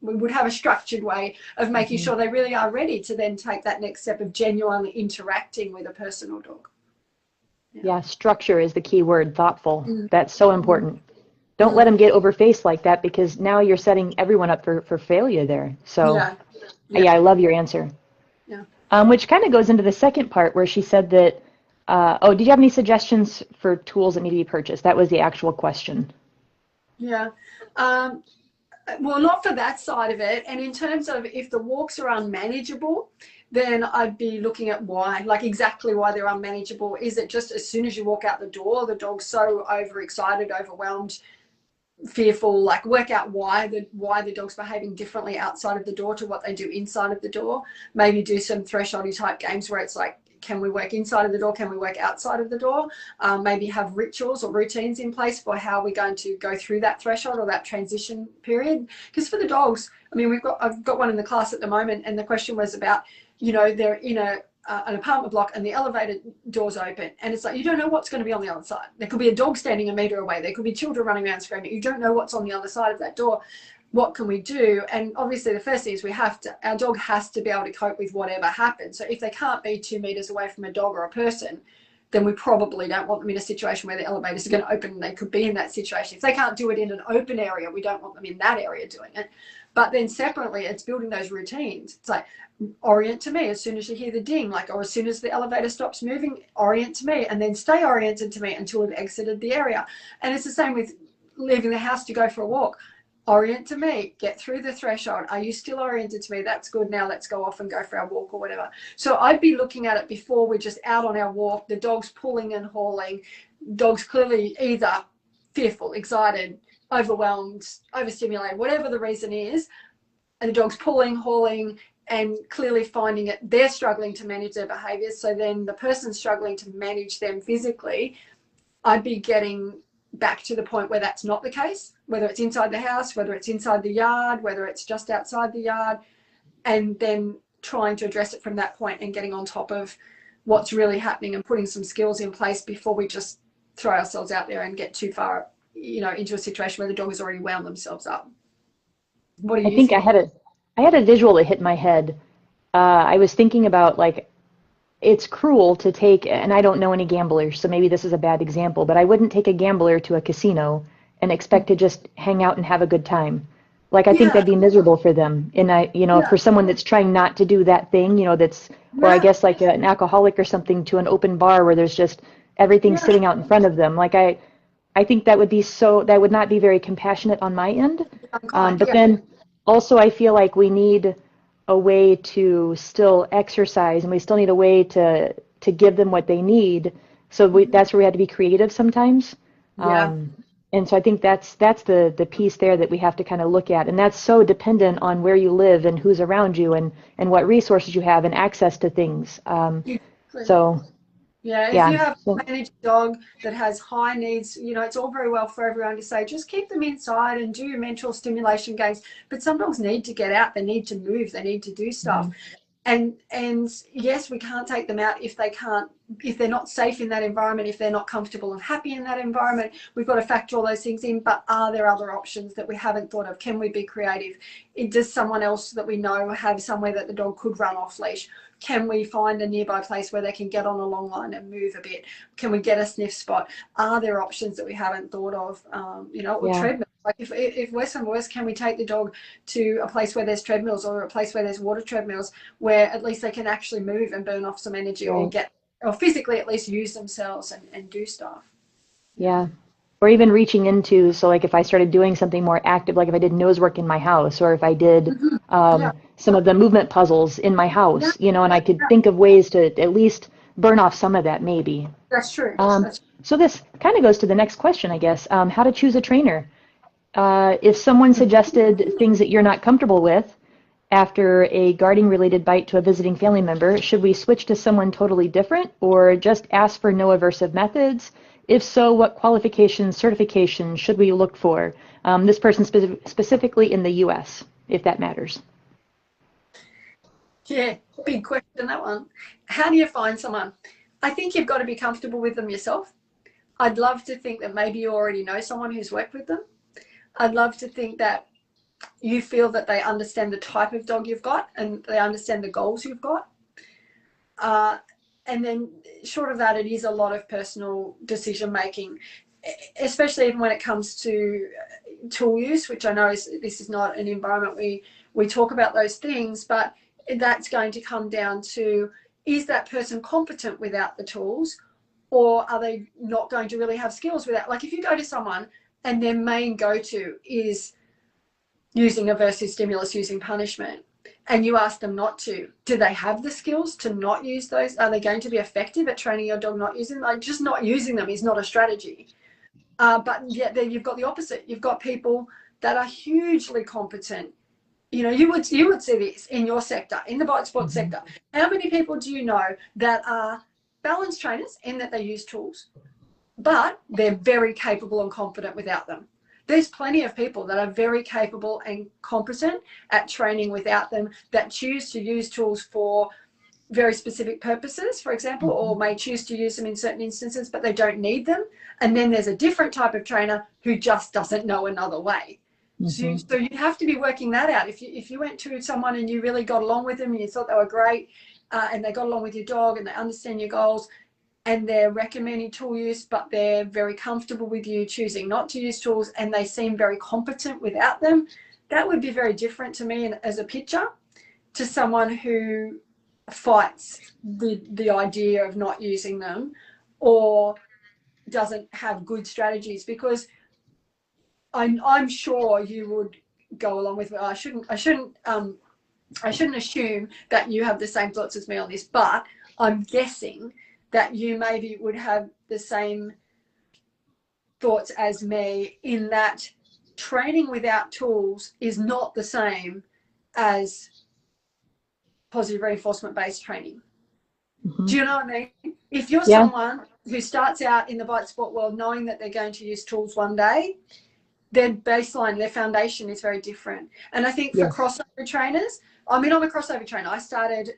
we would have a structured way of making sure they really are ready to then take that next step of genuinely interacting with a person or dog. Yeah, structure is the key word, thoughtful. That's so important. Don't let them get overfaced like that, because now you're setting everyone up for failure there. So yeah, I love your answer. Yeah. Which kind of goes into the second part where she said that, did you have any suggestions for tools that need to be purchased? That was the actual question. Yeah. Well, not for that side of it. And in terms of if the walks are unmanageable, then I'd be looking at why, like exactly why they're unmanageable. Is it just as soon as you walk out the door, the dog's so overexcited, overwhelmed, fearful? Like, work out why the dog's behaving differently outside of the door to what they do inside of the door. Maybe do some thresholdy type games where it's like, can we work inside of the door? Can we work outside of the door? Maybe have rituals or routines in place for how we're going to go through that threshold or that transition period. Because for the dogs, I mean, I've got one in the class at the moment, and the question was about, they're in an apartment block and the elevator door's open, and it's like, you don't know what's going to be on the other side. There could be a dog standing a meter away. There could be children running around screaming. You don't know what's on the other side of that door. What can we do? And obviously the first thing is our dog has to be able to cope with whatever happens. So if they can't be 2 meters away from a dog or a person, then we probably don't want them in a situation where the elevators are going to open and they could be in that situation. If they can't do it in an open area, we don't want them in that area doing it. But then separately, it's building those routines. It's like, orient to me as soon as you hear the ding, or as soon as the elevator stops moving, orient to me, and then stay oriented to me until we've exited the area. And it's the same with leaving the house to go for a walk. Orient to me, get through the threshold. Are you still oriented to me? That's good. Now let's go off and go for our walk or whatever. So I'd be looking at it before we're just out on our walk, the dog's pulling and hauling, dog's clearly either fearful, excited, overwhelmed, overstimulated, whatever the reason is, and the dog's pulling, hauling, and clearly finding it, they're struggling to manage their behaviors. So then the person's struggling to manage them physically. I'd be getting back to the point where that's not the case, whether it's inside the house, whether it's inside the yard, whether it's just outside the yard, and then trying to address it from that point and getting on top of what's really happening and putting some skills in place before we just throw ourselves out there and get too far, into a situation where the dog has already wound themselves up. What do you think? I had a visual that hit my head. I was thinking about, like, it's cruel to take, and I don't know any gamblers, so maybe this is a bad example, but I wouldn't take a gambler to a casino and expect to just hang out and have a good time. Like, I think that'd be miserable for them. And for someone that's trying not to do that thing, or I guess like an alcoholic or something, to an open bar where there's just everything sitting out in front of them. Like, I think that would not be very compassionate on my end. But then also I feel like we need a way to still exercise, and we still need a way to give them what they need. So that's where we have to be creative sometimes. Yeah. And so I think that's the piece there that we have to kind of look at, and that's so dependent on where you live and who's around you and what resources you have and access to things. Exactly. So Yeah, if yeah. you have So, a managed dog that has high needs, you know, it's all very well for everyone to say, just keep them inside and do your mental stimulation games. But some dogs need to get out, they need to move, they need to do stuff. And yes, we can't take them out if they're not safe in that environment, if they're not comfortable and happy in that environment. We've got to factor all those things in. But are there other options that we haven't thought of? Can we be creative? Does someone else that we know have somewhere that the dog could run off leash? Can we find a nearby place where they can get on a long line and move a bit? Can we get a sniff spot? Are there options that we haven't thought of? Or treadmill. Like if worse and worse, can we take the dog to a place where there's treadmills or a place where there's water treadmills, where at least they can actually move and burn off some energy, or physically at least use themselves and do stuff. Yeah. Or even reaching into, so like if I started doing something more active, like if I did nose work in my house, or if I did some of the movement puzzles in my house, and I could think of ways to at least burn off some of that maybe. That's true. So this kind of goes to the next question, I guess. How to choose a trainer. If someone suggested things that you're not comfortable with after a guarding-related bite to a visiting family member, should we switch to someone totally different or just ask for no aversive methods? If so, what qualifications, certifications should we look for? This person specifically in the U.S., if that matters. Yeah, big question, that one. How do you find someone? I think you've got to be comfortable with them yourself. I'd love to think that maybe you already know someone who's worked with them. I'd love to think that you feel that they understand the type of dog you've got and they understand the goals you've got. And then short of that, it is a lot of personal decision making, especially even when it comes to tool use, which I know this is not an environment we talk about those things, but that's going to come down to, is that person competent without the tools, or are they not going to really have skills without? Like if you go to someone and their main go-to is using aversive stimulus, using punishment, and you ask them not to, do they have the skills to not use those? Are they going to be effective at training your dog not using them? Like just not using them is not a strategy. But yet then you've got the opposite. You've got people that are hugely competent. You would see this in your sector, in the bite sport sector. How many people do you know that are balance trainers in that they use tools, but they're very capable and confident without them? There's plenty of people that are very capable and competent at training without them, that choose to use tools for very specific purposes, for example, or may choose to use them in certain instances, but they don't need them. And then there's a different type of trainer who just doesn't know another way. So you have to be working that out. If you went to someone and you really got along with them and you thought they were great, and they got along with your dog and they understand your goals, and they're recommending tool use, but they're very comfortable with you choosing not to use tools, and they seem very competent without them, that would be very different to me as a pitcher to someone who fights the idea of not using them or doesn't have good strategies. Because I'm sure you would go along with me. I shouldn't assume that you have the same thoughts as me on this, but I'm guessing that you maybe would have the same thoughts as me, in that training without tools is not the same as positive reinforcement based training. Do you know what I mean? If you're someone who starts out in the bite sport world knowing that they're going to use tools one day, their baseline, their foundation is very different. And I think for crossover trainers, I'm a crossover trainer. I started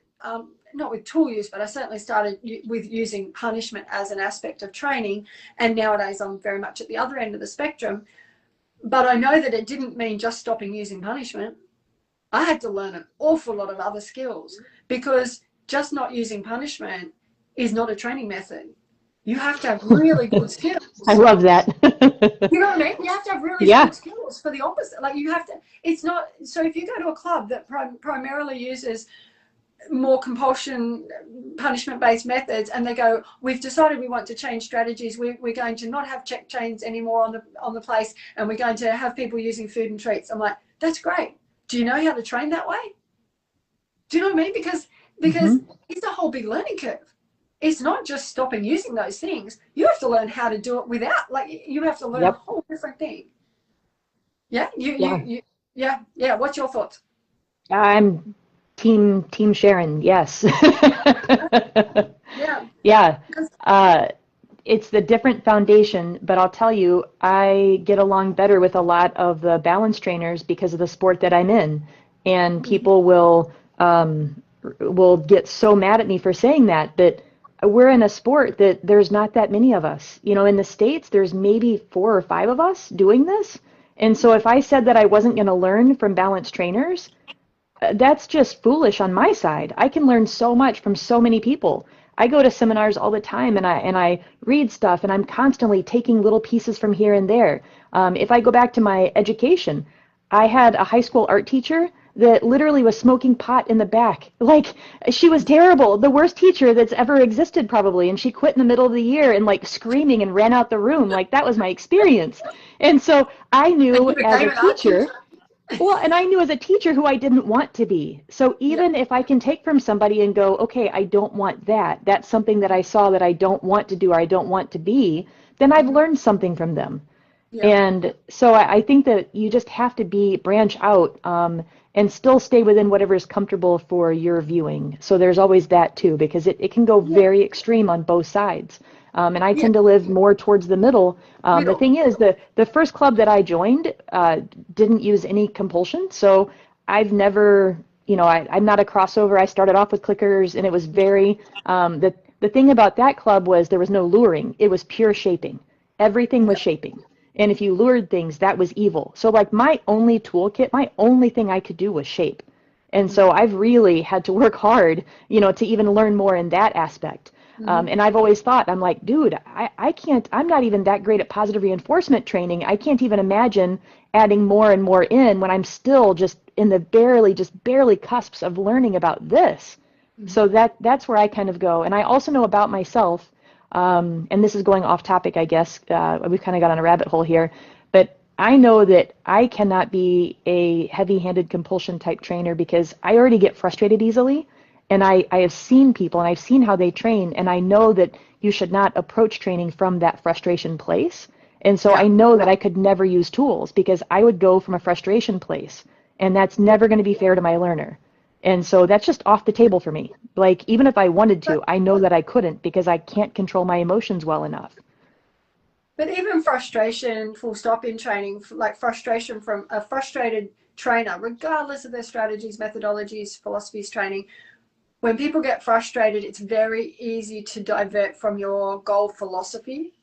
not with tool use, but I certainly started with using punishment as an aspect of training. And nowadays I'm very much at the other end of the spectrum. But I know that it didn't mean just stopping using punishment. I had to learn an awful lot of other skills, because just not using punishment is not a training method. You have to have really good skills. I love that. You know what I mean? You have to have really good skills for the opposite. Like you have to, it's not, so if you go to a club that primarily uses more compulsion, punishment-based methods, and they go, we've decided we want to change strategies, we're going to not have check chains anymore on the place, and we're going to have people using food and treats. I'm like, that's great. Do you know how to train that way? Do you know what I mean? Because it's a whole big learning curve. It's not just stopping using those things. You have to learn how to do it without, like, you have to learn a whole different thing. Yeah. Yeah. What's your thoughts? I'm team Sharon. Yes. Yeah. Yeah. It's the different foundation, but I'll tell you, I get along better with a lot of the balance trainers because of the sport that I'm in. And people will get so mad at me for saying that, but we're in a sport that there's not that many of us. You know, in the States, there's maybe 4 or 5 of us doing this. And so if I said that I wasn't going to learn from balance trainers, that's just foolish on my side. I can learn so much from so many people. I go to seminars all the time and I read stuff and I'm constantly taking little pieces from here and there. If I go back to my education, I had a high school art teacher that literally was smoking pot in the back. Like, she was terrible, the worst teacher that's ever existed probably, and she quit in the middle of the year and like screaming and ran out the room. Like, that was my experience. And so I And knew you as became a an art teacher, teacher. well, and I knew as a teacher who I didn't want to be. So Yeah. even if I can take from somebody and go, okay, I don't want that, that's something that I saw that I don't want to do or I don't want to be, then I've learned something from them. Yeah. And so I think that you just have to branch out and still stay within whatever is comfortable for your viewing. So there's always that too, because it can go Yeah. very extreme on both sides. And I Yeah. tend to live more towards the middle. The Middle. thing is, the first club that I joined didn't use any compulsion. So I've never, I'm not a crossover. I started off with clickers, and it was very, the thing about that club was there was no luring. It was pure shaping. Everything was Yeah. shaping. And if you lured things, that was evil. So like my only toolkit, my only thing I could do was shape. And so I've really had to work hard, to even learn more in that aspect. And I've always thought, I'm like, dude, I can't, I'm not even that great at positive reinforcement training. I can't even imagine adding more and more in when I'm still just in the barely cusps of learning about this. So that's where I kind of go. And I also know about myself, and this is going off topic, I guess. We've kind of got on a rabbit hole here, but I know that I cannot be a heavy-handed compulsion type trainer because I already get frustrated easily. And I have seen people and I've seen how they train, and I know that you should not approach training from that frustration place. And so Yeah. I know that I could never use tools because I would go from a frustration place, and that's never going to be fair to my learner. And so that's just off the table for me. Like, even if I wanted But to, I know that I couldn't because I can't control my emotions well enough. but even frustration, full stop, in training, like frustration from a frustrated trainer, regardless of their strategies, methodologies, philosophies, training, when people get frustrated, it's very easy to divert from your goal philosophy,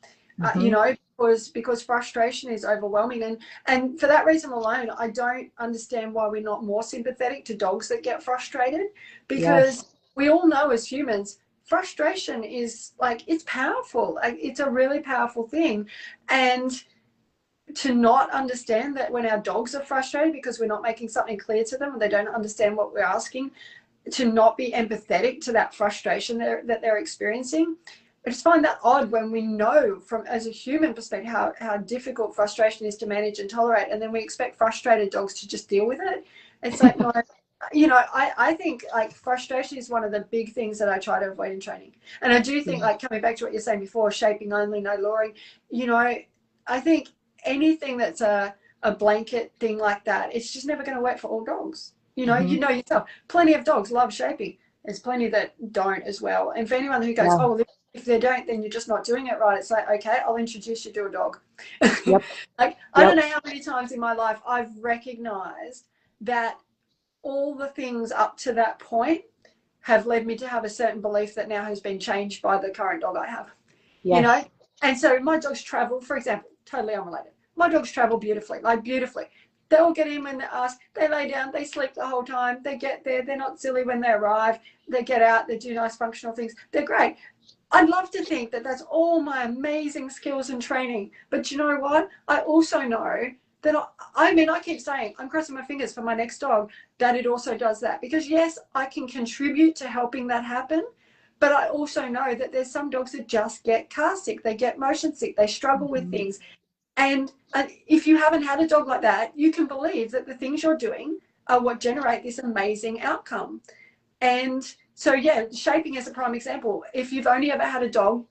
Hmm. because frustration is overwhelming. And for that reason alone, I don't understand why we're not more sympathetic to dogs that get frustrated, because Yes. we all know as humans, frustration is like, it's powerful. Like, it's a really powerful thing. And to not understand that when our dogs are frustrated because we're not making something clear to them and they don't understand what we're asking, to not be empathetic to that frustration that they're experiencing. I just find that odd when we know from as a human perspective how difficult frustration is to manage and tolerate, and then we expect frustrated dogs to just deal with it. It's like, no, I think like frustration is one of the big things that I try to avoid in training. And I do think, Yeah. like, coming back to what you're saying before, shaping only, no luring, you know, I think anything that's a blanket thing like that, it's just never going to work for all dogs. Hmm. You know yourself. Plenty of dogs love shaping. There's plenty that don't as well. And for anyone who goes, Yeah. oh, well, if they don't, then you're just not doing it right. It's like, okay, I'll introduce you to a dog. Yep. Like, I don't Yep. know how many times in my life I've recognized that all the things up to that point have led me to have a certain belief that now has been changed by the current dog I have, you know? Yes. And so my dogs travel, for example, totally unrelated. My dogs travel beautifully, like beautifully. They all get in when they're asked, they lay down, they sleep the whole time, they get there, they're not silly when they arrive, they get out, they do nice functional things. They're great. I'd love to think that that's all my amazing skills and training. But you know what? I also know that I keep saying, I'm crossing my fingers for my next dog, that it also does that. Because yes, I can contribute to helping that happen. But I also know that there's some dogs that just get car sick, they get motion sick, they struggle with Hmm. things. And if you haven't had a dog like that, you can believe that the things you're doing are what generate this amazing outcome. And so, yeah, shaping is a prime example. If you've only ever had a dog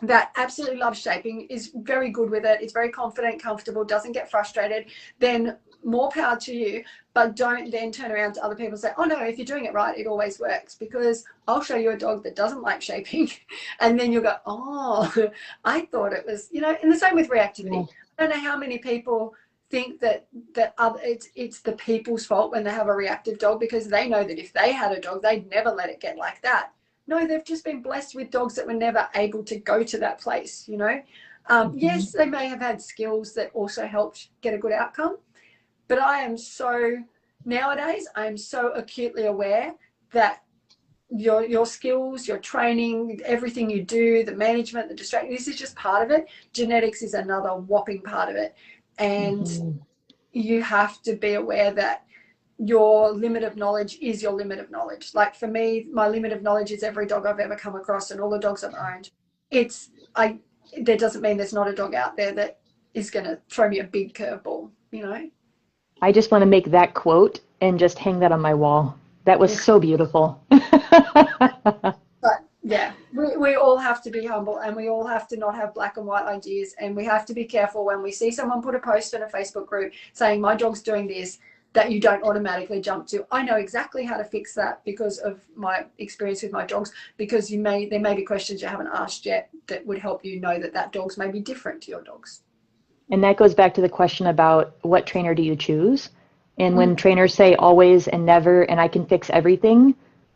that absolutely loves shaping, is very good with it, it's very confident, comfortable, doesn't get frustrated, then more power to you. But don't then turn around to other people and say, oh no, if you're doing it right, it always works. Because I'll show you a dog that doesn't like shaping, and then you'll go, oh, I thought it was, you know. And the same with reactivity. I don't know how many people think that it's the people's fault when they have a reactive dog, because they know that if they had a dog, they'd never let it get like that. No, they've just been blessed with dogs that were never able to go to that place, you know. Yes, they may have had skills that also helped get a good outcome, but nowadays I am so acutely aware that your skills, your training, everything you do, the management, the distraction, this is just part of it. Genetics is another whopping part of it. And you have to be aware that your limit of knowledge is your limit of knowledge. Like for me, my limit of knowledge is every dog I've ever come across and all the dogs I've owned. That doesn't mean there's not a dog out there that is going to throw me a big curveball, you know. I just want to make that quote and just hang that on my wall. That was so beautiful. But yeah, we all have to be humble, and we all have to not have black and white ideas, and we have to be careful when we see someone put a post in a Facebook group saying my dog's doing this, that you don't automatically jump to, I know exactly how to fix that because of my experience with my dogs, because there may be questions you haven't asked yet that would help you know that dog's may be different to your dogs. And that goes back to the question about what trainer do you choose? And when trainers say always and never and I can fix everything,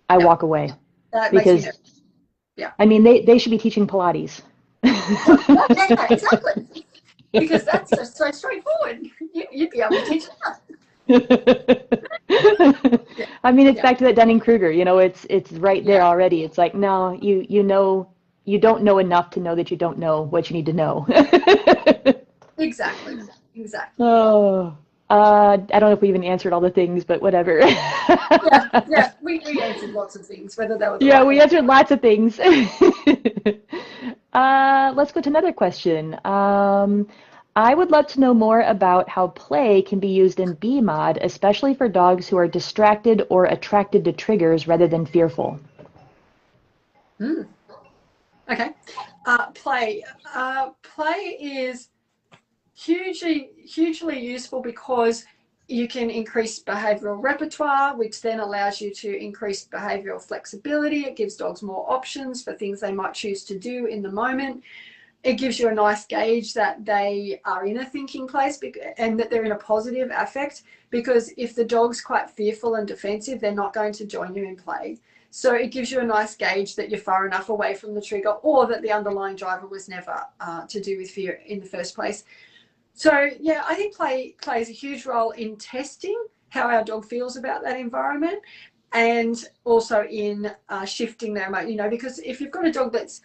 I walk away. That makes me nervous. Yeah. I mean, they should be teaching Pilates. Yeah, exactly. Because that's just so straightforward. You'd be able to teach that. I mean, it's back to that Dunning-Kruger, you know, it's right there already. It's like, no, you know, you don't know enough to know that you don't know what you need to know. Exactly. Oh, I don't know if we even answered all the things, but whatever. yeah, we answered lots of things, whether that was we answered lots of things. Let's go to another question. I would love to know more about how play can be used in B-Mod, especially for dogs who are distracted or attracted to triggers rather than fearful. Okay. Play is hugely useful because you can increase behavioral repertoire, which then allows you to increase behavioral flexibility. It gives dogs more options for things they might choose to do in the moment. It gives you a nice gauge that they are in a thinking place and that they're in a positive affect, because if the dog's quite fearful and defensive, they're not going to join you in play. So it gives you a nice gauge that you're far enough away from the trigger, or that the underlying driver was never to do with fear in the first place. So yeah, I think play plays a huge role in testing how our dog feels about that environment, and also in shifting their emotion, you know, because if you've got a dog that's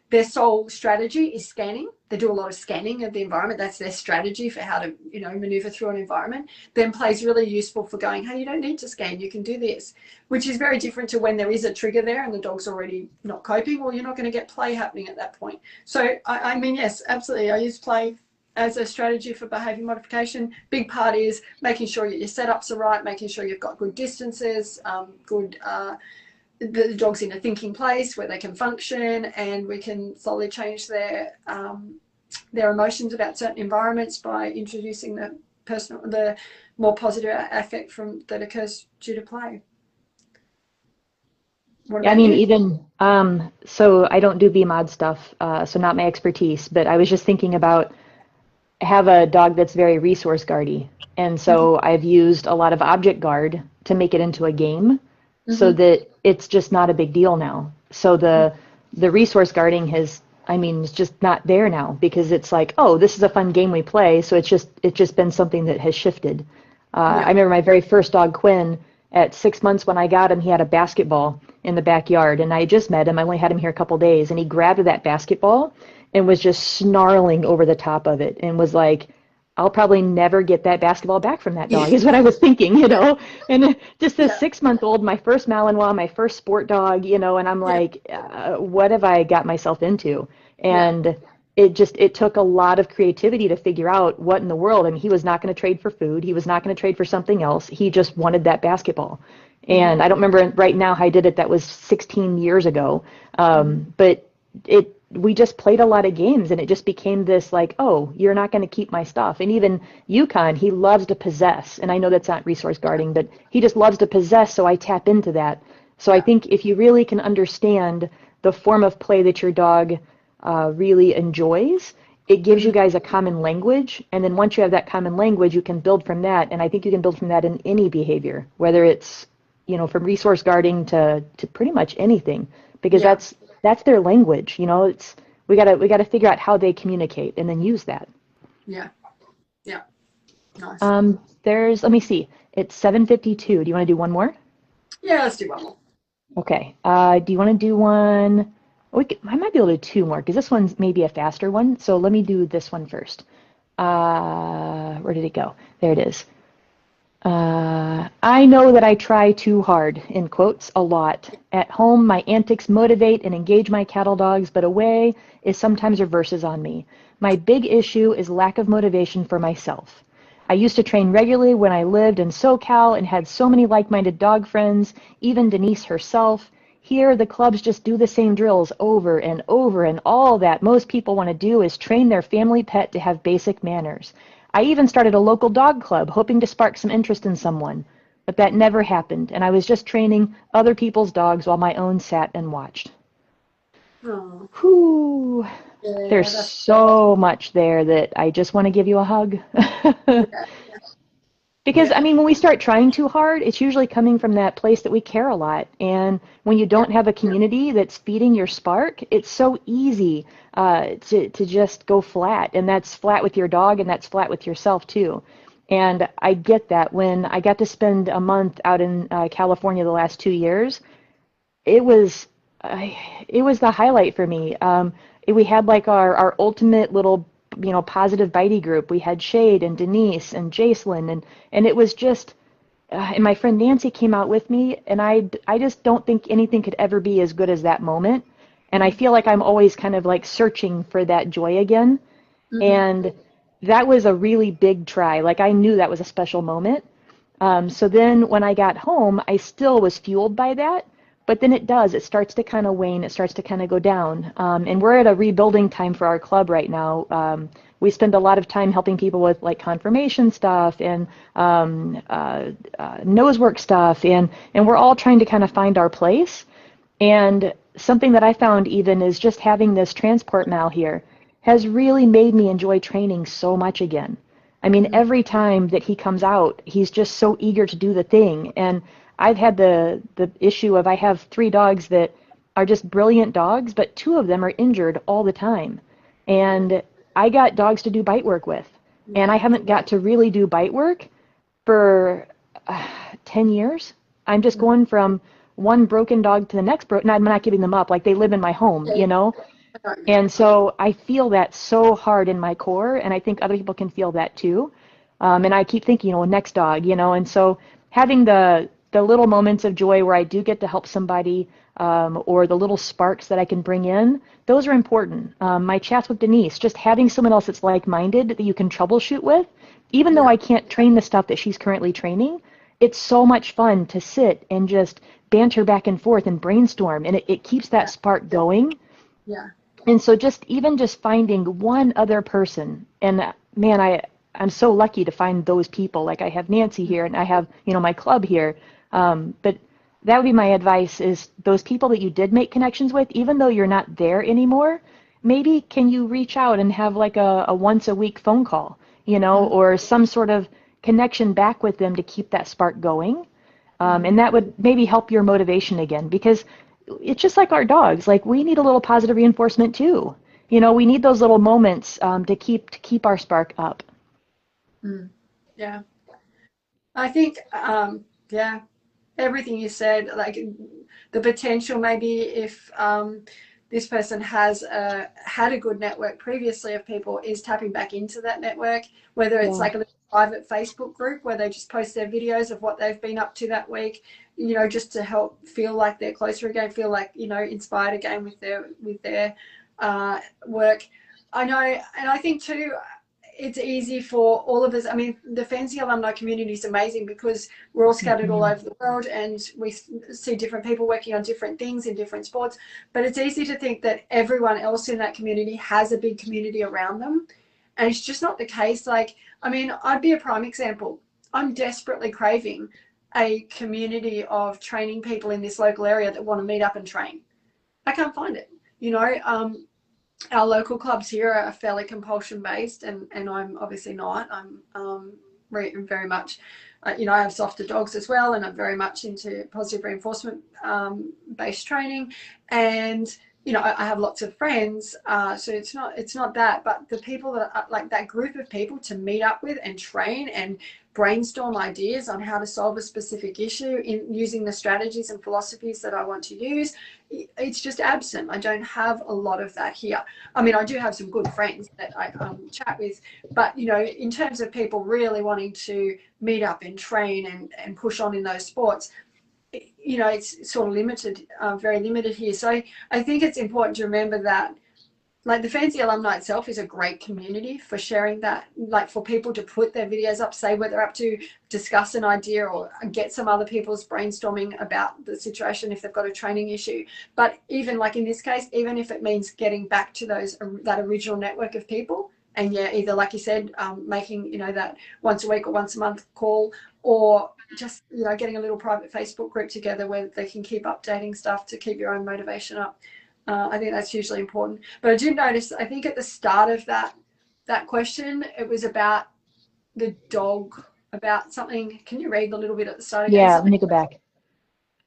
their sole strategy is scanning, they do a lot of scanning of the environment, that's their strategy for how to, you know, maneuver through an environment, then play is really useful for going, hey, you don't need to scan, you can do this, which is very different to when there is a trigger there and the dog's already not coping. Well, you're not going to get play happening at that point. So I mean, yes, absolutely, I use play as a strategy for behaviour modification. Big part is making sure your setups are right, making sure you've got good distances, the dog's in a thinking place where they can function, and we can slowly change their emotions about certain environments by introducing the more positive affect that occurs due to play. I mean, even so I don't do BMOD stuff, so not my expertise, but I was just thinking about, I have a dog that's very resource guardy, and so I've used a lot of object guard to make it into a game, so that it's just not a big deal now. So the resource guarding it's just not there now, because it's like, oh, this is a fun game we play, so it's just been something that has shifted. I remember my very first dog, Quinn, at 6 months when I got him, he had a basketball in the backyard, and I just met him. I only had him here a couple days, and he grabbed that basketball and was just snarling over the top of it and was like, I'll probably never get that basketball back from that dog, is what I was thinking, you know. And just a 6-month-old, my first Malinois, my first sport dog, you know, and I'm like, what have I got myself into? And it took a lot of creativity to figure out what in the world. I mean, he was not going to trade for food. He was not going to trade for something else. He just wanted that basketball. And I don't remember right now how I did it. That was 16 years ago. But we just played a lot of games, and it just became this like, oh, you're not going to keep my stuff. And even Yukon, he loves to possess. And I know that's not resource guarding, but he just loves to possess, so I tap into that. So I think if you really can understand the form of play that your dog really enjoys, it gives you guys a common language. And then once you have that common language, you can build from that. And I think you can build from that in any behavior, whether it's, you know, from resource guarding to pretty much anything, because that's their language. You know, it's we gotta figure out how they communicate and then use that. Yeah. Nice. Let me see. It's 7:52. Do you want to do one more? Yeah, let's do one more. Okay. Do you want to do one? I might be able to do two more because this one's maybe a faster one. So let me do this one first. Where did it go? There it is. I know that I try too hard, in quotes, a lot. At home, my antics motivate and engage my cattle dogs, but away it sometimes reverses on me. My big issue is lack of motivation for myself. I used to train regularly when I lived in SoCal and had so many like-minded dog friends, even Denise herself. Here, the clubs just do the same drills over and over, and all that most people want to do is train their family pet to have basic manners. I even started a local dog club, hoping to spark some interest in someone. But that never happened, and I was just training other people's dogs while my own sat and watched. Oh. Whew. Yeah, There's so much there that I just want to give you a hug. Because, I mean, when we start trying too hard, it's usually coming from that place that we care a lot. And when you don't have a community that's feeding your spark, it's so easy to just go flat. And that's flat with your dog, and that's flat with yourself, too. And I get that. When I got to spend a month out in California the last 2 years, it was the highlight for me. We had like our ultimate little, you know, positive bitey group. We had Shade and Denise and Jacelyn, and it was just, and my friend Nancy came out with me, and I just don't think anything could ever be as good as that moment. And I feel like I'm always kind of like searching for that joy again. And that was a really big try. Like I knew that was a special moment. So then when I got home, I still was fueled by that. But then it starts to kind of wane, it starts to kind of go down. And we're at a rebuilding time for our club right now. We spend a lot of time helping people with like confirmation stuff and nose work stuff, and we're all trying to kind of find our place. And something that I found even is just having this transport mal here has really made me enjoy training so much again. I mean, every time that he comes out, he's just so eager to do the thing. And I've had the issue of I have 3 dogs that are just brilliant dogs, but 2 of them are injured all the time. And I got dogs to do bite work with. And I haven't got to really do bite work for 10 years. I'm just going from one broken dog to the next broken. I'm not giving them up. Like they live in my home, you know? And so I feel that so hard in my core, and I think other people can feel that too. And I keep thinking, you know, next dog, you know, and so having the little moments of joy where I do get to help somebody, or the little sparks that I can bring in, those are important. My chats with Denise, just having someone else that's like-minded that you can troubleshoot with, even though I can't train the stuff that she's currently training, it's so much fun to sit and just banter back and forth and brainstorm, and it keeps that spark going. Yeah. And so just finding one other person, and man, I'm so lucky to find those people. Like I have Nancy here, and I have, you know, my club here. But that would be my advice, is those people that you did make connections with, even though you're not there anymore, maybe can you reach out and have like a once a week phone call, you know, or some sort of connection back with them to keep that spark going. And that would maybe help your motivation again, because it's just like our dogs. Like we need a little positive reinforcement too. You know, we need those little moments to keep our spark up. Yeah. I think, yeah, everything you said, like the potential maybe if this person has had a good network previously of people, is tapping back into that network, whether it's like a little private Facebook group where they just post their videos of what they've been up to that week, you know, just to help feel like they're closer again, feel like, you know, inspired again with their work. I know, and I think too, it's easy for all of us. I mean, the Fancy alumni community is amazing because we're all scattered all over the world and we see different people working on different things in different sports. But it's easy to think that everyone else in that community has a big community around them. And it's just not the case. Like, I mean, I'd be a prime example. I'm desperately craving a community of training people in this local area that want to meet up and train. I can't find it. You know, our local clubs here are fairly compulsion based, and I'm obviously not. I'm very much, you know, I have softer dogs as well, and I'm very much into positive reinforcement based training. And you know, I have lots of friends, so it's not that, but the people that are, like that group of people to meet up with and train and brainstorm ideas on how to solve a specific issue in using the strategies and philosophies that I want to use, it's just absent. I don't have a lot of that here. I mean, I do have some good friends that I chat with, but you know, in terms of people really wanting to meet up and train and push on in those sports, you know, it's sort of limited, very limited here. So I think it's important to remember that, like, the Fancy alumni itself is a great community for sharing that, like for people to put their videos up, say what they're up to, discuss an idea, or get some other people's brainstorming about the situation if they've got a training issue. But even like in this case, even if it means getting back to that original network of people, and yeah, either like you said, making, you know, that once a week or once a month call, or just, you know, getting a little private Facebook group together where they can keep updating stuff to keep your own motivation up. I think that's hugely important. But I did notice, I think at the start of that question, it was about the dog, about something. Can you read a little bit at the start again? Yeah, let me go back.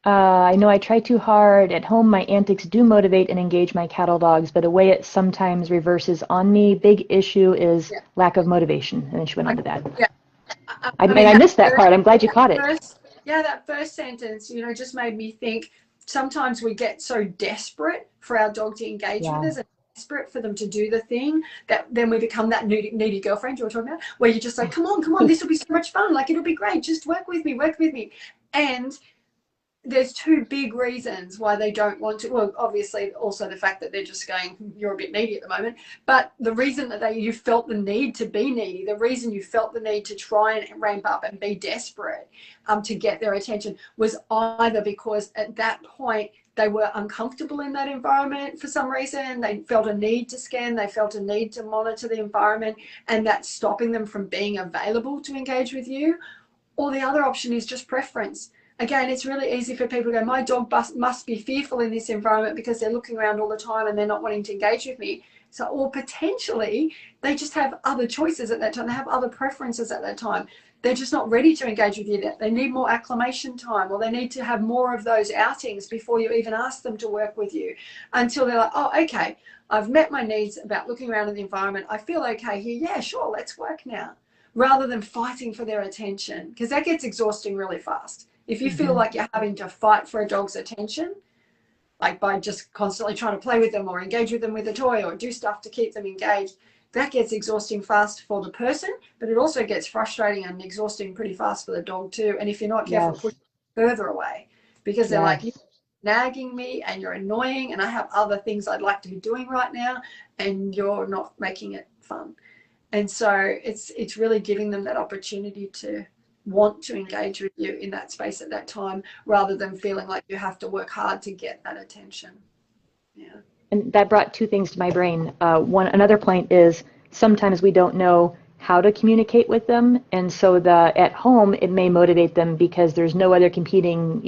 I know I try too hard. At home, my antics do motivate and engage my cattle dogs, but a way it sometimes reverses on me. Big issue is lack of motivation. And then she went on to that. Yeah. I mean, I missed that part. I'm glad you caught it. That first sentence, you know, just made me think sometimes we get so desperate for our dog to engage with us and desperate for them to do the thing that then we become that needy girlfriend you were talking about, where you're just like, come on, this will be so much fun. Like, it'll be great. Just work with me. And there's two big reasons why they don't want to. Well, obviously also the fact that they're just going, you're a bit needy at the moment, but the reason that you felt the need to be needy, the reason you felt the need to try and ramp up and be desperate to get their attention, was either because at that point they were uncomfortable in that environment for some reason, they felt a need to scan, they felt a need to monitor the environment, and that's stopping them from being available to engage with you. Or the other option is just preference. Again, it's really easy for people to go, my dog must be fearful in this environment because they're looking around all the time and they're not wanting to engage with me. So, or potentially they just have other choices at that time. They have other preferences at that time. They're just not ready to engage with you. They need more acclimation time, or they need to have more of those outings before you even ask them to work with you, until they're like, oh, okay, I've met my needs about looking around in the environment. I feel okay here. Yeah, sure, let's work now. Rather than fighting for their attention, because that gets exhausting really fast. If you feel like you're having to fight for a dog's attention, like by just constantly trying to play with them or engage with them with a toy or do stuff to keep them engaged, that gets exhausting fast for the person, but it also gets frustrating and exhausting pretty fast for the dog too. And if you're not careful, push further away, because they're like, you're nagging me and you're annoying and I have other things I'd like to be doing right now and you're not making it fun. And so it's really giving them that opportunity to want to engage with you in that space at that time, rather than feeling like you have to work hard to get that attention. Yeah. And that brought two things to my brain. Another point is sometimes we don't know how to communicate with them, and so at home it may motivate them because there's no other competing,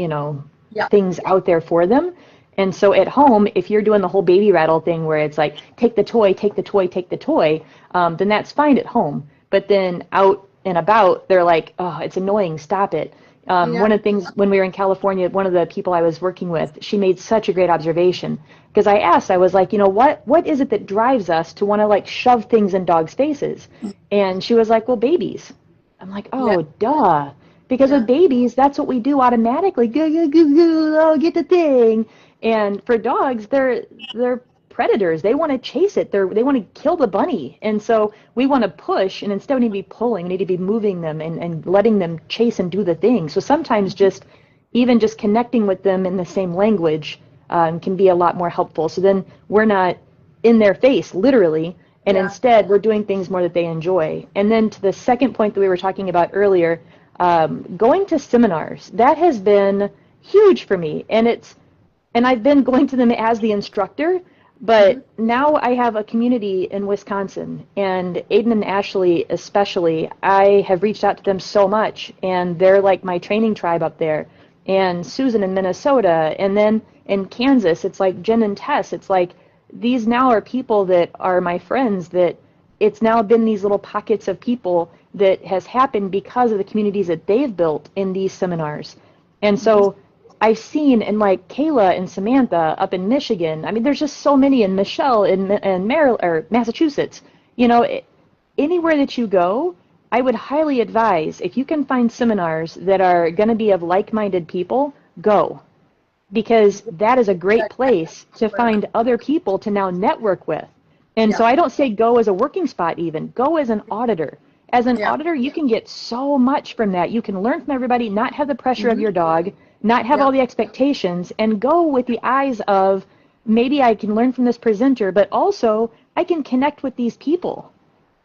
things out there for them. And so at home, if you're doing the whole baby rattle thing where it's like, take the toy, then that's fine at home. But then out and about, they're like, oh, it's annoying, stop it. One of the things when we were in California, one of the people I was working with, she made such a great observation, because I was like, what is it that drives us to want to like shove things in dogs' faces? And she was like, well, babies. I'm like, oh, duh. Because with babies, that's what we do automatically. Go, go, go, go, oh, get the thing. And for dogs, they're predators. They want to chase it. They want to kill the bunny. And so we want to push, and instead we need to be pulling. We need to be moving them and letting them chase and do the thing. So sometimes even just connecting with them in the same language can be a lot more helpful. So then we're not in their face, literally, And instead, we're doing things more that they enjoy. And then to the second point that we were talking about earlier, going to seminars, that has been huge for me. And I've been going to them as the instructor, but now I have a community in Wisconsin, and Aiden and Ashley especially, I have reached out to them so much, and they're like my training tribe up there. And Susan in Minnesota, and then in Kansas, it's like Jen and Tess. It's like these now are people that are my friends, that it's now been these little pockets of people that has happened because of the communities that they've built in these seminars. And so I've seen in like Kayla and Samantha up in Michigan. I mean, there's just so many, and Michelle in Maryland or Massachusetts. You know, anywhere that you go, I would highly advise, if you can find seminars that are going to be of like-minded people, go. Because that is a great place to find other people to now network with. And so I don't say go as a working spot even. Go as an auditor. As an auditor, you can get so much from that. You can learn from everybody, not have the pressure of your dog, not have all the expectations, and go with the eyes of, maybe I can learn from this presenter, but also I can connect with these people.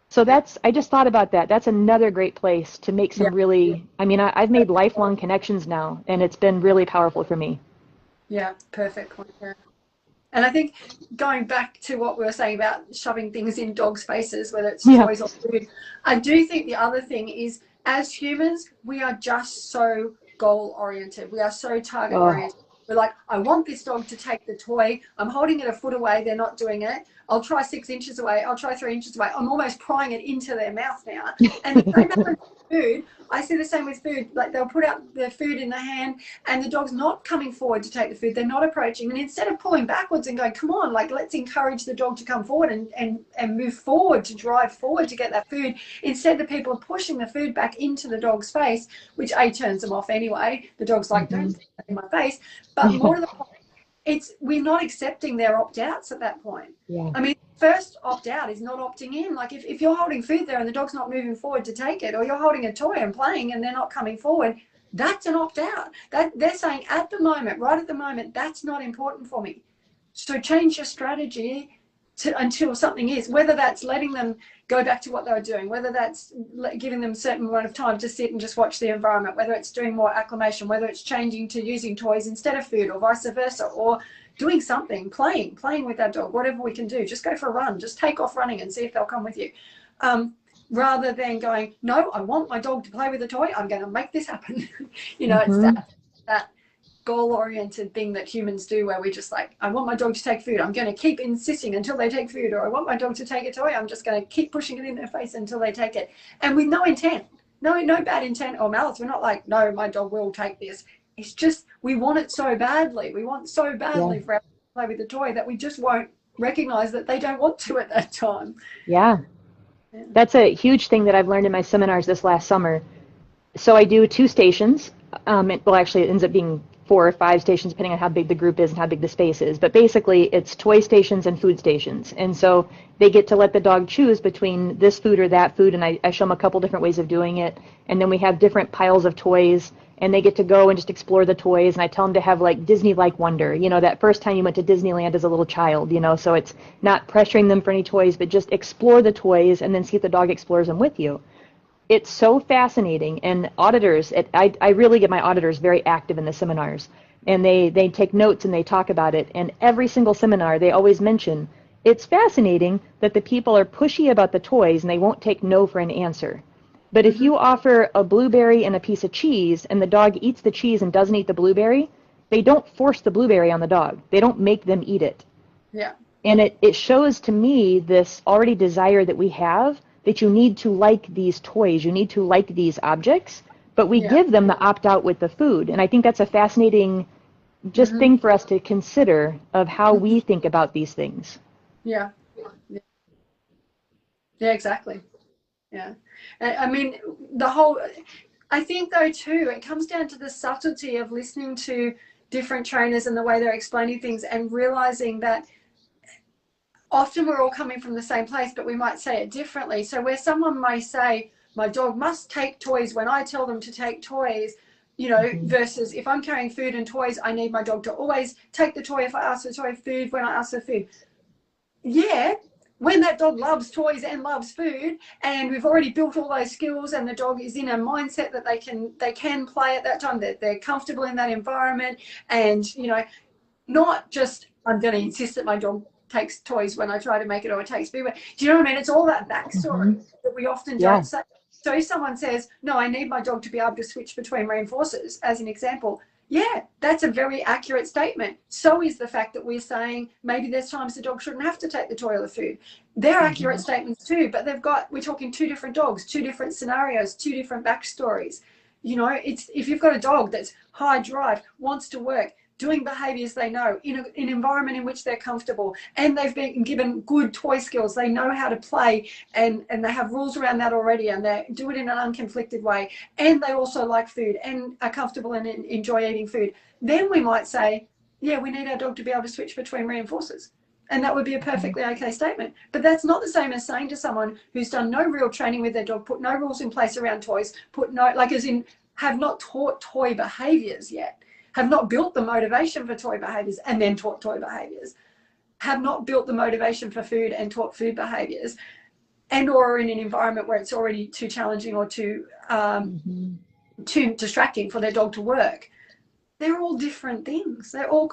So I just thought about that. That's another great place to make some really, I mean, I've made lifelong connections now, and it's been really powerful for me. Yeah, perfect. Yeah. And I think going back to what we were saying about shoving things in dogs' faces, whether it's toys or food, I do think the other thing is, as humans, we are just so goal-oriented. We are so target-oriented. We're like, I want this dog to take the toy. I'm holding it a foot away. They're not doing it. I'll try 6 inches away. I'll try 3 inches away. I'm almost prying it into their mouth now. And the same happens with food. I see the same with food. Like, they'll put out their food in the hand, and the dog's not coming forward to take the food. They're not approaching. And instead of pulling backwards and going, come on, like, let's encourage the dog to come forward and move forward, to drive forward to get that food, instead the people are pushing the food back into the dog's face, which turns them off anyway. The dog's like, don't put that in my face. But more to the point, we're not accepting their opt-outs at that point. I mean, first opt-out is not opting in. Like, if you're holding food there and the dog's not moving forward to take it, or you're holding a toy and playing and they're not coming forward, that's an opt-out. That they're saying, at the moment, right at the moment, that's not important for me. So change your strategy until something is, whether that's letting them go back to what they were doing, whether that's giving them a certain amount of time to sit and just watch the environment, whether it's doing more acclimation, whether it's changing to using toys instead of food, or vice versa, or doing something, playing with that dog, whatever we can do. Just go for a run, just take off running and see if they'll come with you. Rather than going, no, I want my dog to play with a toy, I'm going to make this happen. It's that goal-oriented thing that humans do, where we just like, I want my dog to take food, I'm going to keep insisting until they take food, or I want my dog to take a toy, I'm just going to keep pushing it in their face until they take it, and with no intent, no bad intent or malice. We're not like, no, my dog will take this. It's just, we want it so badly. We want so badly for our dog to play with the toy that we just won't recognize that they don't want to at that time. That's a huge thing that I've learned in my seminars this last summer. So I do 2 stations. Actually, it ends up being 4 or 5 stations, depending on how big the group is and how big the space is. But basically, it's toy stations and food stations. And so they get to let the dog choose between this food or that food, and I show them a couple different ways of doing it. And then we have different piles of toys, and they get to go and just explore the toys. And I tell them to have like Disney-like wonder, that first time you went to Disneyland as a little child, so it's not pressuring them for any toys, but just explore the toys and then see if the dog explores them with you. It's so fascinating, and auditors, I really get my auditors very active in the seminars, and they take notes and they talk about it, and every single seminar they always mention, it's fascinating that the people are pushy about the toys and they won't take no for an answer. But if you offer a blueberry and a piece of cheese and the dog eats the cheese and doesn't eat the blueberry, they don't force the blueberry on the dog. They don't make them eat it. And it shows to me this already desire that we have, that you need to like these toys, you need to like these objects, but we give them the opt-out with the food. And I think that's a fascinating thing for us to consider of how we think about these things. Yeah, exactly. I mean, I think though too, it comes down to the subtlety of listening to different trainers and the way they're explaining things, and realizing that often we're all coming from the same place, but we might say it differently. So where someone may say, my dog must take toys when I tell them to take toys, versus if I'm carrying food and toys, I need my dog to always take the toy if I ask for toy, food when I ask for food. Yeah, When that dog loves toys and loves food, and we've already built all those skills, and the dog is in a mindset that they can play at that time, that they're comfortable in that environment, and you know, not just I'm going to insist that my dog takes toys when I try to make it, or it takes behavior. Do you know what I mean? It's all that backstory that we often don't say. So if someone says, no, I need my dog to be able to switch between reinforcers, as an example, yeah, that's a very accurate statement. So is the fact that we're saying maybe there's times the dog shouldn't have to take the toy or the food. They're accurate statements too, but we're talking two different dogs, two different scenarios, two different backstories. You know, it's if you've got a dog that's high drive, wants to work, doing behaviours they know, in an environment in which they're comfortable, and they've been given good toy skills, they know how to play, and they have rules around that already, and they do it in an unconflicted way, and they also like food and are comfortable and enjoy eating food, then we might say, yeah, we need our dog to be able to switch between reinforcers. And that would be a perfectly okay statement. But that's not the same as saying to someone who's done no real training with their dog, put no rules in place around toys, have not taught toy behaviours yet, have not built the motivation for toy behaviours and then taught toy behaviours, have not built the motivation for food and taught food behaviours, and or in an environment where it's already too challenging or too distracting for their dog to work. They're all different things. They're all